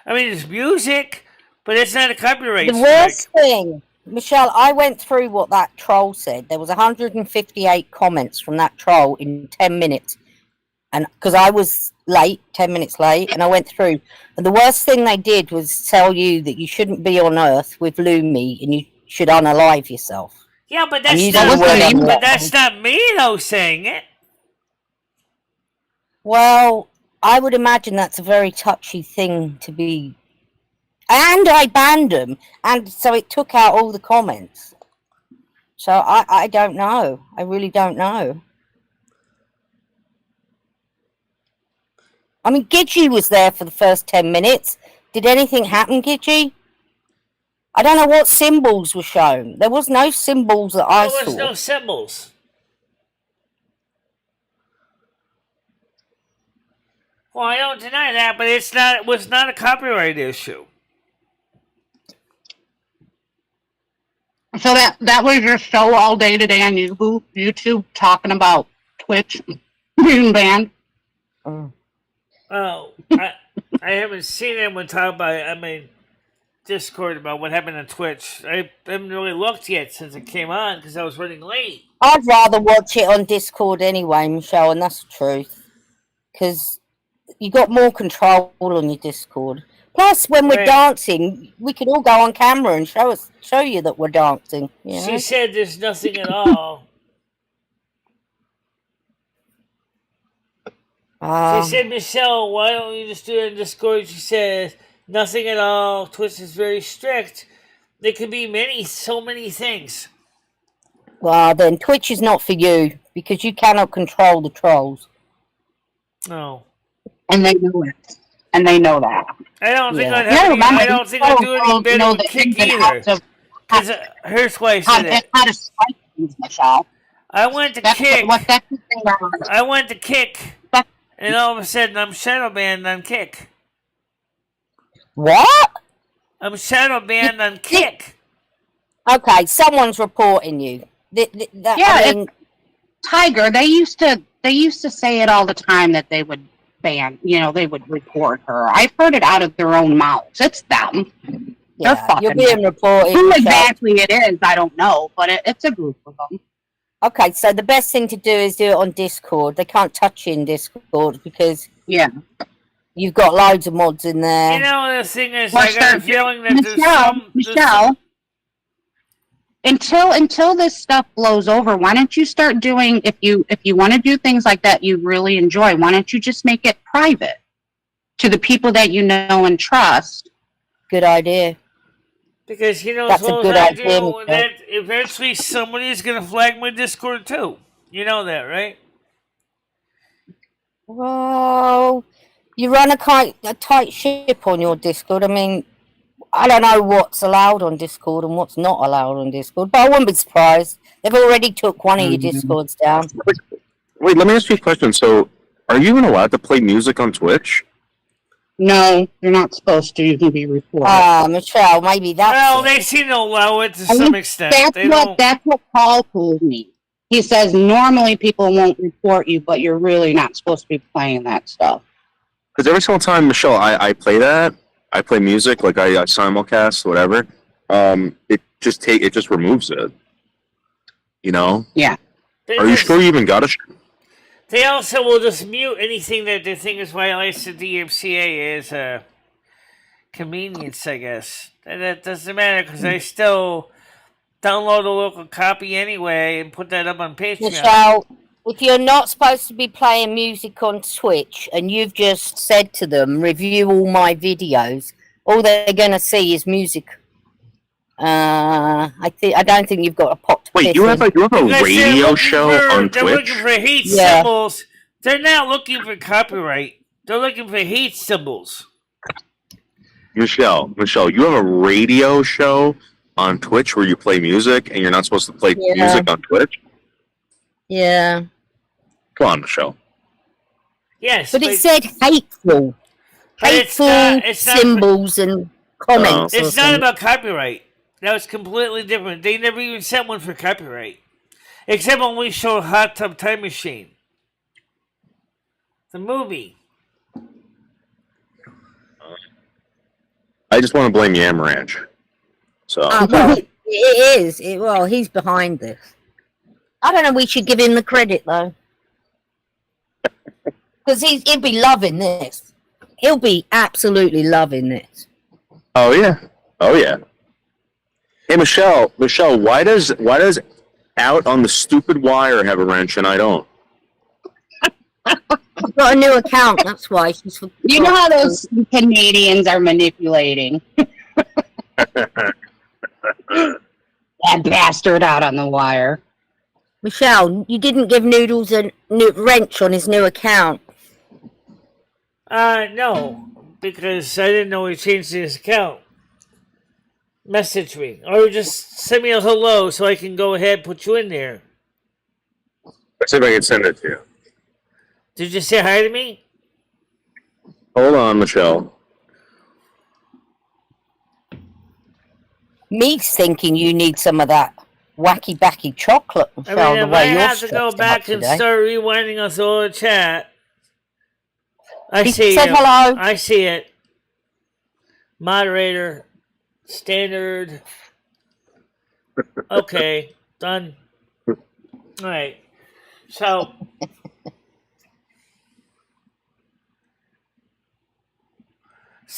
I mean, it's music, but it's not a copyright strike. The worst thing, Michelle, I went through what that troll said. There was 158 comments from that troll in 10 minutes. And because I was late, 10 minutes late, and I went through. And the worst thing they did was tell you that you shouldn't be on Earth with Lumi and you should unalive yourself. Yeah, but that's not me, though, saying it. Well, I would imagine that's a very touchy thing to be. And I banned them, and so it took out all the comments. So I don't know. I really don't know. I mean, Gidgey was there for the first 10 minutes. Did anything happen, Gidgey? I don't know what symbols were shown. There was no symbols that I saw. There was no symbols. Well, I don't deny that, but it was not a copyright issue. So that was your show all day today on YouTube talking about Twitch being banned? Oh, I haven't seen anyone talk about it. I mean, Discord about what happened on Twitch. I haven't really looked yet since it came on because I was running late. I'd rather watch it on Discord anyway, Michelle, and that's the truth. Because you got more control on your Discord. Plus, when we're dancing, we could all go on camera and show you that we're dancing. You know? She said there's nothing at all. She said, Michelle, why don't you just do it in Discord? She says, nothing at all. Twitch is very strict. There could be so many things. Well, then Twitch is not for you because you cannot control the trolls. No. And they know it. And they know that. I don't think I'd do any better with Kick either. Because here's why I said it. How to spike things, Michelle. I went to Kick. And all of a sudden, I'm shadow banned on Kick. What? I'm shadow banned on Kick. Okay, someone's reporting you. Tiger. They used to say it all the time that they would ban. They would report her. I've heard it out of their own mouths. It's them. Yeah, they're fucking. You're being reported. Who exactly it is, I don't know, but it's a group of them. Okay, so the best thing to do is do it on Discord. They can't touch you in Discord because you've got loads of mods in there. The thing is, I got a feeling that Michelle, until this stuff blows over, why don't you start doing, if you want to do things like that you really enjoy, why don't you just make it private to the people that you know and trust? Good idea. Because that's a good idea. That eventually somebody's going to flag my Discord too. You know that, right? Well, you run a tight ship on your Discord. I mean, I don't know what's allowed on Discord and what's not allowed on Discord, but I wouldn't be surprised. They've already took one of your Discords down. Wait, let me ask you a question. So, are you even allowed to play music on Twitch? No, you're not supposed to. You can be reported. Michelle, maybe that's Well, it. they seem to allow it to some extent. That's what Paul told me. He says normally people won't report you, but you're really not supposed to be playing that stuff. Because every single time, Michelle, I play that, I play music, like I simulcast, whatever. It just removes it. You know? Yeah. Are you sure you even got a? They also will just mute anything that they think is violates the DMCA as a convenience, I guess. And that doesn't matter because I still download a local copy anyway and put that up on Patreon. Michelle, if you're not supposed to be playing music on Twitch and you've just said to them, review all my videos, all they're going to see is music. I don't think you've got a pot to Wait, piss you have in. a radio show on They're Twitch? looking for hate symbols. They're not looking for copyright. They're looking for hate symbols. Michelle, you have a radio show on Twitch where you play music and you're not supposed to play music on Twitch? Yeah. Come on, Michelle. Yes. But it said hateful. Hateful symbols and comments. It's not about copyright. That was completely different. They never even sent one for copyright. Except when we showed Hot Tub Time Machine. The movie. I just want to blame Yam Ranch. So. Well, it is. Well, he's behind this. I don't know. We should give him the credit though, because he'll be loving this. He'll be absolutely loving this. Oh yeah. Hey Michelle, why does Out on the Stupid Wire have a wrench and I don't? She's got a new account. That's why she's. You know how those Canadians are manipulating. That bastard Out on the Wire. Michelle, you didn't give Noodles a new wrench on his new account. No, because I didn't know he changed his account. Message me, or just send me a hello so I can go ahead and put you in there. Let's see if I can send it to you. Did you say hi to me? Hold on, Michelle. Me's thinking you need some of that wacky backy chocolate. Michelle, I have to go back and start rewinding us all the chat. I see it. Hello. I see it. Moderator. Standard. Okay. Done. Alright. So.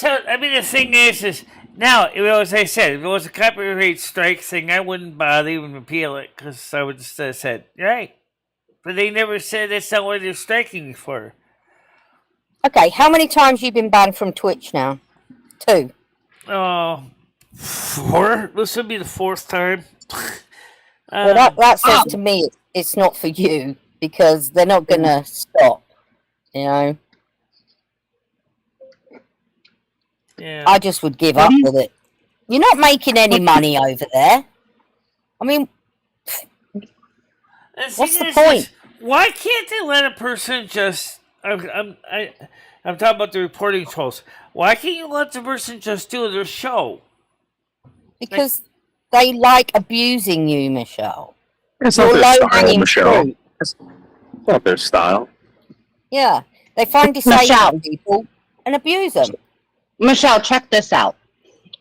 I mean, the thing is now, as I said, if it was a copyright strike thing, I wouldn't bother even appeal it, because I would just have said, right. But they never said that's not what they're striking me for. Okay, how many times have you been banned from Twitch now? 2. 4? This would be the 4th time. Well, that says to me it's not for you, because they're not going to stop, you know? Yeah. I just would give up with it. You're not making any money over there. I mean, what's the point? Why can't they let a person just... I'm talking about the reporting trolls. Why can't you let the person just do their show? Because they like abusing you, Michelle. It's not their style, Michelle. It's not their style. Yeah. They find disabled people and abuse them. Michelle, check this out.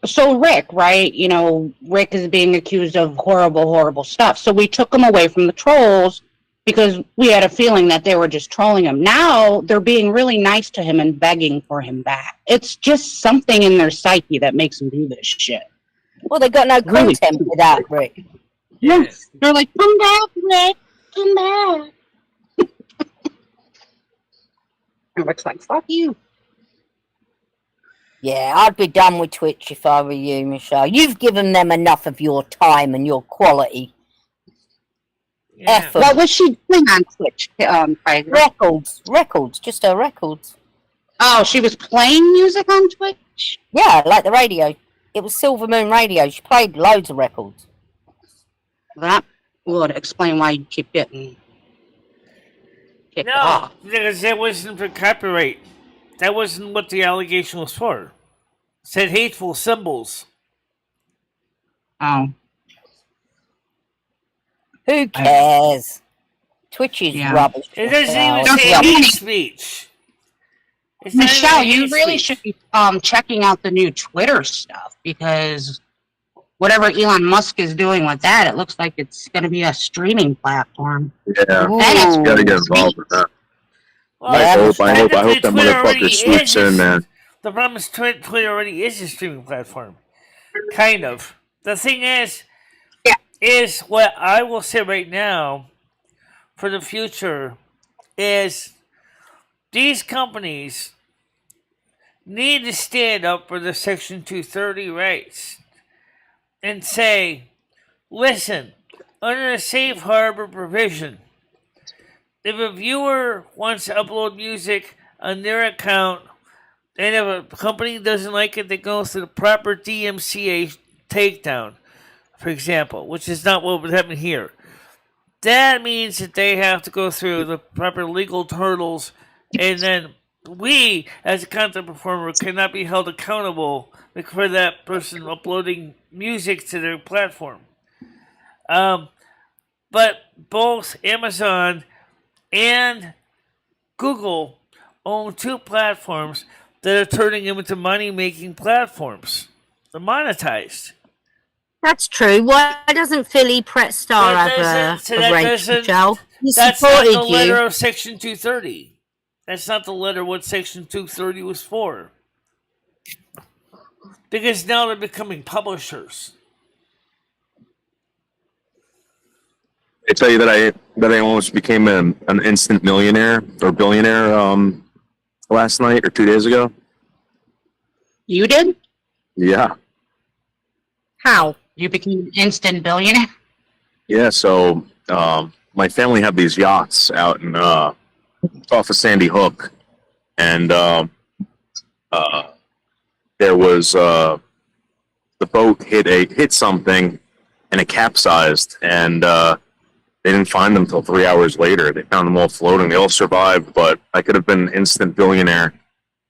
So Rick, right? You know, Rick is being accused of horrible, horrible stuff. So we took him away from the trolls because we had a feeling that they were just trolling him. Now they're being really nice to him and begging for him back. It's just something in their psyche that makes them do this shit. Well, they got no content without Rick. Yes. They're like, come back, Rick. Come back. And Rick's like, fuck you. Yeah, I'd be done with Twitch if I were you, Michelle. You've given them enough of your time and your quality. Yeah. Effort. What was she doing on Twitch? Records, just her records. Oh, she was playing music on Twitch? Yeah, like the radio. It was Silvermoon Radio. She played loads of records. That would explain why you keep getting kicked off. Because it wasn't for copyright. That wasn't what the allegation was for. It said hateful symbols. Oh, Who cares? Twitch is Yeah. rubbish. It doesn't even Michelle. say Don't hate many- speech. It's not Michelle, even you hate really speech. should be checking out the new Twitter stuff, because whatever Elon Musk is doing with that, it looks like it's going to be a streaming platform. Yeah, Ooh. And gotta get involved with that. Well, Yeah, I hope that technically, Twitter motherfucker already swoops is in, man. The problem is Twitter already is a streaming platform. Kind of. The thing is, Yeah. is what I will say right now for the future is these companies need to stand up for the Section 230 rights and say, listen, under the safe harbor provision, if a viewer wants to upload music on their account, and if a company doesn't like it, they go through the proper DMCA takedown, for example, which is not what would happen here. That means that they have to go through the proper legal hurdles, and then we, as a content performer, cannot be held accountable for that person uploading music to their platform. But both Amazon and Google own two platforms that are turning them into money-making platforms. They're monetized. That's true. Why doesn't Philly Pret Star That have doesn't- so a that rate, doesn't- Michelle? He That's not supported the letter you. of Section 230. That's not the letter what Section 230 was for. Because now they're becoming publishers. I tell you that I almost became an instant millionaire or billionaire last night or 2 days ago. You did? Yeah. How? You became an instant billionaire? Yeah, so my family had these yachts out in off of Sandy Hook, and there was the boat hit something, and it capsized, and they didn't find them until 3 hours later. They found them all floating. They all survived, but I could have been an instant billionaire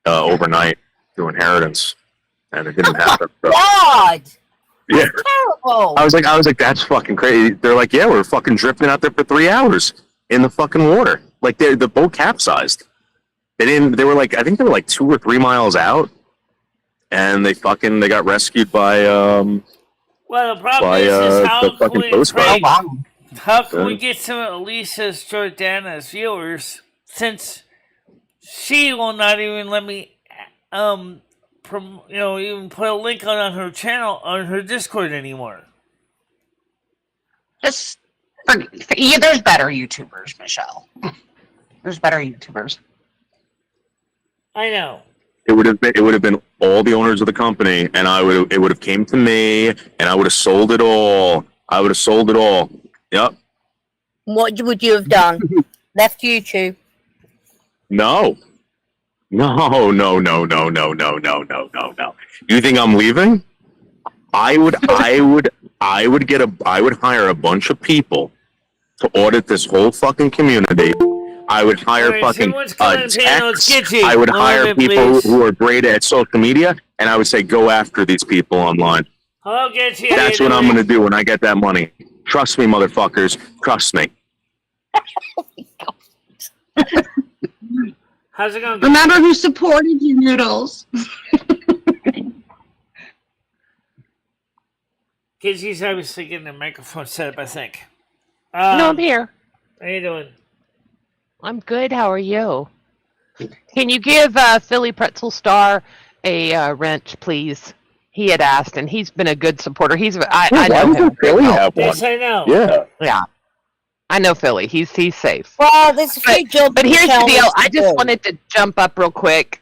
overnight through inheritance, and it didn't happen. So, God! yeah. Terrible! I was like, that's fucking crazy. They're like, yeah, we're fucking drifting out there for 3 hours in the fucking water. Like, the boat capsized. They were like, I think they were like 2 or 3 miles out, and they got rescued by Well, the problem is the how fucking can Coast Guard. how can we Yeah. get some of Elisa's Jordana's viewers, since she will not even let me even put a link on her channel on her Discord anymore. There's better YouTubers, Michelle. There's better YouTubers. I know. It would have been all the owners of the company, and it would have came to me, and I would have sold it all. Yep. What would you have done? Left YouTube? No. You think I'm leaving? I would hire a bunch of people to audit this whole fucking community. I would hire Alright, fucking someone's coming, Pano, it's techs. Gitchy. I would One hire moment, people please. who are great at social media, and I would say, go after these people online. Hello, Gitchy. That's what I'm going to do when I get that money. Trust me, motherfuckers. Trust me. How's it going? Remember who supported you, Noodles? Gitchy's obviously getting the microphone set up, I think. No, I'm here. How you doing? I'm good. How are you? Can you give Philly Pretzel Star a wrench, please? He had asked, and he's been a good supporter. I know him. Really have one? Yes, I know. Yeah. Yeah, I know Philly. He's safe. Well, there's a few jobs. But here's the Michelle deal. needs to I just do. wanted to jump up real quick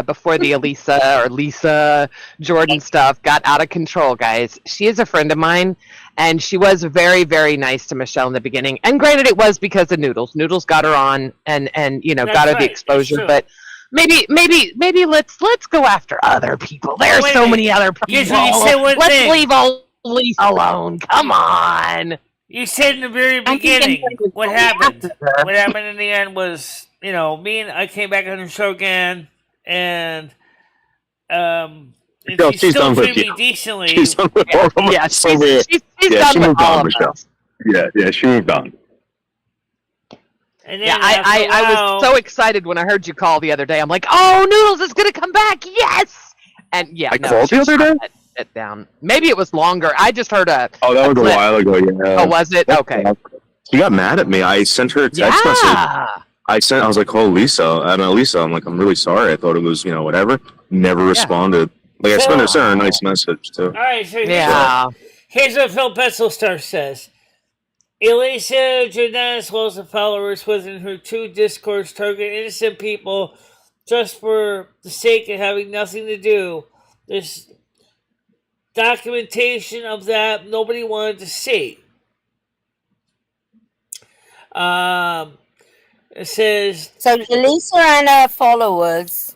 before the Elisa or Lisa Jordan stuff got out of control, guys. She is a friend of mine, and she was very, very nice to Michelle in the beginning. And granted, it was because of Noodles. Noodles got her on, and That's got her right. the That's exposure. true. But maybe let's go after other people. There's Wait a so minute. many other people. Yes, you said one Let's thing. leave old Lisa alone. Come on. You said in the very I'm thinking beginning like what it's happened. after her. What happened in the end was, me and I came back on the show again. and No, she's she's still done with treating me you. decently. She's done with all of us. Yeah, she's Yeah, done she with moved all on, of Michelle. us. Yeah, she moved on. And then Yeah, after a I while- was so excited when I heard you call the other day. I'm like, oh, Noodles is gonna come back, yes! And yeah, I no, called she the other shot day? it down. Maybe it was longer. I just heard a. Oh, that was a clip. while ago. Yeah. Oh, was it? Okay. She got mad at me. I sent her a text message. Yeah. I was like, "Oh, Lisa," and Lisa, I'm like, "I'm really sorry. I thought it was, whatever." Never responded. Like I sent her a nice message too. All right, so Yeah. here's what Phil Petzelstar says. Elisa Jordan's lost of followers within her two discords target innocent people just for the sake of having nothing to do. There's documentation of that nobody wanted to see. It says So Elisa and her followers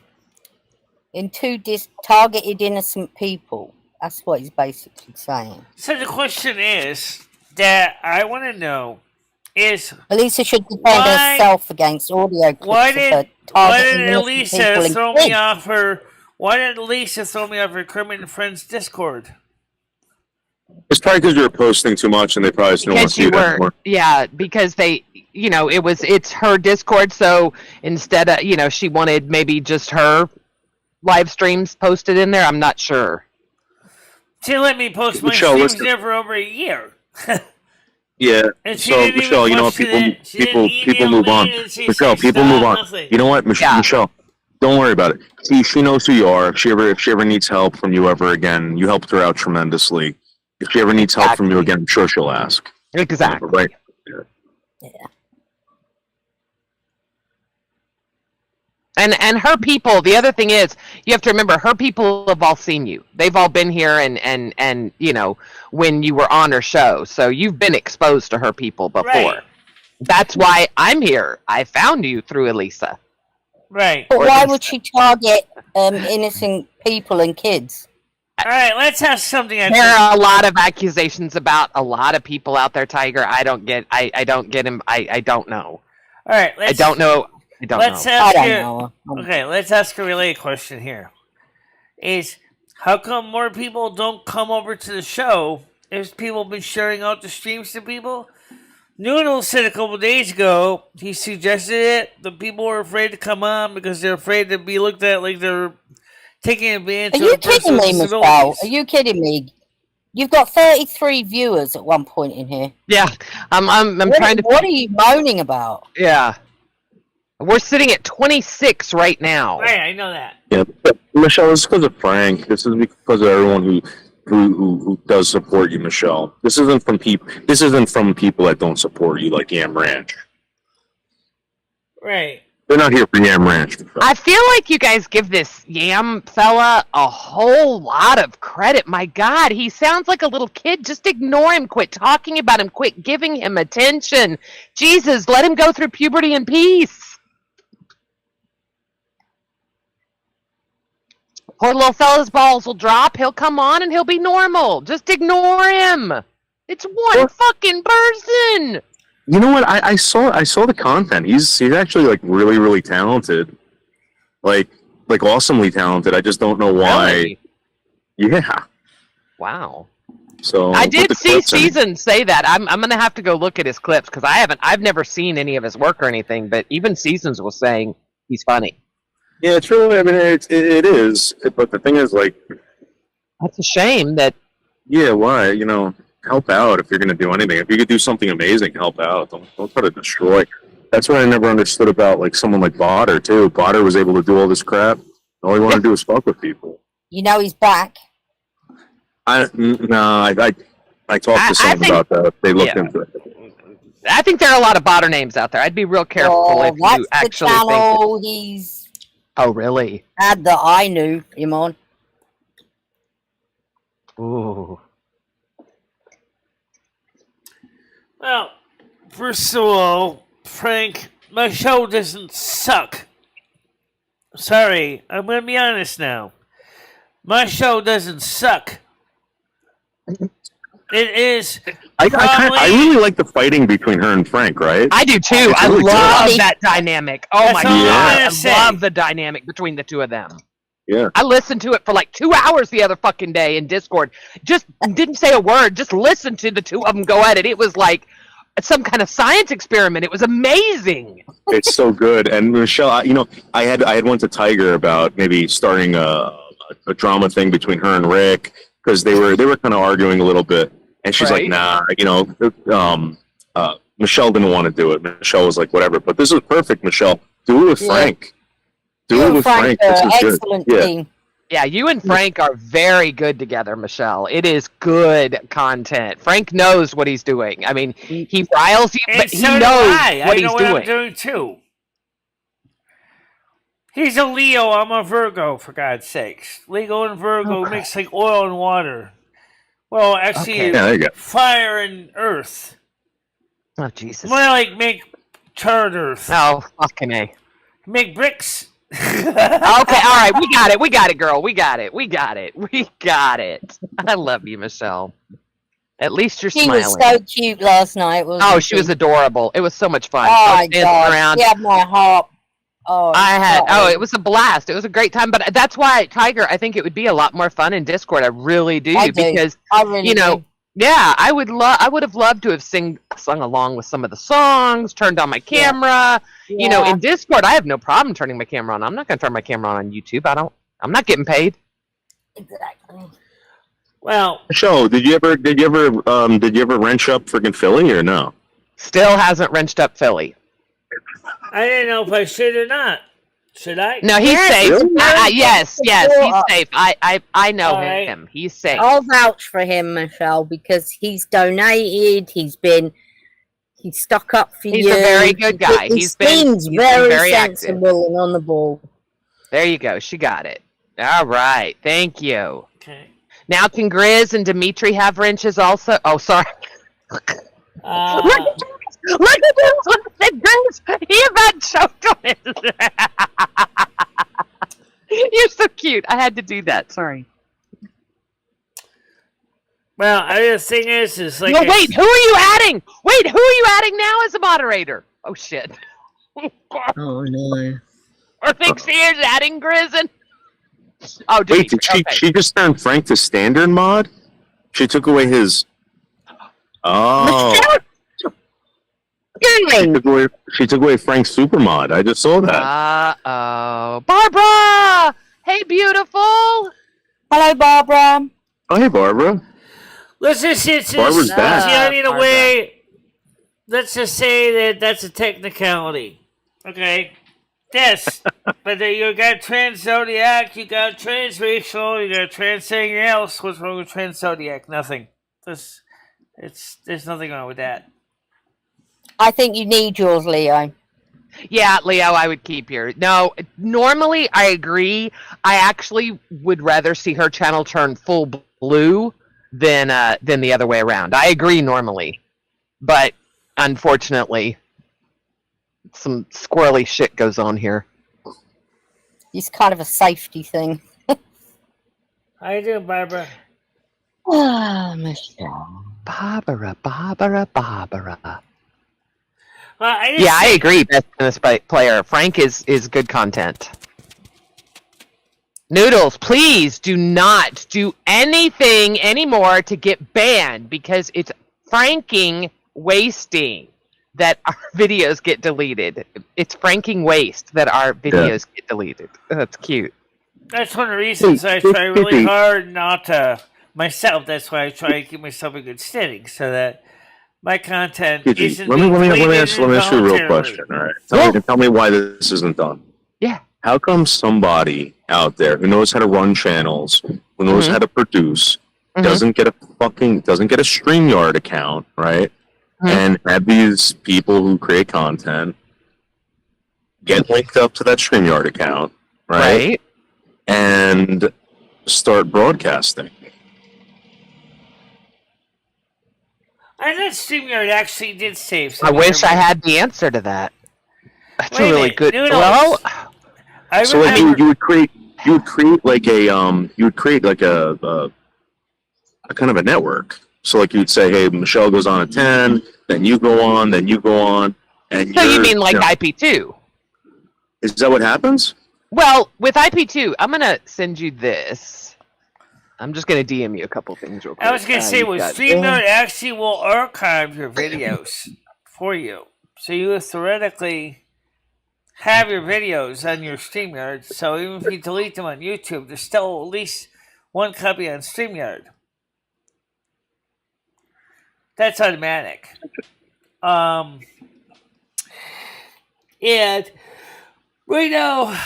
in two targeted innocent people. That's what he's basically saying. so. The question is that I want to know is Elisa should defend Why- herself against audio clips why of her did targeting innocent Elisa people and throw me kids. off her? Why did Elisa throw me off her Kermit and Friends Discord? It's probably because you were posting too much, and they probably just don't want Because to see you it were, anymore. yeah, because they, it's her Discord, so instead of, she wanted maybe just her live streams posted in there. I'm not sure. She let me post my Michelle, streams listen. there for over a year. Yeah. And she So didn't even Michelle, you know what? question People it. She didn't people email move me on. and say Michelle, people stop, move on. nothing. You know what, Yeah. Michelle? Don't worry about it. She knows who you are. If she ever needs help from you ever again, you helped her out tremendously. If she ever needs help from you again, I'm sure she'll ask. Exactly. Right. And her people, the other thing is, you have to remember, her people have all seen you. They've all been here and when you were on her show. So you've been exposed to her people before. Right. That's why I'm here. I found you through Elisa. Right. But Or why Lisa. would she target innocent people and kids? All right, let's ask something. There are a lot of accusations about a lot of people out there, Tiger. I don't get him. I don't know. All right, I don't know. I don't Let's know. I ask don't her. know. Okay, let's ask a related question here. Is how come more people don't come over to the show? If people been sharing out the streams to people? Noodle said a couple days ago, he suggested it. The people were afraid to come on because they're afraid to be looked at like they're taking advantage Are of you their kidding personal me, Michelle? disabilities. Are you kidding me? You've got 33 viewers at one point in here. Yeah, I'm What, trying to. what are you moaning about? Yeah, we're sitting at 26 right now. Right, I know that. Yeah, but Michelle, this is because of Frank. This is because of everyone who does support you, Michelle. This isn't from people. This isn't from people that don't support you, like Yam Ranch. Right. They're not here for Yam Ranch. Michelle. I feel like you guys give this Yam fella a whole lot of credit. My God, he sounds like a little kid. Just ignore him. Quit talking about him. Quit giving him attention. Jesus, let him go through puberty in peace. Poor little fella's balls will drop. He'll come on and he'll be normal. Just ignore him. It's one fucking person. You know what? I saw the content. He's actually like really talented, like awesomely talented. I just don't know why. Really? Yeah. Wow. So I with did the see clips and- Season say that. I'm gonna have to go look at his clips because I've never seen any of his work or anything. But even Seasons was saying he's funny. Yeah, it's really. I mean, it is. But the thing is, like, That's a shame that. yeah, why? Help out if you're going to do anything. If you could do something amazing, help out. Don't try to destroy. That's what I never understood about like someone like Botter too. Botter was able to do all this crap. All he wanted to do was fuck with people. You know he's back. I talked I to someone think- about that. They looked yeah. into it. I think there are a lot of botter names out there. I'd be real careful Oh, if that's you the actually think. channel he's Oh, really? had that I knew him on. Ooh. Well, first of all, Frank, my show doesn't suck. Sorry, I'm going to be honest now. My show doesn't suck. It is. I really like the fighting between her and Frank, right? I do too. I really love good. that dynamic. Oh That's my all I'm god, gonna I say. love the dynamic between the two of them. Yeah. I listened to it for like 2 hours the other fucking day in Discord. Just didn't say a word. Just listened to the two of them go at it. It was like some kind of science experiment. It was amazing. It's so good. And Michelle, I had went to Tiger about maybe starting a drama thing between her and Rick because they were kind of arguing a little bit, and she's Right. like, nah, Michelle didn't want to do it. Michelle was like, whatever. But this is perfect, Michelle. Do it with Yeah. Frank. Do You it and with Frank. This is good. excellent Yeah. team. Yeah, you and Frank are very good together, Michelle. It is good content. Frank knows what he's doing. I mean, he riles you, And but he so do knows I what he's know what doing. I'm doing too. He's a Leo. I'm a Virgo. For God's sakes, Leo and Virgo mix like oil and water. Well, actually, Okay. Yeah, there you go. fire and earth. Oh, Jesus. More like make charred earth. Oh, fucking A. Make bricks. Okay, all right, we got it, girl. We got it. I love you, Michelle. At least you're She smiling. was so cute last night, wasn't Oh, she was adorable. It was so much fun. Oh I my was dancing god, around. she had my heart. Oh, It was a blast. It was a great time. But that's why, Tiger, I think it would be a lot more fun in Discord. I really do. I do. Because, I really do. yeah, I would have loved to have sung along with some of the songs, turned on my camera. Yeah. In Discord, I have no problem turning my camera on. I'm not going to turn my camera on YouTube. I'm not getting paid. Exactly. Well, Michelle, did you ever wrench up freaking Philly or no? Still hasn't wrenched up Philly. I didn't know if I should or not. Should I? No, he's Yes, safe. really? Yes, he's safe. I know All right. him. He's safe. I'll vouch for him, Michelle, because he's donated. He's stuck up for He's you. a very good guy. He He's been seems very very active. sensible and on the ball. There you go. She got it. All right. Thank you. Okay. Now, can Grizz and Dimitri have wrenches also? Oh, sorry. Look at this. Grizz. He about choked on it. You're so cute. I had to do that. Sorry. Well, the thing is like. No, wait. Who are you adding? Wait, who are you adding now as a moderator? Oh, shit. Oh no! Or think she is adding Grizz and... Oh, Wait, Dimitri. did she just turn Frank to standard mod? She took away his. Oh, she took away Frank's super mod. I just saw that. Uh-oh. Barbara! Hey, beautiful! Hello, Barbara. Oh, hey, Barbara. Let's just since Barbara's back. in a way. Let's just say that's a technicality. Okay. Yes, but you got trans zodiac, you got transracial, you got trans anything else. What's wrong with trans zodiac? Nothing. There's nothing wrong with that. I think you need yours, Leo. Yeah, Leo, I would keep your... No, normally I agree. I actually would rather see her channel turn full blue than the other way around. I agree normally. But, unfortunately... some squirrely shit goes on here. It's kind of a safety thing. How you doing, Barbara? Ah, Michelle. Barbara. Well, I agree. Best tennis player. Frank is good content. Noodles, please do not do anything anymore to get banned because it's franking wasting that our videos get deleted. It's franking waste that our videos get deleted. That's cute. That's one of the reasons I try really hard not to myself. That's why I try to keep myself in good standing so that my content isn't. Let me ask you a real question. All right, tell me why this isn't done. Yeah. How come somebody out there who knows how to run channels, who knows how to produce, doesn't get a StreamYard account, right? And have these people who create content get linked up to that StreamYard account, right? And start broadcasting. I thought StreamYard actually did save some I of wish your I money. had the answer to that. That's Wait a really minute, good. Noodles. Well, I So like remember. you would create like a kind of a network. So like you'd say, hey, Michelle goes on at 10, then you go on, then you go on, and So you mean like IP2? Is that what happens? Well, with IP2, I'm gonna send you this. I'm just gonna DM you a couple things real quick. I was gonna say, with StreamYard actually will archive your videos for you, so you theoretically have your videos on your StreamYard. So even if you delete them on YouTube, there's still at least one copy on StreamYard. That's automatic. And right now,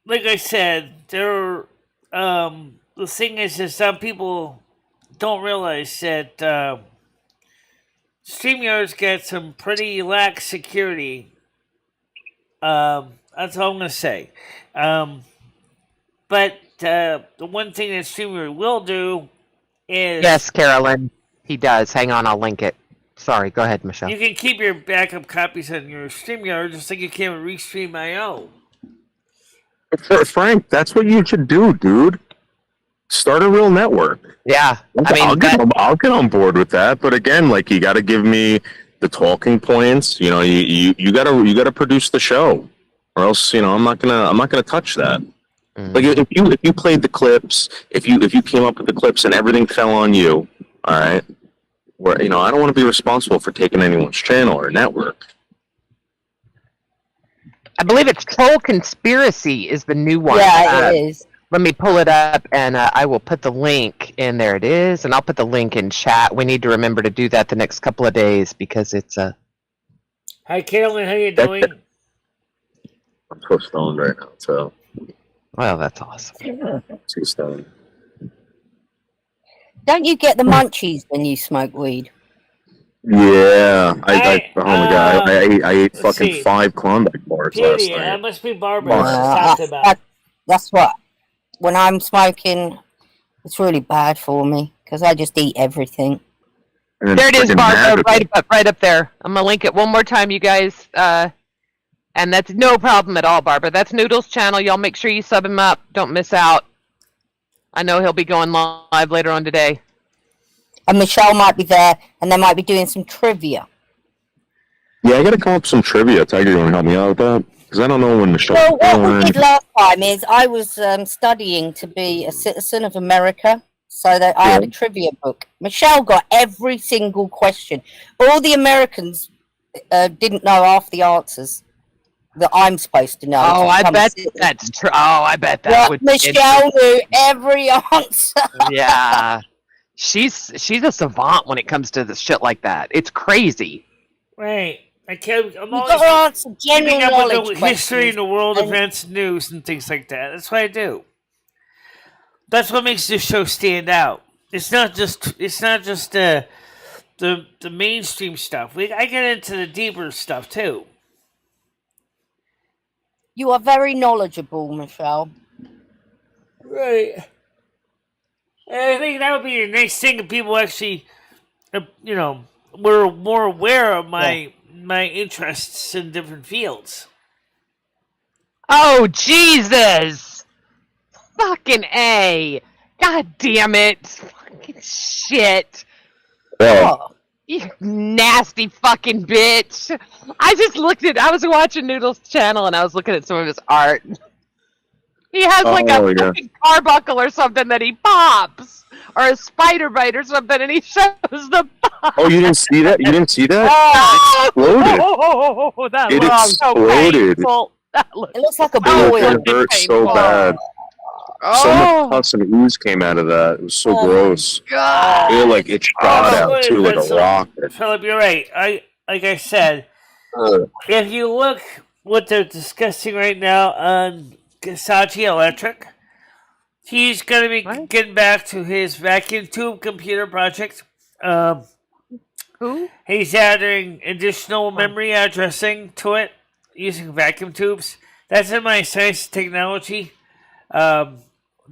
like I said, the thing is that some people don't realize that StreamYard's got some pretty lax security. That's all I'm going to say. But the one thing that StreamYard will do is... Yes, Carolyn, he does. Hang on, I'll link it. Sorry, go ahead, Michelle. You can keep your backup copies on your StreamYard just like you can with Restream.io. Frank, that's what you should do, dude. Start a real network. Yeah, I mean, I'll get on board with that. But again, like, you got to give me the talking points. You know, you gotta produce the show, or else, you know, I'm not gonna touch that. Like, if you played the clips, if you came up with the clips and everything fell on you, all right, where, you know, I don't want to be responsible for taking anyone's channel or network. I believe it's Troll Conspiracy is the new one. Yeah, it is. Let me pull it up, and I will put the link in. There it is, and I'll put the link in chat. We need to remember to do that the next couple of days because it's a... Hi, Carolyn. How you doing? I'm so stoned right now, so... Well, that's awesome. Too stoned. Don't you get the munchies when you smoke weed? Yeah, oh my god, I ate fucking see. 5 Klondike bars last night. That must be Barbara talked about. That's what. When I'm smoking, it's really bad for me because I just eat everything. There it is, Barbara, right up there. I'm gonna link it one more time, you guys. And that's no problem at all, Barbara. That's Noodle's channel. Y'all make sure you sub him up. Don't miss out. I know he'll be going live later on today. And Michelle might be there, and they might be doing some trivia. Yeah, I gotta come up with some trivia. Tiger, you wanna help me out with that? Because I don't know when Michelle... Well, what we did last time is I was studying to be a citizen of America, so that I had a trivia book. Michelle got every single question. All the Americans didn't know half the answers that I'm supposed to know. Oh, I bet that's true. Oh, I bet that would... Michelle knew every answer. Yeah. She's a savant when it comes to the shit like that. It's crazy. Right. I'm always answer general keeping up knowledge with the history and the world events, news, and things like that. That's what I do. That's what makes this show stand out. It's not just the mainstream stuff. I get into the deeper stuff too. You are very knowledgeable, Michelle. Right. And I think that would be a nice thing if people actually, were more aware of my interests in different fields. Oh, Jesus! Fucking A! God damn it! Fucking shit! Oh. You nasty fucking bitch! I was watching Noodle's channel and I was looking at some of his art. He has like a fucking car buckle or something that he pops! Or a spider bite or something, and he shows the pop. Oh, you didn't see that? You didn't see that? Oh, that it looks exploded. so painful. It looks like a boil. It hurt so bad. So much pus and ooze came out of that. It was so gross. God. It shot out too, like a rocket. Philip, you're right. Like I said, if you look what they're discussing right now on Saatchi Electric, he's going to be getting back to his vacuum tube computer project. Who? He's adding additional memory addressing to it using vacuum tubes. That's in my science technology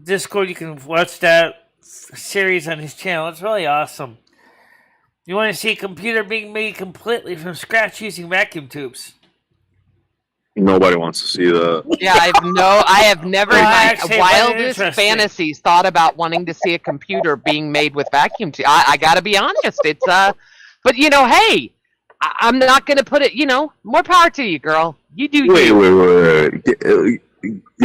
Discord. You can watch that series on his channel. It's really awesome. You want to see a computer being made completely from scratch using vacuum tubes. Nobody wants to see that. Yeah, I have never in Well, my actually, wildest interesting. fantasies thought about wanting to see a computer being made with vacuum tubes. I got to be honest. It's but hey, I'm not going to put it. More power to you, girl. You do Wait.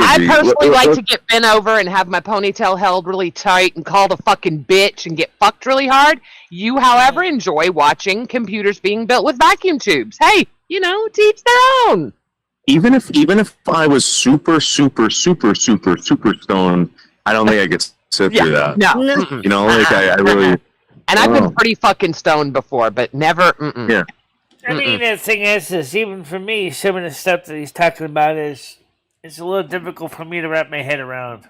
I personally like to get bent over and have my ponytail held really tight and called a fucking bitch and get fucked really hard. You, however, enjoy watching computers being built with vacuum tubes. Hey, to each their own. Even if I was super stoned, I don't think I could sit through that. No. I really. And I've been pretty fucking stoned before, but never. Yeah. I mean, the thing is, even for me, some of the stuff that he's talking about it's a little difficult for me to wrap my head around.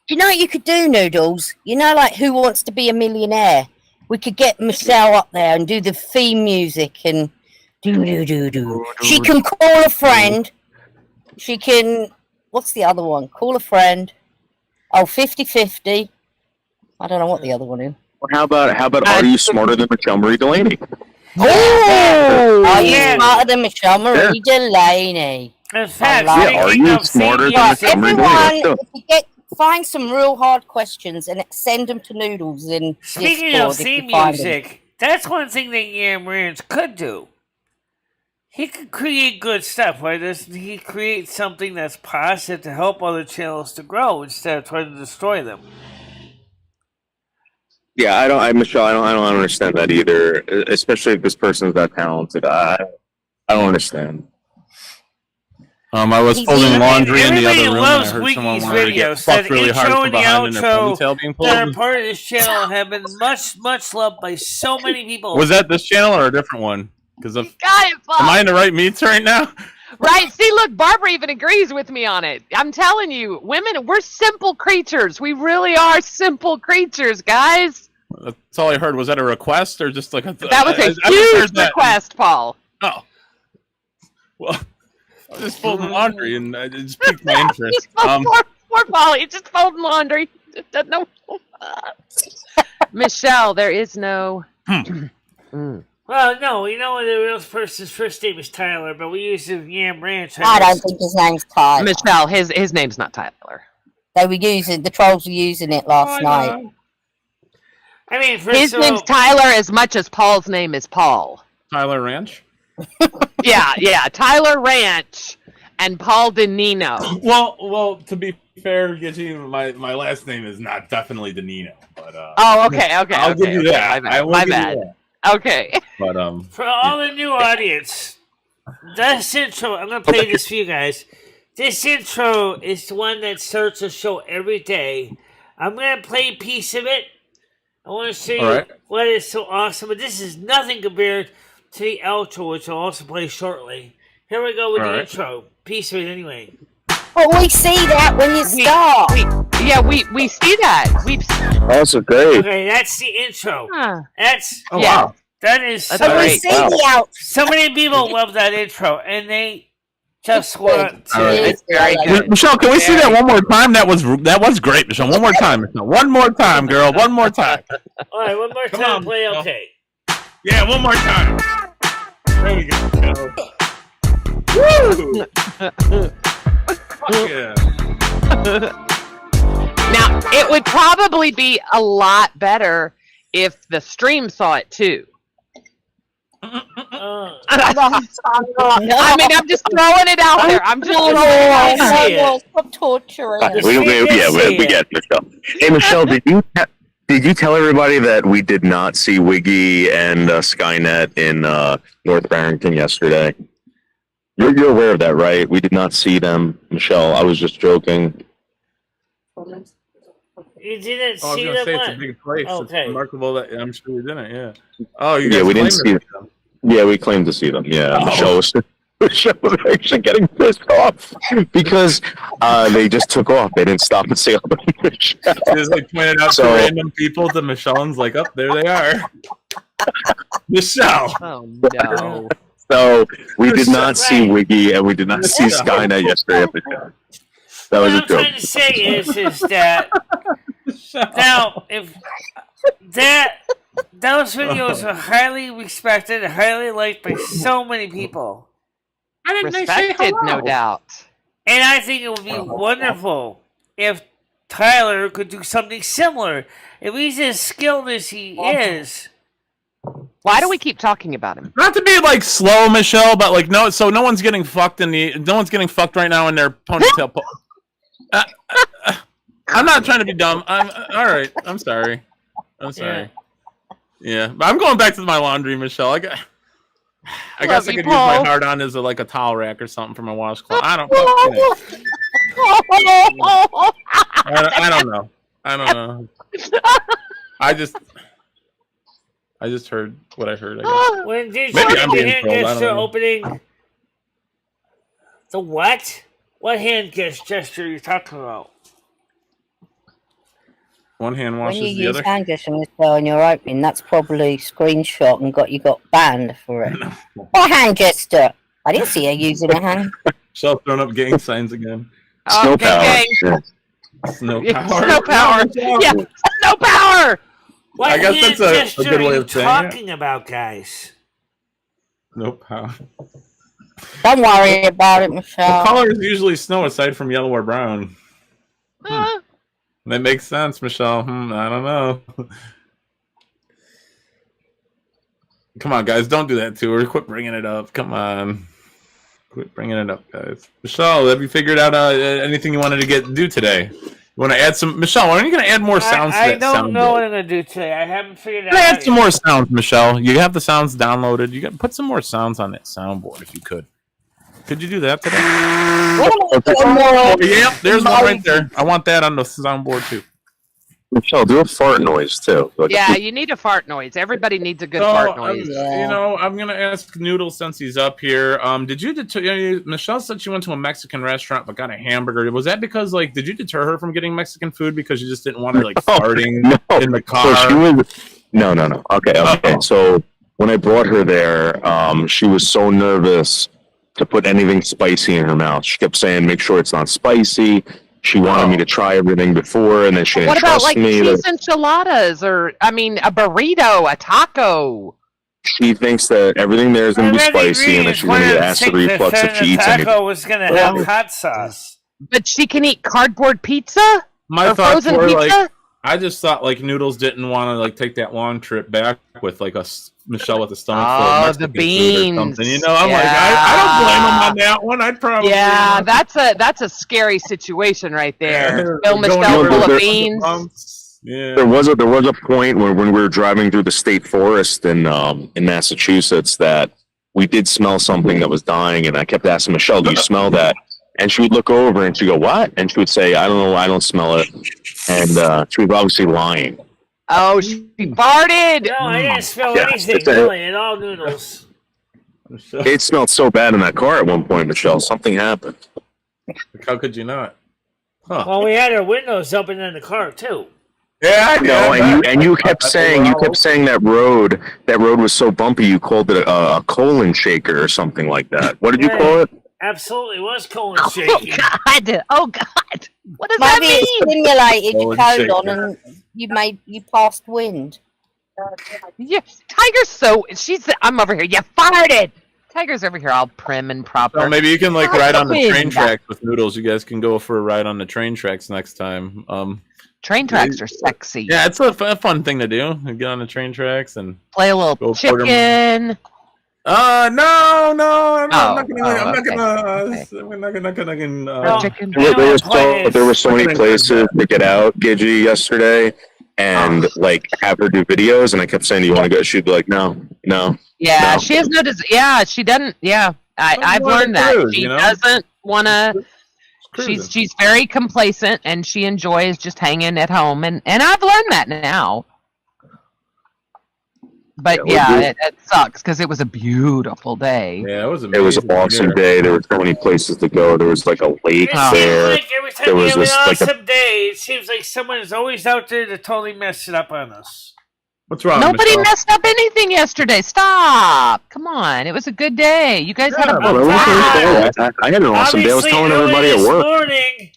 You know what you could do, Noodles? Like Who Wants to Be a Millionaire? We could get Michelle up there and do the theme music and do. She can call a friend. She can... What's the other one? Call a friend. Oh, 50-50. I don't know what the other one is. How about Are You Smarter Than MicheleMarieDalene? Oh! Are you Yeah. smarter than MicheleMarieDalene? In fact, love it. Are speaking you of smarter theme than music, Everyone, if you find some real hard questions and send them to Noodles in speaking Discord of if you theme find them. music, that's one thing that Yam Ranch could do. He could create good stuff. Why doesn't he create something that's positive to help other channels to grow instead of trying to destroy them? Yeah, Michelle, I don't understand that either. Especially if this person's that talented. I don't understand. I was He's folding even- laundry in the Everybody other room, and I loves heard someone Wiki's wanted to videos. get That fucked really hard intro from and the behind and their outro ponytail being that are pulled. part of this channel have been much loved by so many people. Was that this channel or a different one? Because Got it, Paul. am I in the right meets right now? Right. See, look, Barbara even agrees with me on it. I'm telling you, women, we're simple creatures. We really are simple creatures, guys. That's all I heard. Was that a request or just like a... That was a I just huge heard that. request, Paul. Oh. Well, I was just folding laundry and it just piqued my interest. Poor Paul. He's just folding laundry. Just doesn't know. Michelle, there is no... Well, no, the real person's first name is Tyler, but we use the Yam Ranch. I don't think his name's Tyler. Michelle, his name's not Tyler. They were using the trolls were using it last night. I mean, first His of name's all, Tyler as much as Paul's name is Paul. Tyler Ranch? Yeah. Tyler Ranch and Paul Denino. Well, to be fair, Gitchy, my last name is not definitely Denino, but Oh, okay. I'll give you that. My bad. Okay. But for all the new audience, this intro, I'm going to play this for you guys. This intro is the one that starts the show every day. I'm going to play a piece of it. I want to show you what is so awesome, but this is nothing compared to the outro, which I'll also play shortly. Here we go with the intro. Piece of it anyway. But we see that when you start. We see that. Also great. Okay, that's the intro. That's wow. That is That's so But we great. see the out. So many people love that intro, and they just want to. It's very good. Michelle, can we see that one more time? That was great, Michelle. One more time, Michelle. One more time, girl. One more time. All right, one more Come time. on, Play Michelle. okay. Yeah, one more time. There we go. Woo! Fuck yeah. Now, it would probably be a lot better if the stream saw it too. I mean, I'm just throwing it out there. I'm just Stop torturing us. We get it, Michelle. Hey, Michelle, did you tell everybody that we did not see Wiggy and Skynet in North Barrington yesterday? You're aware of that, right? We did not see them, Michelle. I was just joking. You didn't I was see gonna them say what? it's a big place. Okay. It's remarkable that I'm sure we didn't. Yeah. Oh, you Yeah, guys we didn't claimed see it. Yeah, we claimed to see them. Yeah, Michelle was actually getting pissed off because they just took off. They didn't stop and say hello to Michelle. Just like pointed out to random people to Michelle and's like, oh, there they are. Michelle. Oh no. So we did not see Right. Wiggy and we did not see Skynet yesterday at the show. That was What a I'm trying joke. to say is that now if those videos are highly respected, highly liked by so many people. I didn't say Respected, no hello. doubt. And I think it would be wonderful if Tyler could do something similar. If he's as skilled as he is. Why do we keep talking about him? Not to be like slow, Michelle, but like no. So no one's getting fucked right now in their ponytail. I'm not trying to be dumb. I'm all right. I'm sorry. Yeah, but I'm going back to my laundry, Michelle. I guess I could use my hard on as a towel rack or something for my washcloth. I don't know. I don't know. I just heard what I heard. I guess. When did Maybe you I'm the being hand trolled, I gesture don't know. opening? The what? What hand gesture are you talking about? One hand When washes you the use other. hand gesture and you're opening, that's probably screenshot and you got banned for it. What hand gesture? I didn't see her using a hand. Michelle's throwing up gang signs again. Snow power. gang. Yeah. Snow Yeah, power. snow power. Yeah, snow power. What I guess hand that's a gesture good way are you of saying it. talking about, guys? No power. Don't worry about it, The Michelle. color is usually snow aside from yellow or brown. That makes sense, Michelle. I don't know. Come on, guys. Don't do that to her. Quit bringing it up. Come on. Quit bringing it up, guys. Michelle, have you figured out anything you wanted to do today? You want to add some... Michelle, when are you going to add more sounds to I that don't know what soundboard? I'm going to do today. I haven't figured it Add out yet. some more sounds, Michelle. You have the sounds downloaded. You got put some more sounds on that soundboard if you could. Could you do that today? Yeah, there's one right there. I want that on the soundboard too. Michelle, do a fart noise too. Like, Yeah, you need a fart noise. Everybody needs a good fart noise. I'm gonna ask Noodle since he's up here. Did you Michelle said she went to a Mexican restaurant but got a hamburger. Was that because did you deter her from getting Mexican food because you just didn't want her farting in the car? So she was no. Okay. So when I brought her there, she was so nervous to put anything spicy in her mouth. She kept saying, "Make sure it's not spicy." She wanted me to try everything before, and then she didn't What about trust me. cheese enchiladas or a burrito, a taco? She thinks that everything there is going to be spicy, and that she's going to get acid reflux if she eats anything. Taco was going to have hot sauce. But she can eat cardboard pizza? My or thoughts frozen were pizza? I just thought Noodles didn't want to take that long trip back with Michelle with a stomach full of Mexican the beans. food or something. I'm I don't blame him on that one. I'd probably that's a scary situation right there. Bill Going Michelle over full of the beans. Yeah. There was a point when we were driving through the state forest in Massachusetts that we did smell something that was dying, and I kept asking Michelle, "Do you smell that?" And she would look over and she'd go, "What?" And she would say, "I don't know, I don't smell it." And she was obviously lying. Oh, she farted. No, I didn't smell Yes, anything it's a- really at all, Noodles. It smelled so bad in that car at one point, Michelle. Something happened. How could you not? Huh. Well, we had our windows open in the car too. Yeah, No, and you kept saying that road was so bumpy you called it a colon shaker or something like that. What did you call it? Absolutely was colon Oh shaking. God! Oh God! What does that Maybe mean? it stimulated your Colon colon and you passed wind. Yeah, Tiger's I'm over here. You farted. Tiger's over here all prim and proper. So maybe you can ride on the train Wind. tracks with Noodles. You guys can go for a ride on the train tracks next time. Train tracks are sexy. Yeah, it's a fun thing to do. Get on the train tracks and Play a little Go for them. chicken. No, I'm not gonna. Chicken. There were so many places to get out, Gidgey, yesterday, and have her do videos. And I kept saying, "Do you want to go?" She'd be like, "No." Yeah, No. she has no Yeah, she doesn't. Yeah, I've wanna learned that cruise, she you know? doesn't want to. Cruising. She's very complacent and she enjoys just hanging at home, and I've learned that now. But it sucks because it was a beautiful day. Yeah, it was It amazing. was an awesome day. There were so many places to go. There was a lake It seems there. like every time There we was have an this, awesome day, it seems like someone is always out there to totally mess it up on us. What's wrong? Nobody Michelle? messed up anything yesterday. Stop! Come on, it was a good day. You guys had a Yeah, good Well, time. I had an awesome day. I was Obviously, telling early everybody at this work. morning,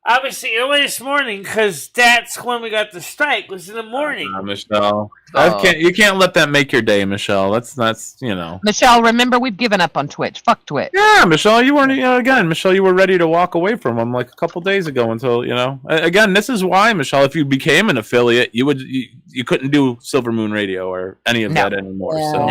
Obviously, early this morning, because that's when we got the strike. Was in the morning. Michelle, Oh. you can't let that make your day, Michelle. That's Michelle, remember we've given up on Twitch. Fuck Twitch. Yeah, Michelle, you weren't again. Michelle, you were ready to walk away from them like a couple days ago until Again, this is why, Michelle. If you became an affiliate, you couldn't do Silvermoon Radio or any of that anymore. Yeah, So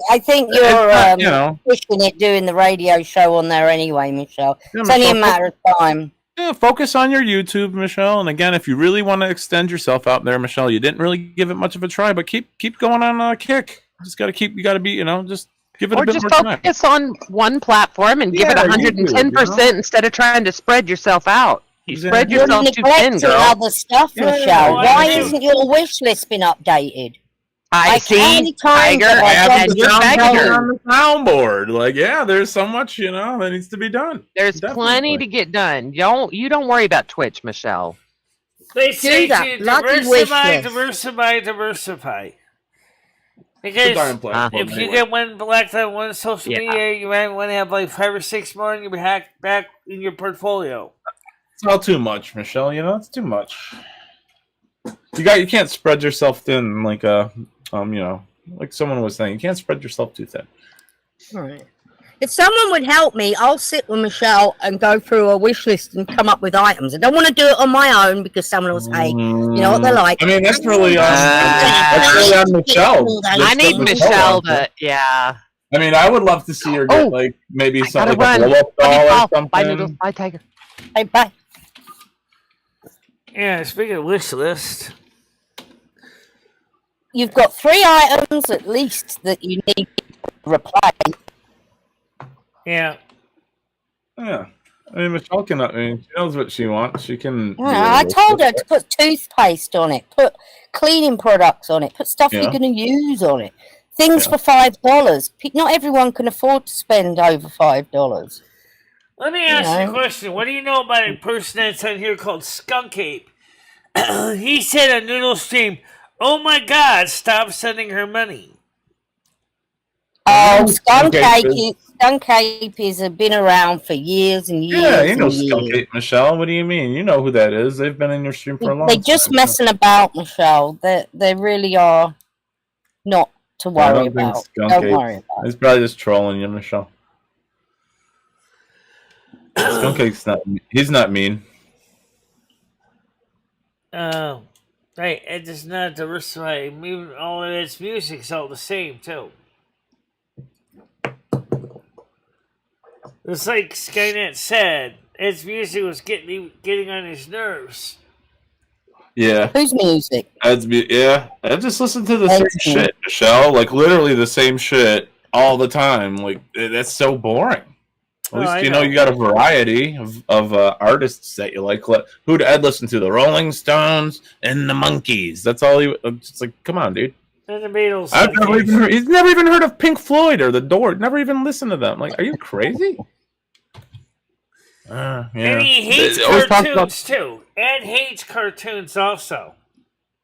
I think you're pushing it, doing the radio show on there anyway, Michelle. Yeah, It's only a Michelle, matter of time. Yeah, focus on your YouTube, Michelle. And again, if you really want to extend yourself out there, Michelle, you didn't really give it much of a try, but keep going on a kick. Just gotta you gotta be, just give it a bit just more time. focus on one platform and give it 110% instead of trying to spread yourself out. You spread yourself too thin, girl. Other stuff, Michelle. Why isn't your wish list been updated? I see, Tiger, and your on the soundboard. Like, there's so much, that needs to be done. There's plenty to get done. You don't worry about Twitch, Michelle. They say to diversify. Because if you get one blacked on one social media, you might want to have like 5 or 6 more and you'll be hacked back in your portfolio. It's all too much, Michelle. It's too much. You can't spread yourself thin like like someone was saying. You can't spread yourself too thin. All right. If someone would help me, I'll sit with Michelle and go through a wish list and come up with items. I don't want to do it on my own because someone will say, you know what they're like. I mean, that's really on Michelle. I need Michelle to, I mean, I would love to see her get like maybe something like a blow-up doll or something. Bye, Noodles. Bye, Tiger. Hey, bye. Yeah, speaking of wish list. You've got 3 items at least that you need to replace. Yeah. I mean, Michelle she knows what she wants. She can. I told her to put toothpaste on it, put cleaning products on it, put stuff you're going to use on it. Things for $5. Not everyone can afford to spend over $5. Let me ask you a question. What do you know about a person that's on here called Skunk Ape? He said on Noodle Stream, "Oh my God, stop sending her money." Oh, Skunk Ape has been around for years and years. Yeah, you know Skunk Ape, Michelle. What do you mean? You know who that is. They've been in your stream for a long time. They're just messing about, Michelle. They really are not to worry about. Don't worry about it. He's probably just trolling you, Michelle. Skunk Ape's he's not mean. Right, it does not diversify. All of its music's all the same, too. It's like Skynet said, its music was getting on his nerves. Yeah. Whose music? I just listen to the same shit, Michelle. Like, literally the same shit all the time. Like, that's so boring. At least you know you got a variety of artists that you like. Who'd Ed listen to? The Rolling Stones and the Monkees. That's all he. It's like, come on, dude. And the Beatles. He's never even heard of Pink Floyd or The Doors. Never even listened to them. Like, are you crazy? And he hates cartoons too. Ed hates cartoons also.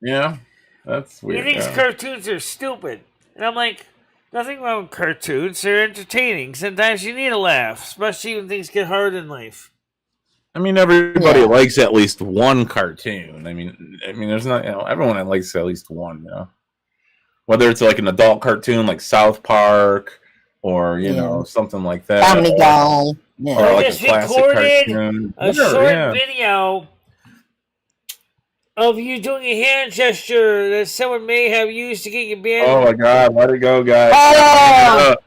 Yeah, that's weird. He thinks cartoons are stupid, and I'm like, nothing wrong with cartoons. They're entertaining. Sometimes you need a laugh, especially when things get hard in life. I mean, everybody likes at least one cartoon. I mean, there's not, everyone likes at least one, Whether it's like an adult cartoon like South Park or, something like that. Family Guy. Yeah. Or like I just recorded a short video of you doing a hand gesture that someone may have used to get you banned. Oh my God, let it go, guys.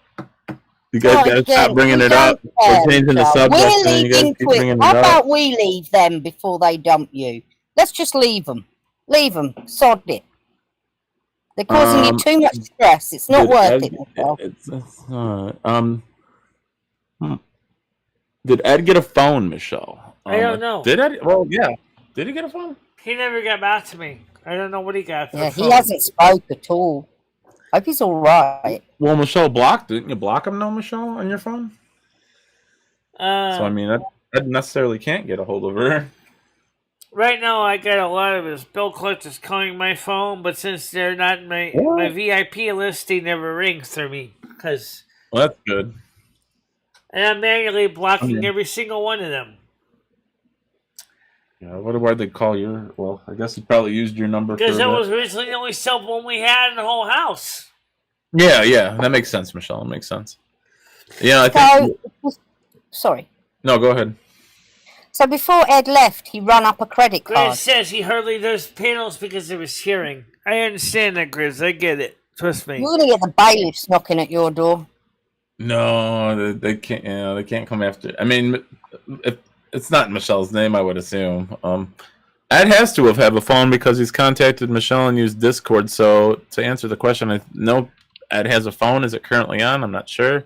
You guys gotta stop bringing it up. We're changing the subject. We're leaving Twitch. How about we leave them before they dump you? Let's just leave them. Leave them. Sod it. They're causing you too much stress. It's not worth it. Did Ed get a phone, Michelle? I don't know. Did Ed? Well, yeah. Did he get a phone? He never got back to me. I don't know what he got for a phone. He hasn't spoke at all. Hope he's all right. Well, Michelle didn't you block him, Michelle, on your phone? So, I mean, I necessarily can't get a hold of her. Right now, I got a lot of his bill collectors calling my phone, but since they're not my VIP list, they never ring through me. Well, that's good. And I'm manually blocking every single one of them. Yeah, why'd they call your? Well, I guess he probably used your number Because for that that. was originally the only cell phone we had in the whole house. Yeah, that makes sense, Michelle. That makes sense. Yeah, I think. So, sorry. No, go ahead. So before Ed left, he ran up a credit Grizz card. says he hardly does panels because of his hearing. I understand that, Grizz. I get it. Trust me. You're gonna get the bailiffs knocking at your door. No, they can't. Yeah, they can't come after. I mean, if it's not Michelle's name, I would assume. Ed has to have a phone because he's contacted Michelle and used Discord. So to answer the question, I know Ed has a phone. Is it currently on? I'm not sure.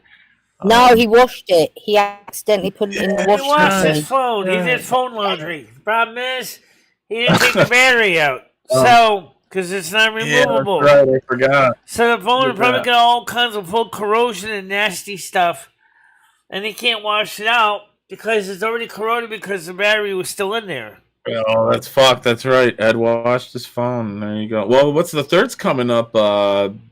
No, he washed it. He accidentally put it in the He washing washed his machine. phone. He did phone laundry. The problem is, he didn't take the battery out. So, because it's not removable. Yeah, that's right. I forgot. So the phone probably got all kinds of full corrosion and nasty stuff. And he can't wash it out because it's already corroded because the battery was still in there. Oh, that's fucked. That's right. Ed washed his phone. There you go. Well, what's the third's coming up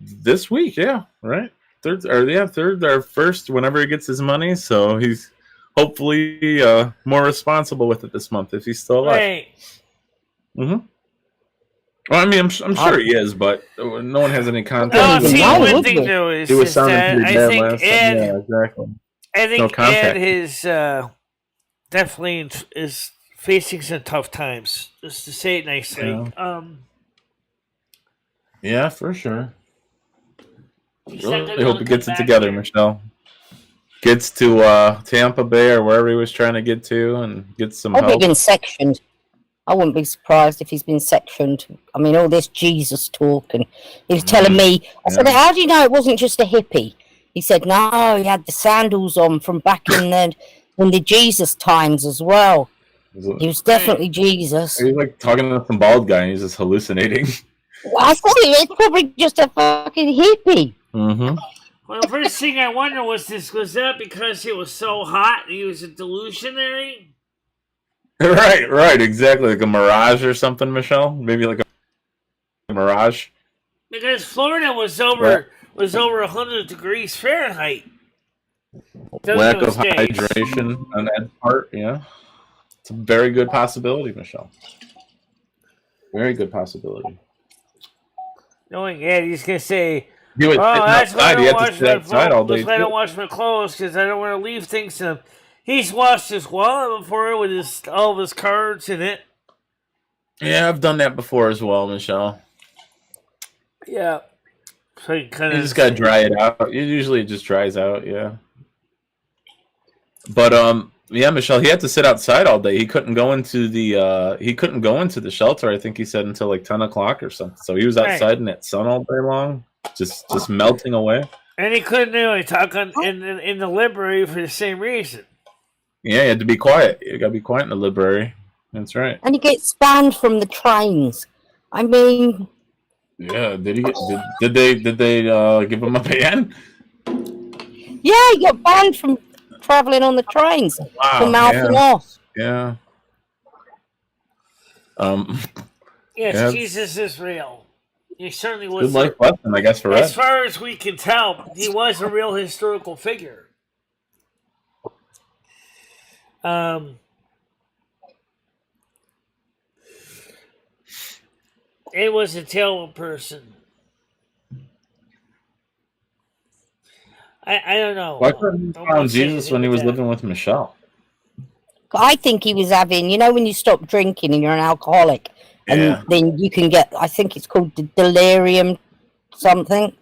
this week? Yeah, right. Third or first whenever he gets his money. So he's hopefully more responsible with it this month if he's still alive. Right. Mm-hmm. Well, I mean, I'm sure he is, but no one has any contact. No, with see, him. one thing though is He was sounding that pretty I bad think last time. Ed, Yeah, exactly. I think No contact. Ed is definitely is facing some tough times, just to say it nicely. Yeah. Yeah, for sure. He's not gonna I be hope able he to gets come it back together, here. Michelle. Gets to Tampa Bay or wherever he was trying to get to and gets some I hope he's help. been sectioned. I wouldn't be surprised if he's been sectioned. I mean, all this Jesus talk, and he was telling me. I said, "How do you know it wasn't just a hippie?" He said, "No, he had the sandals on from back in the Jesus times as well. He was definitely Jesus." He's like talking to some bald guy and he's just hallucinating. I thought he was probably just a fucking hippie. Mm-hmm. Well, the first thing I wonder was that because it was so hot he was a delusionary? Right, exactly. Like a mirage or something, Michelle? Maybe like a mirage? Because Florida was over 100 degrees Fahrenheit. Lack of hydration on that part, yeah. It's a very good possibility, Michelle. Very good possibility. Knowing Ed, he's going to say, He was that's why I outside. He don't had to wash sit my outside all day. That's why I don't wash my clothes, because I don't want to leave things in them. He's washed his wallet before with all of his cards in it. Yeah, I've done that before as well, Michelle. Yeah. So you kind You of just gotta dry it out. Usually it just dries out, yeah. But yeah, Michelle, he had to sit outside all day. He couldn't go into the shelter, I think he said, until like 10 o'clock or something. So he was outside in that sun all day long, just melting away. And he couldn't really talk in the library for the same reason. Yeah, you had to be quiet. You gotta be quiet in the library. That's right. And he gets banned from the trains. I mean, yeah. Did they give him a ban? Yeah, he got banned from traveling on the trains for mouthing off. Yeah. Yes, yeah. Jesus is real. He certainly was. Good life lesson, I guess, for as Ed. far as we can tell, he was a real historical figure. It was a talented person. I don't know. Why couldn't he found Jesus when he was living with Michelle? I think he was having, when you stop drinking and you're an alcoholic, and then you can get, I think it's called delirium something.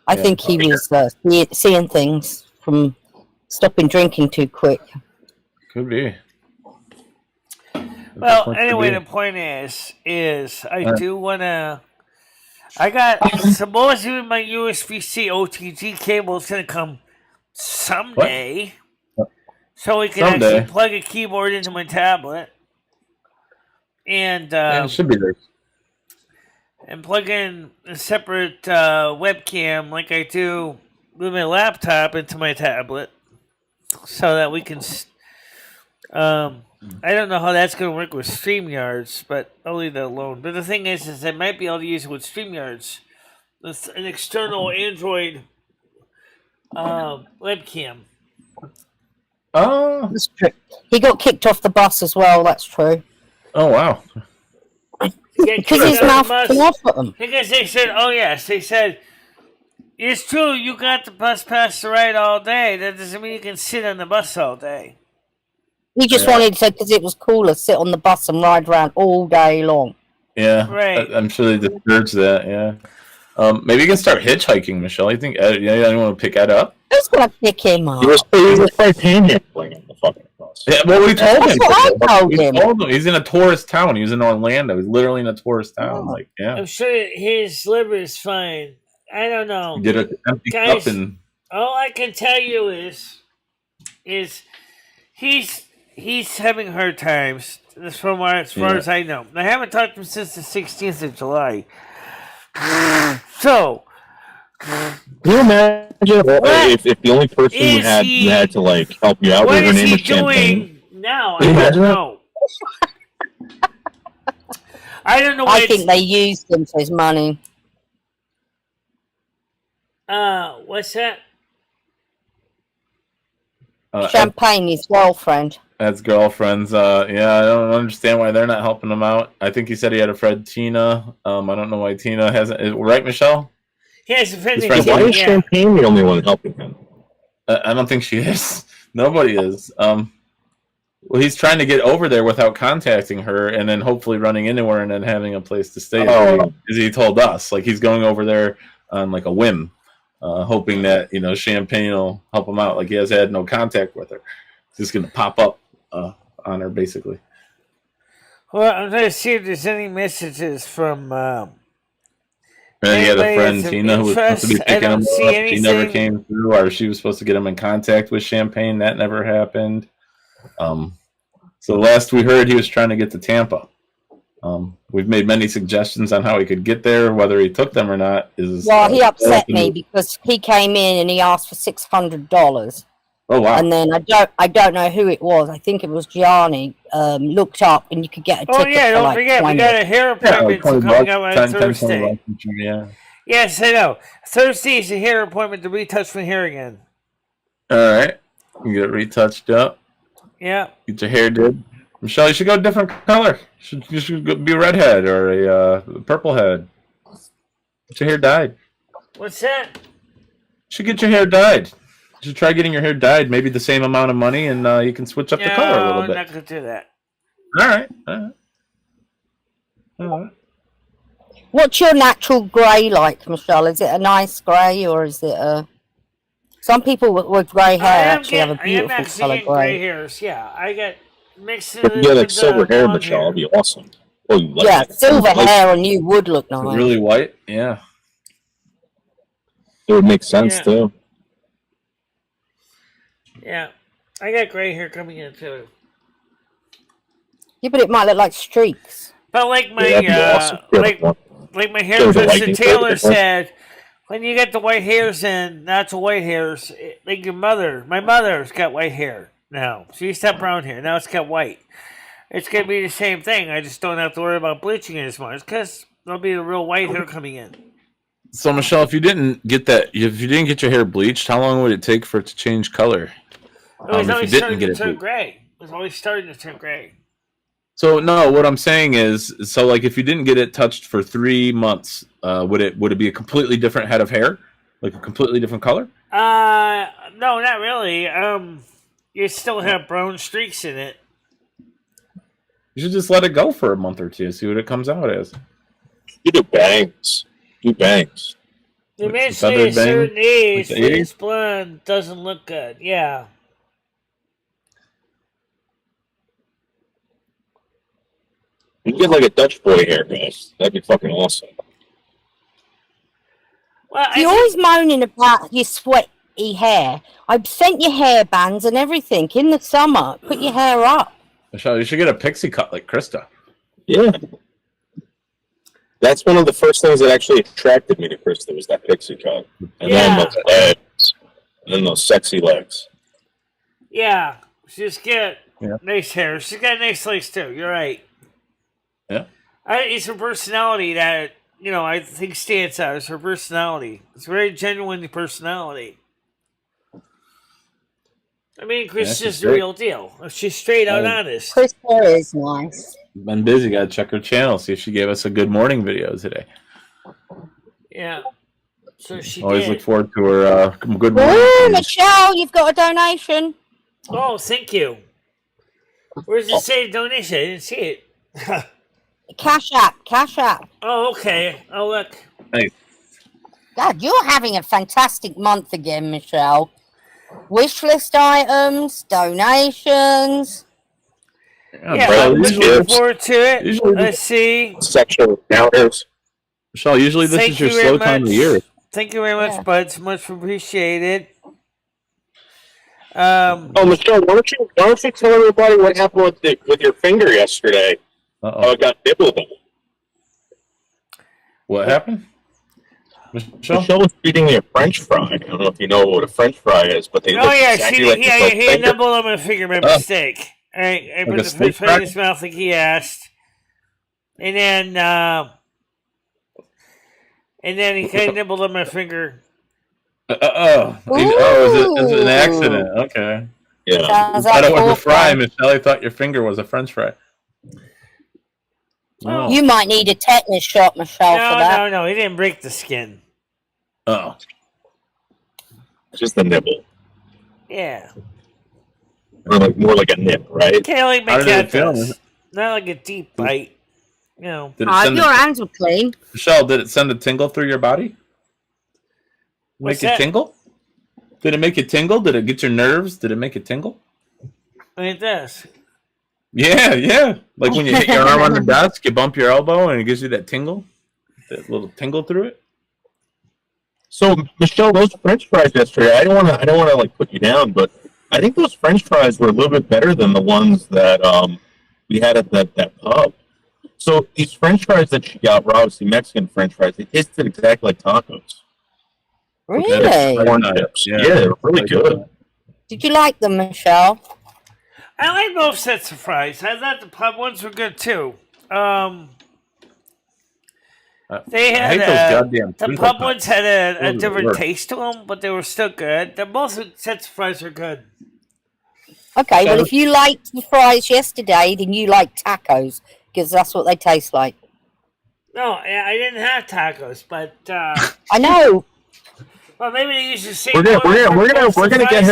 I think he was seeing things from stopping drinking too quick. Could be. Well, anyway, the point is I do want to. I got supposedly my USB-C OTG cable is going to come someday, so we can actually plug a keyboard into my tablet, and it should be there. And plug in a separate webcam like I do with my laptop into my tablet, so that we can. I don't know how that's going to work with StreamYards, but I'll leave that alone. But the thing is I might be able to use it with StreamYards. It's an external Android webcam. Oh, that's true. He got kicked off the bus as well. That's true. Oh wow. Because his mouth came off at them. Because they said, oh yes, they said, it's true, you got the bus pass to ride all day. That doesn't mean you can sit on the bus all day. He just wanted to, because it was cooler, sit on the bus and ride around all day long. Yeah, Right. I'm sure they discouraged that. Yeah. Maybe you can start hitchhiking, Michelle. You think anyone want to pick Ed up? Who's going to pick him up? He was probably panhandling on the fucking bus. Yeah, well, we told him. That's what I told him. We told him. He's in a tourist town. He was in Orlando. He's literally in a tourist town. Oh. Like, yeah. I'm sure his liver is fine. I don't know. He did an empty Guys, cup and all I can tell you is he's having hard times. As far as I know. I haven't talked to him since the 16th of July. So, Can you imagine if the only person you had to like help you out what with her is name he was Champagne? doing now? Can you I don't imagine that? know. I don't know. I think they used him for his money. What's that? Champagne, his girlfriend. Ed's girlfriends. Yeah, I don't understand why they're not helping him out. I think he said he had a friend, Tina. I don't know why Tina hasn't. Right, Michelle? He has a friend. His friend, Why is Champagne the only one helping him? I don't think she is. Nobody is. Well, he's trying to get over there without contacting her, and then hopefully running into her, and then having a place to stay. As he told us, like he's going over there on like a whim, hoping that Champagne will help him out. Like he has had no contact with her. He's just gonna pop up on her, basically. Well, I'm trying to see if there's any messages from. And he had a friend, Anybody Tina, who was supposed to be interest? I picking him don't up. see She anything. never came through, or she was supposed to get him in contact with Champagne. That never happened. So last we heard, he was trying to get to Tampa. We've made many suggestions on how he could get there. Whether he took them or not is. Well, he upset me because he came in and he asked for $600. Oh wow! And then I don't know who it was. I think it was Gianni. Looked up and you could get a ticket. Oh yeah, for don't like forget 20. we got a hair appointment coming up on Thursday. Yeah. Yes, I know. Thursday is a hair appointment to retouch my hair again. All right, you get it retouched up. Yeah. Get your hair did. Michelle, you should go a different color. You should be a redhead or a purple head. Get your hair dyed. What's that? You should get your hair dyed. You should try getting your hair dyed, maybe the same amount of money, and you can switch up the color a little bit. I'm not going to do that. All right. What's your natural grey like, Michelle? Is it a nice grey or is it a... Some people with grey hair actually have a beautiful colour grey. Hairs, yeah. I got mixed If you get like silver hair, Michelle, it'd be awesome. Oh, you like Yeah, that? silver hair on you would look nice. Really white? Yeah. It would make sense too. Yeah. I got gray hair coming in too. Yeah, but it might look like streaks. But like my that'd be awesome. like my hairdresser Taylor said, when you get the white hairs in, natural white hairs, like your mother. My mother's got white hair now. She used to have brown hair. Now it's got white. It's gonna be the same thing. I just don't have to worry about bleaching it as much because there'll be the real white hair coming in. So Michelle, if you didn't get your hair bleached, how long would it take for it to change color? It was if always you didn't starting get to it turn bleached. gray. It was always starting to turn gray. So no, what I'm saying is, so like if you didn't get it touched for 3 months, would it be a completely different head of hair, like a completely different color? No, not really. You still have brown streaks in it. You should just let it go for a month or two, see what it comes out as. You do bangs. Eventually, at a certain age, this blonde doesn't look good. Yeah. You get like a Dutch boy hair, guys. That'd be fucking awesome. Well, You're always moaning about your sweaty hair. I've sent you hair bands and everything in the summer. Put your hair up. Michelle, you should get a pixie cut like Krista. Yeah. That's one of the first things that actually attracted me to Krista was that pixie cut. And then those legs. And then those sexy legs. Yeah. She's got nice hair. She's got nice legs too. You're right. Yeah. It's her personality that, I think stands out. It's her personality. It's a very genuine personality. I mean, Krista's the real deal. She's straight out honest. Krista is nice. Been busy. Got to check her channel. See if she gave us a good morning video today. Yeah. So she Always did. look forward to her good morning. Oh, Michelle, you've got a donation. Oh, thank you. Where's it say donation? I didn't see it. CashApp. Oh, okay. Oh, look. Nice. God, you're having a fantastic month again, Michelle. Wish list items, donations. Yeah, Michelle, I'm looking forward to it. usually- Let's see. Sexual encounters. Michelle, usually this Thank is your you very slow time of much. the year. Thank you very much, Yeah. buds. Much appreciated. Oh, Michelle, why don't you tell everybody what happened with your finger yesterday? How Uh-oh. it got nibbled on. What happened? Michelle? Michelle was feeding me a French fry. I don't know if you know what a French fry is, but they Oh, look yeah, exactly like Michelle's he finger. nibbled on my finger by mistake. I put a the snake fish right in cracker? his mouth like he asked. And then he kind of nibbled on my finger. Is it an accident? Okay. Yeah. Sounds I like thought it was a awful. fry, Michelle. I thought your finger was a French fry. Oh. You might need a tetanus shot, Michelle, for that. No, he didn't break the skin. Oh. Just the nibble. Yeah. Or more like a nip, right? Kind of like my How did cat it feel? does. Not like a deep bite. You know. Did it send Your a, hands are clean. Michelle, did it send a tingle through your body? What's Make it that? tingle? Did it make it tingle? Did it get your nerves? Did it make it tingle? Like this. Yeah. Like when you hit your arm on the desk, you bump your elbow and it gives you that tingle? That little tingle through it? So, Michelle, those French fries yesterday, I don't want to like put you down, but I think those French fries were a little bit better than the ones that we had at that pub. So these French fries that she got were obviously Mexican French fries. They tasted exactly like tacos. Really? Corn chips. Yeah, they were really good. Did you like them, Michelle? I like both sets of fries. I thought the pub ones were good too. They I had hate those goddamn the twinkle pub ones had a Those are the different worst. taste to them, but they were still good. The both sets of fries are good. Okay, well, if you liked the fries yesterday, then you like tacos, because that's what they taste like. No, I didn't have tacos, but I know. well, maybe they use the same. We're gonna get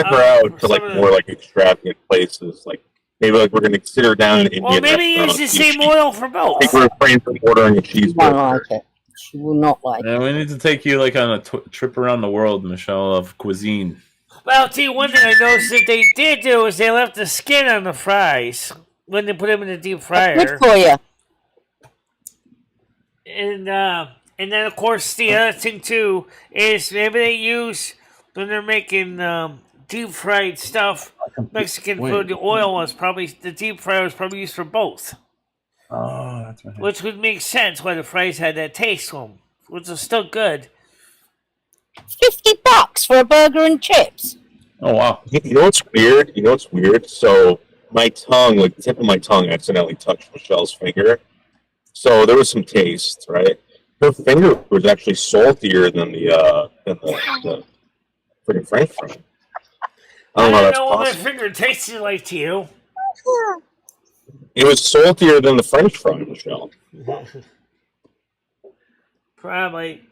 her out to some like of more like extravagant places. Like maybe like we're gonna sit her down in an Indian Well, maybe use restaurant. the same oil for I both. think we're refrain from ordering a She won't cheeseburger. like it. She will not like it. Yeah, we need to take you like on a trip around the world, Michelle, of cuisine. Well, I'll tell you one thing I noticed that they did do is they left the skin on the fries when they put them in the deep fryer. Good for you. And then of course the other thing too is maybe they use when they're making deep fried stuff, Mexican food. The oil was probably the deep fryer was probably used for both, Oh, that's right. which would make sense why the fries had that taste to them, which is still good. $50 for a burger and chips. Oh, wow. You know what's weird? So my tongue, like the tip of my tongue, accidentally touched Michelle's finger. So there was some taste, right? Her finger was actually saltier than the freaking French fry. I don't know how that's what my possible. finger tasted like to you. It was saltier than the French fry, Michelle. Probably.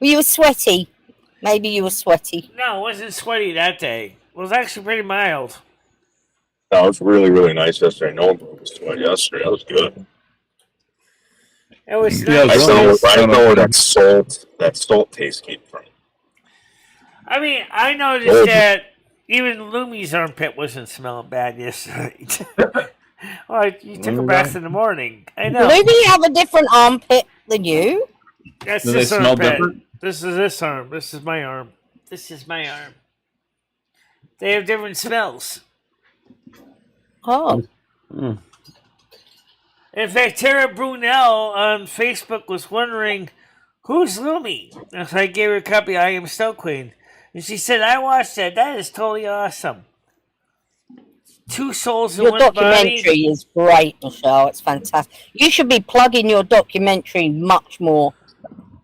Well, you were sweaty. Maybe you were sweaty. No, it wasn't sweaty that day. It was actually pretty mild. That was really, really nice yesterday. No one was sweat yesterday. That was good. It was Yeah, nice. I don't know where that salt taste came from. I mean, I noticed that even Lumi's armpit wasn't smelling bad yesterday. Well, you took a bath in the morning. I know. Maybe you have a different armpit than you. That's Do they this smell armpit. different? This is this arm. This is my arm. This is my arm. They have different smells. Oh. Mm. In fact, Tara Brunel on Facebook was wondering, who's Lumi? And so I gave her a copy of I Am Snow Queen. And she said, I watched that. That is totally awesome. Two souls in Your one documentary body. is great, Michelle. It's fantastic. You should be plugging your documentary much more.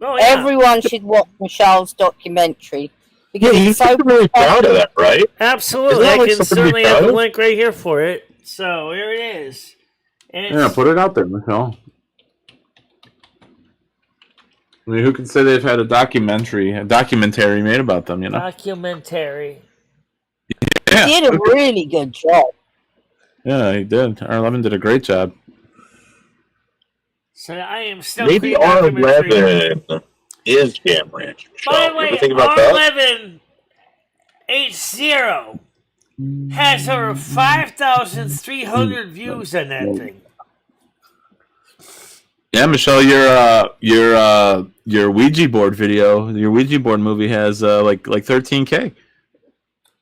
Oh, yeah. Everyone should watch Michelle's documentary. Yeah, Because you it's so should be really proud of that, right? Absolutely. Isn't that I like can something to be certainly have proud the of? link right here for it. So here it is. And Yeah, put it out there, Michelle. I mean, who can say they've had a documentary made about them, you know? documentary. Yeah. He did a really good job. Yeah, he did. R11 did a great job. So I am still Maybe clean documentary. R11 is Jam Ranch. By the You way, ever think about that? R1180 has over 5,300 views on that thing. Yeah, Michelle, your Ouija board video, your Ouija board movie has like 13K.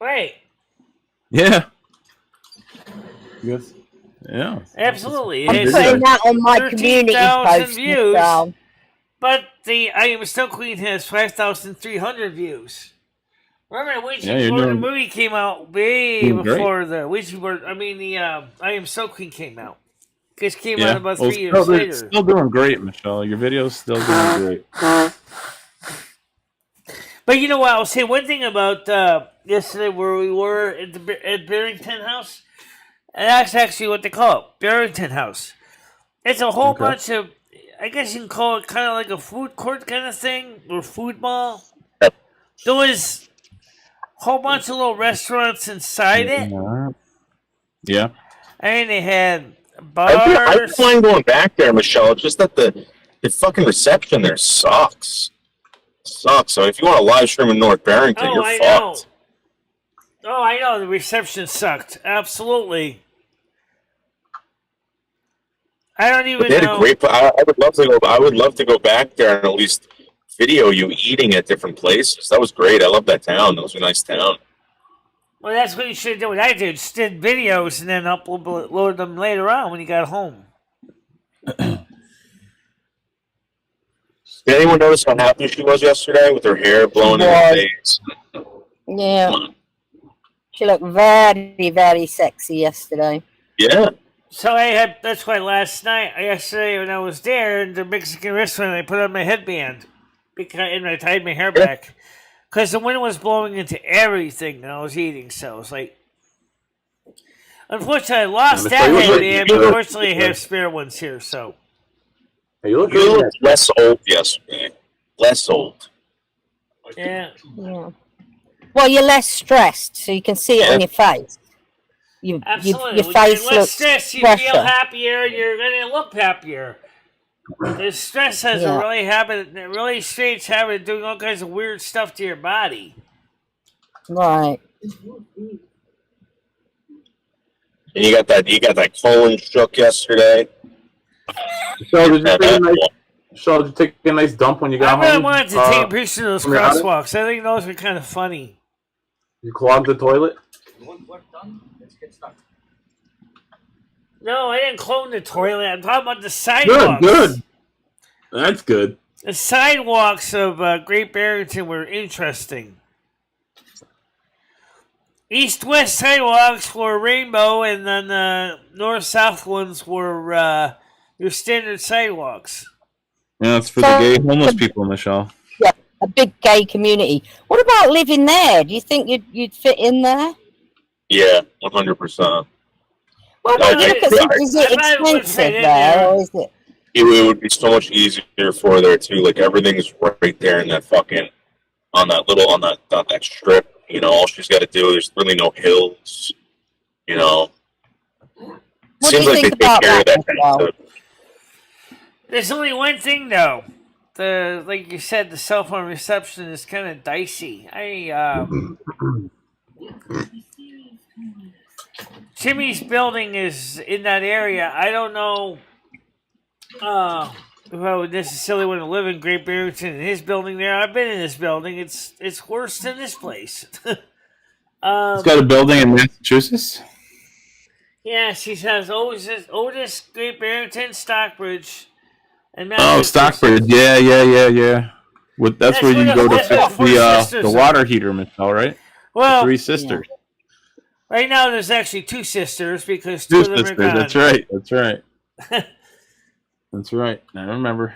Right. Yeah. Yes. Yeah. Absolutely. I'm It putting has that on my community 13,000 post. views. Michelle. But the I Am Still Queen has 5,300 views. Remember, the Ouija board movie came out way before the Ouija board. I mean, the I Am Still Queen came out. It came out about 3 years later. Still doing great, Michelle. Your video's still doing great. But you know what? I'll say one thing about yesterday where we were at Barrington House. And that's actually what they call it, Barrington House. It's a whole bunch of, I guess you can call it kind of like a food court kind of thing, or food mall. There was a whole bunch of little restaurants inside it. Yeah. And they had bars. I don't mind going back there, Michelle. It's just that the fucking reception there sucks. Sucks. So if you want to live stream in North Barrington, you're fucked. Oh, I know. The reception sucked. Absolutely. I don't even know. I would love to go. I would love to go back there and at least video you eating at different places. That was great. I love that town. That was a nice town. Well, that's what you should do. What I did, just did videos and then upload them later on when you got home. Did anyone notice how happy she was yesterday with her hair blowing in her face? Yeah. She looked very, very sexy yesterday. Yeah. So that's why yesterday when I was there in the Mexican restaurant, I put on my headband and I tied my hair back. Because the wind was blowing into everything that I was eating, so I was like... Unfortunately, I lost that headband, but fortunately I have spare ones here, so... You look less old yesterday. Less old. Yeah. Well, you're less stressed, so you can see it on your face. Absolutely. Your face less looks stress, you fresher. feel happier, you're going to look happier. The stress has a really strange habit of doing all kinds of weird stuff to your body. Right. And you got that colon shook yesterday. So did you take a nice dump when you got home? I really wanted to take a picture of those crosswalks. I think those were kind of funny. You clogged the toilet? No, I didn't clone the toilet. I'm talking about the sidewalks. Good. That's good. The sidewalks of Great Barrington were interesting. East-west sidewalks were rainbow, and then the north-south ones were your standard sidewalks. Yeah, it's for the gay homeless people, Michelle. Yeah, a big gay community. What about living there? Do you think you'd fit in there? Yeah, 100%. Well, is it expensive there, or is it? It would be so much easier for there too. Like everything's right there in that fucking on that strip. You know, all she's got to do. There's really no hills. You know. What do you think about that? There's only one thing though. Like you said, the cell phone reception is kind of dicey. Jimmy's building is in that area. I don't know if I would necessarily want to live in Great Barrington in his building there. I've been in this building. It's worse than this place. He's got a building in Massachusetts? Yeah, she has Otis, Great Barrington, Stockbridge, and Massachusetts. Oh, Stockbridge. Yeah. That's where you go to fix the water heater, Michelle, right? Well, 3 sisters. Yeah. Right now, there's actually 2 sisters because 2 of them sisters. are gone. That's right. That's right. I remember.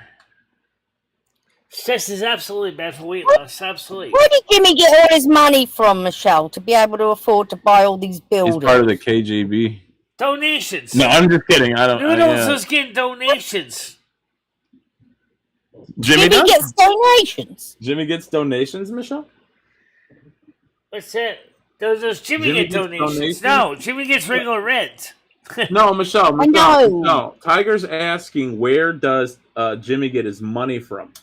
Stress is absolutely bad for weight loss. Absolutely. Where did Jimmy get all his money from, Michelle, to be able to afford to buy all these buildings? He's part of the KGB. Donations. No, I'm just kidding. I don't. Noodles was getting donations. Jimmy Jimmy does? gets donations. Jimmy gets donations, Michelle? What's that? Does Jimmy Jimmy get gets donations? donations? No, Jimmy gets regular rent. No, Michelle. I know. No. Tiger's asking, where does Jimmy get his money from?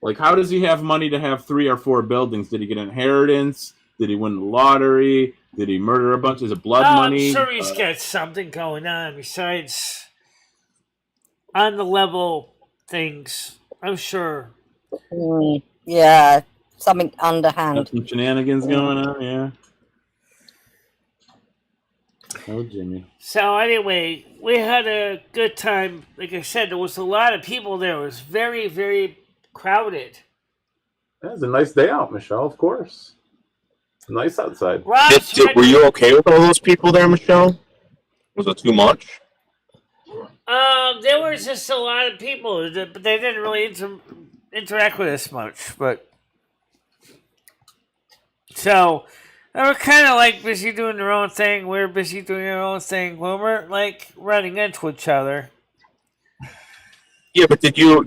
Like, how does he have money to have 3 or 4 buildings? Did he get inheritance? Did he win the lottery? Did he murder a bunch? Is it blood money? I'm sure he's got something going on besides on the level things. I'm sure. Yeah, something Got underhand. some shenanigans going on, yeah. Oh, Jimmy. So anyway, we had a good time. Like I said, there was a lot of people there. It was very, very crowded. That was a nice day out, Michelle, of course. Nice outside. Were you okay with all those people there, Michelle? Was it too much? There was just a lot of people, but they didn't really interact with us much. But so they were kind of like busy doing their own thing. We were busy doing our own thing. We weren't like running into each other. Yeah, but did you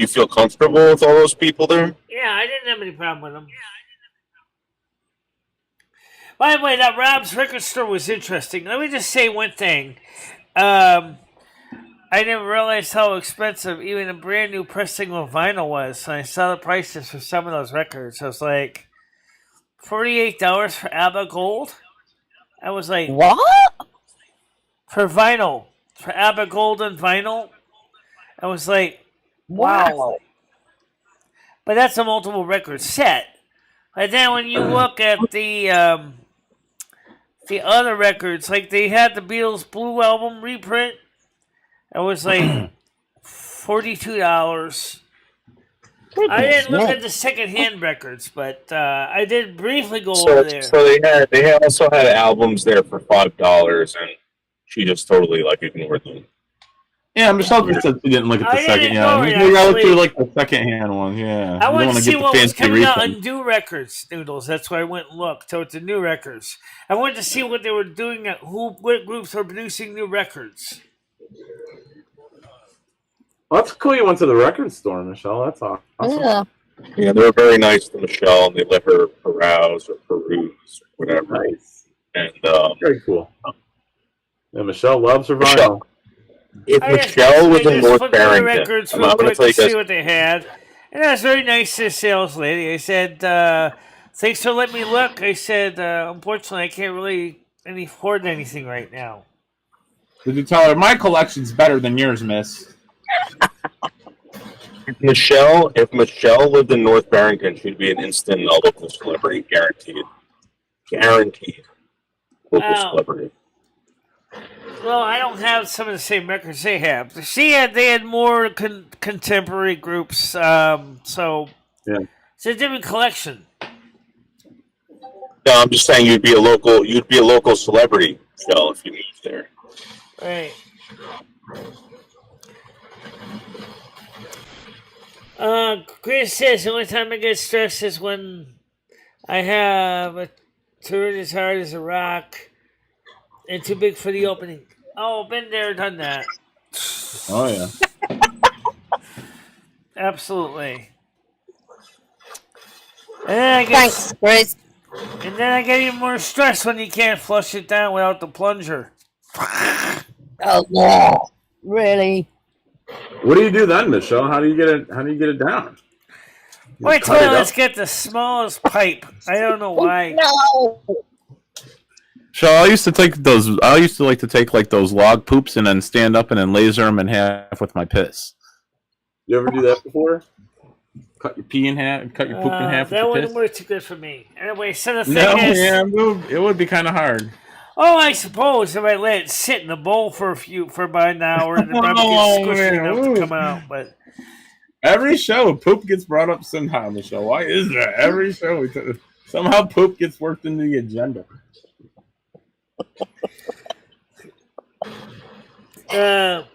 feel comfortable with all those people there? Yeah, I didn't have any problem with them. By the way, that Rob's record store was interesting. Let me just say one thing. I didn't realize how expensive even a brand new pressing of vinyl was. And I saw the prices for some of those records. I was like, $48 for ABBA Gold? I was like, What? For vinyl. For ABBA Gold and vinyl? I was like, wow. But that's a multiple record set. But then when you look at the other records, like they had the Beatles Blue Album reprint, it was like $42. I didn't look at the secondhand records, but I did briefly go over there. So they also had albums there for $5, and she just totally like ignored them. Yeah, Michelle just said she didn't look at the second hand. We got to like the second hand one. Yeah, I wanted to see what was coming out refund. on new records, Noodles. That's why I went and looked. So it's the new records. I wanted to see what they were doing, what groups were producing new records. Well, that's cool. You went to the record store, Michelle. That's awesome. Yeah. Yeah, they were very nice to Michelle, and they let her peruse or whatever. Nice. And very cool. Yeah, Michelle loves her vinyl. If Michelle was in North Barrington, records real quick to see what they had. And I was very nice to the sales lady. I said, thanks for letting me look. I said, unfortunately, I can't really afford anything right now. Did you tell her, my collection's better than yours, miss? If Michelle lived in North Barrington, she'd be an instant local celebrity, guaranteed. Guaranteed. Local celebrity. Well, I don't have some of the same records they have. They had more contemporary groups, so yeah, it's a different collection. No, I'm just saying you'd be a local celebrity, Michelle, if you moved there. Right. Chris says the only time I get stressed is when I have a turret as hard as a rock and too big for the opening. Oh, been there, done that. Oh, yeah. Absolutely. And then I get, Thanks, Chris. And then I get even more stressed when you can't flush it down without the plunger. Oh, yeah. Really? What do you do then, Michelle? How do you get it down? Wait till let's get the smallest pipe. I don't know why. No. So I used to like to take like those log poops and then stand up and then laser them in half with my piss. You ever do that before? Cut your pee in half, cut your poop in half. That wouldn't work too good for me. Anyway, so the thing is, it would be kind of hard. Oh, I suppose if I let it sit in the bowl for about an hour, and then probably gets squishy enough to come out. But every show, poop gets brought up somehow, Michelle. Why is that? Every show, somehow poop gets worked into the agenda. So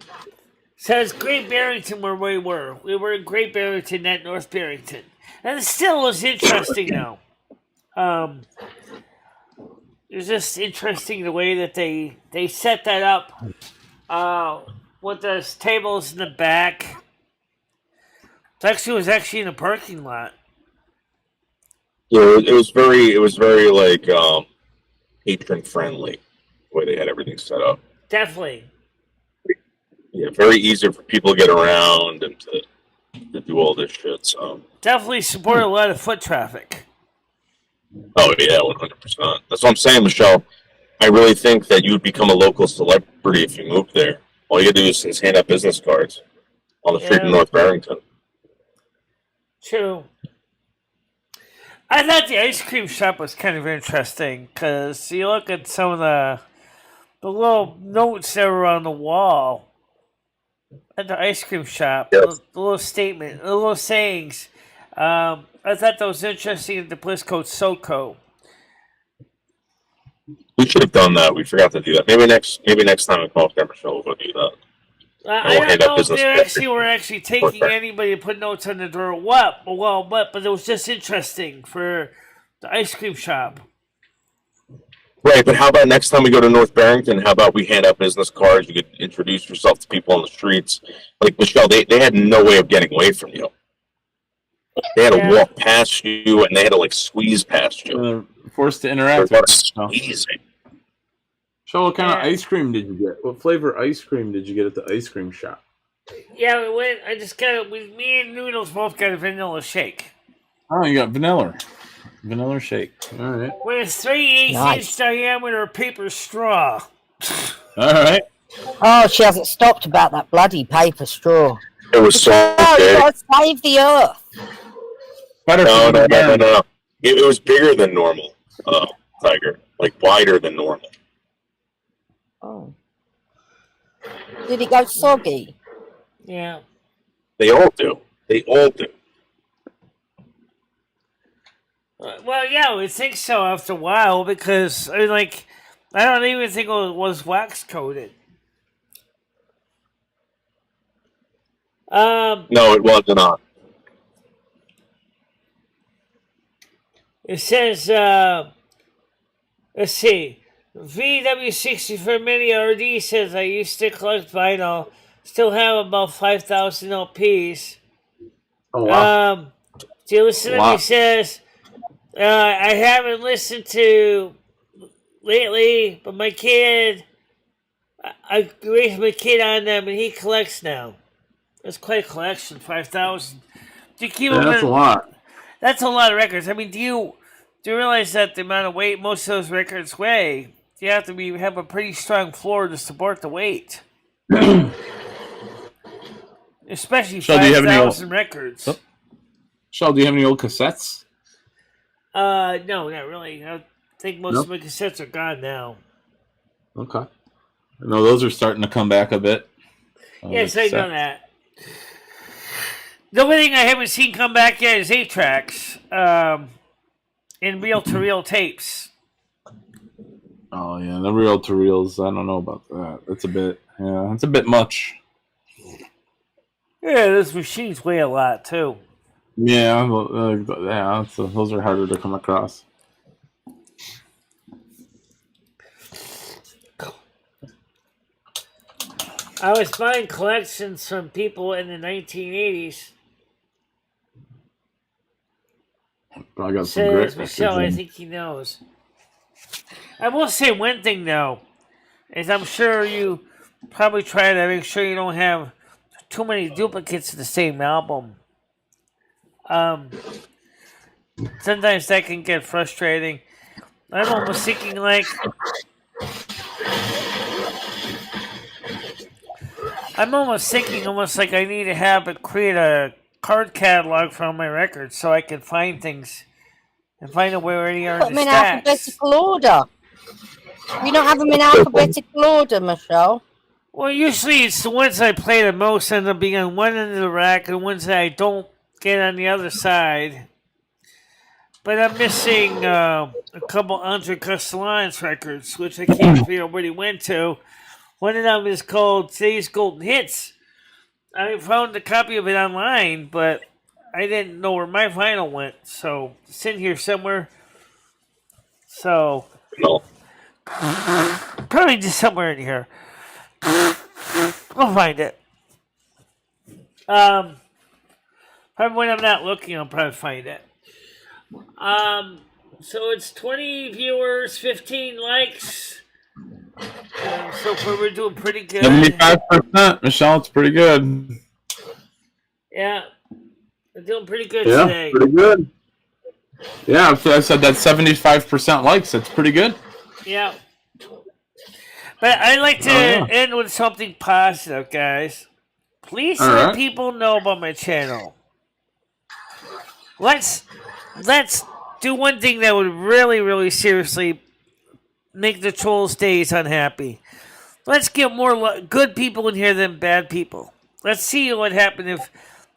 it's Great Barrington where we were. We were in Great Barrington, not North Barrington. And it still was interesting now. was just interesting the way that they set that up with those tables in the back. It was actually in a parking lot. Yeah, it was very like patron friendly the way they had everything set up. Definitely. Yeah, very easy for people to get around and to do all this shit. So definitely support a lot of foot traffic. Oh yeah, 100%. That's what I'm saying, Michelle. I really think that you would become a local celebrity if you moved there. All you gotta do is hand out business cards on the street in North Barrington. True. I thought the ice cream shop was kind of interesting because you look at some of the little notes that were on the wall at the ice cream shop, the little statement, the little sayings. I thought that was interesting in the Bliss Code SoCo. We should have done that. We forgot to do that. Maybe next time we call up Michelle, we'll do that. I don't know if they were actually taking anybody to put notes on the door or what. But it was just interesting for the ice cream shop. Right, but how about next time we go to North Barrington, how about we hand out business cards? You could introduce yourself to people on the streets. Like, Michelle, they had no way of getting away from you. They had to walk past you, and they had to, like, squeeze past you. Forced to interact with you. Easy. So what kind of ice cream did you get? What flavor ice cream did you get at the ice cream shop? Yeah, we went. I just got me and Noodles both got a vanilla shake. Oh, you got vanilla. Vanilla shake. All right. With a 3/8-inch diameter paper straw. All right. Oh, she hasn't stopped about that bloody paper straw. It was so big. You gotta save the earth. No. It was bigger than normal, Tiger. Like, wider than normal. Oh. Did it go soggy? Yeah. They all do. Well, yeah, we think so after a while because, I don't even think it was wax coated. No, it was not. It says, let's see, VW64 Mini RD says, I used to collect vinyl, still have about 5,000 LPs. Oh, wow. Do you listen to me? Says, I haven't listened to lately, but my kid, I raised my kid on them, and he collects now. That's quite a collection, 5,000. Do you keep them? That's a lot. That's a lot of records. I mean, do you realize that the amount of weight most of those records weigh? You have to have a pretty strong floor to support the weight. Especially 5,000 records. Shell, do you have any old cassettes? No, not really. I think most of my cassettes are gone now. Okay. I know those are starting to come back a bit. Yes, I know that. The only thing I haven't seen come back yet is 8-tracks in reel-to-reel tapes. Oh, yeah, the reel-to-reels. I don't know about that. It's a bit much. Yeah, those machines weigh a lot, too. Yeah, so those are harder to come across. I was buying collections from people in the 1980s. I got some great Michelle, I think he knows. I will say one thing, though, is I'm sure you probably try to make sure you don't have too many duplicates of the same album. Sometimes that can get frustrating. I'm almost thinking like I need to create a card catalog for all my records so I can find things and find out where any are in the in stacks. Alphabetical order. You don't have them in alphabetical order, Michelle. Well, usually it's the ones I play the most end up being on one end of the rack, and the ones that I don't get on the other side. But I'm missing a couple Andre Castellan's records, which I can't figure out where he went to. One of them is called Today's Golden Hits. I found a copy of it online, but I didn't know where my vinyl went, so it's in here somewhere. So, No. Probably just somewhere in here. I'll find it. Probably when I'm not looking, I'll probably find it. So it's 20 viewers, 15 likes. So far, we're doing pretty good. 75%, Michelle. It's pretty good. Yeah, we're doing pretty good today. Pretty good. Yeah, I said that 75% likes. That's pretty good. Yeah. But I'd like to end with something positive, guys. Please let people know about my channel. Let's do one thing that would really, really seriously make the trolls' days unhappy. Let's get more good people in here than bad people. Let's see what happens if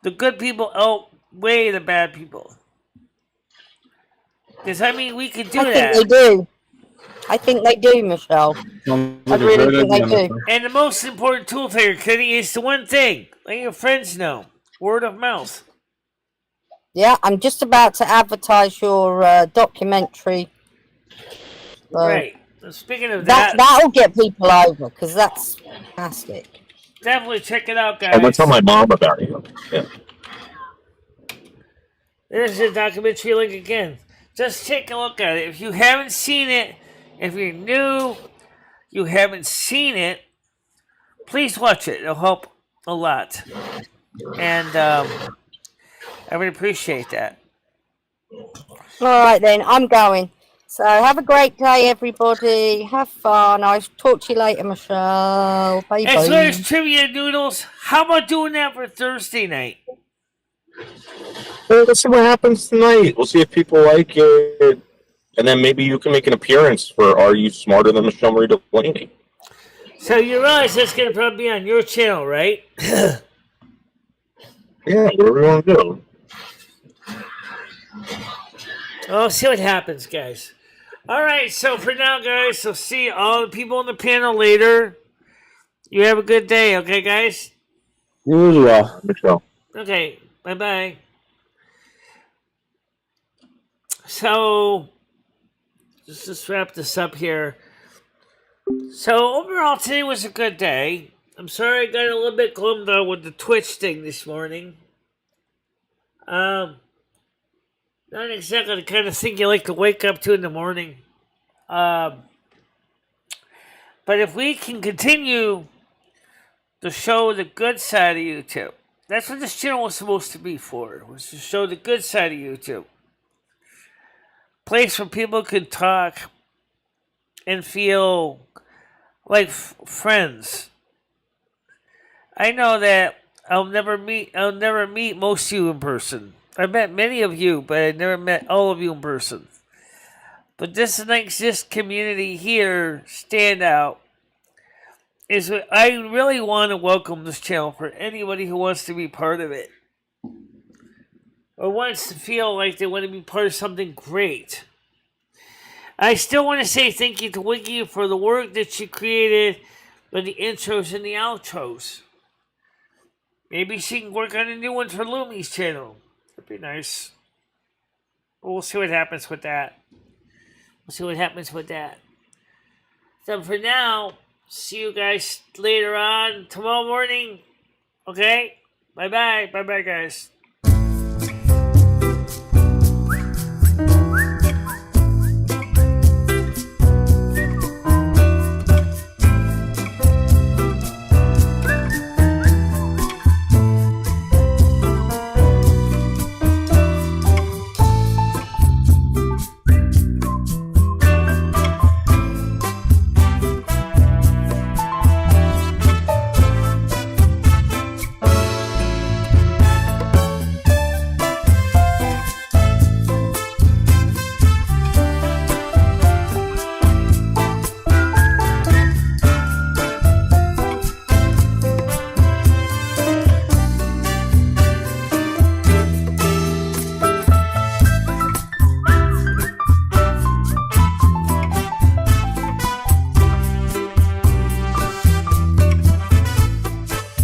the good people outweigh the bad people. Because, I mean, we could do that. I think they do, Michelle. I really think they do. And the most important tool for your kitty is the one thing. Let your friends know. Word of mouth. Yeah, I'm just about to advertise your documentary. Right. Speaking of that, that'll get people over because that's fantastic. Definitely check it out, guys. I'm gonna tell my mom about it. Yeah. There's the documentary link again. Just take a look at it. If you haven't seen it, if you're new, you haven't seen it, please watch it. It'll help a lot. And I would appreciate that. All right, then. I'm going. So have a great day, everybody. Have fun. I'll talk to you later, Michelle. Bye-bye. As far as trivia noodles, how about doing that for Thursday night? Well, let's see what happens tonight. We'll see if people like it. And then maybe you can make an appearance for Are You Smarter Than MicheleMarieDalene? So you realize that's going to probably be on your channel, right? Yeah, whatever you want to do. We'll see what happens, guys. All right, so for now, guys, so see all the people on the panel later. You have a good day, okay, guys? You as well. Michelle. Okay, bye-bye. So, just wrap this up here. So, overall, today was a good day. I'm sorry I got a little bit gloomed out with the Twitch thing this morning. Not exactly the kind of thing you like to wake up to in the morning. But if we can continue to show the good side of YouTube, that's what this channel was supposed to be for, was to show the good side of YouTube. Place where people can talk and feel like friends. I know that I'll never meet most of you in person. I've met many of you, but I never met all of you in person. But this makes this community here stand out. Is what I really want to welcome this channel for anybody who wants to be part of it. Or wants to feel like they want to be part of something great. I still want to say thank you to Wiki for the work that she created with the intros and the outros. Maybe she can work on a new one for Lumi's channel. That'd be nice. But we'll see what happens with that. So for now, see you guys later on tomorrow morning. Okay? Bye-bye. Bye-bye, guys.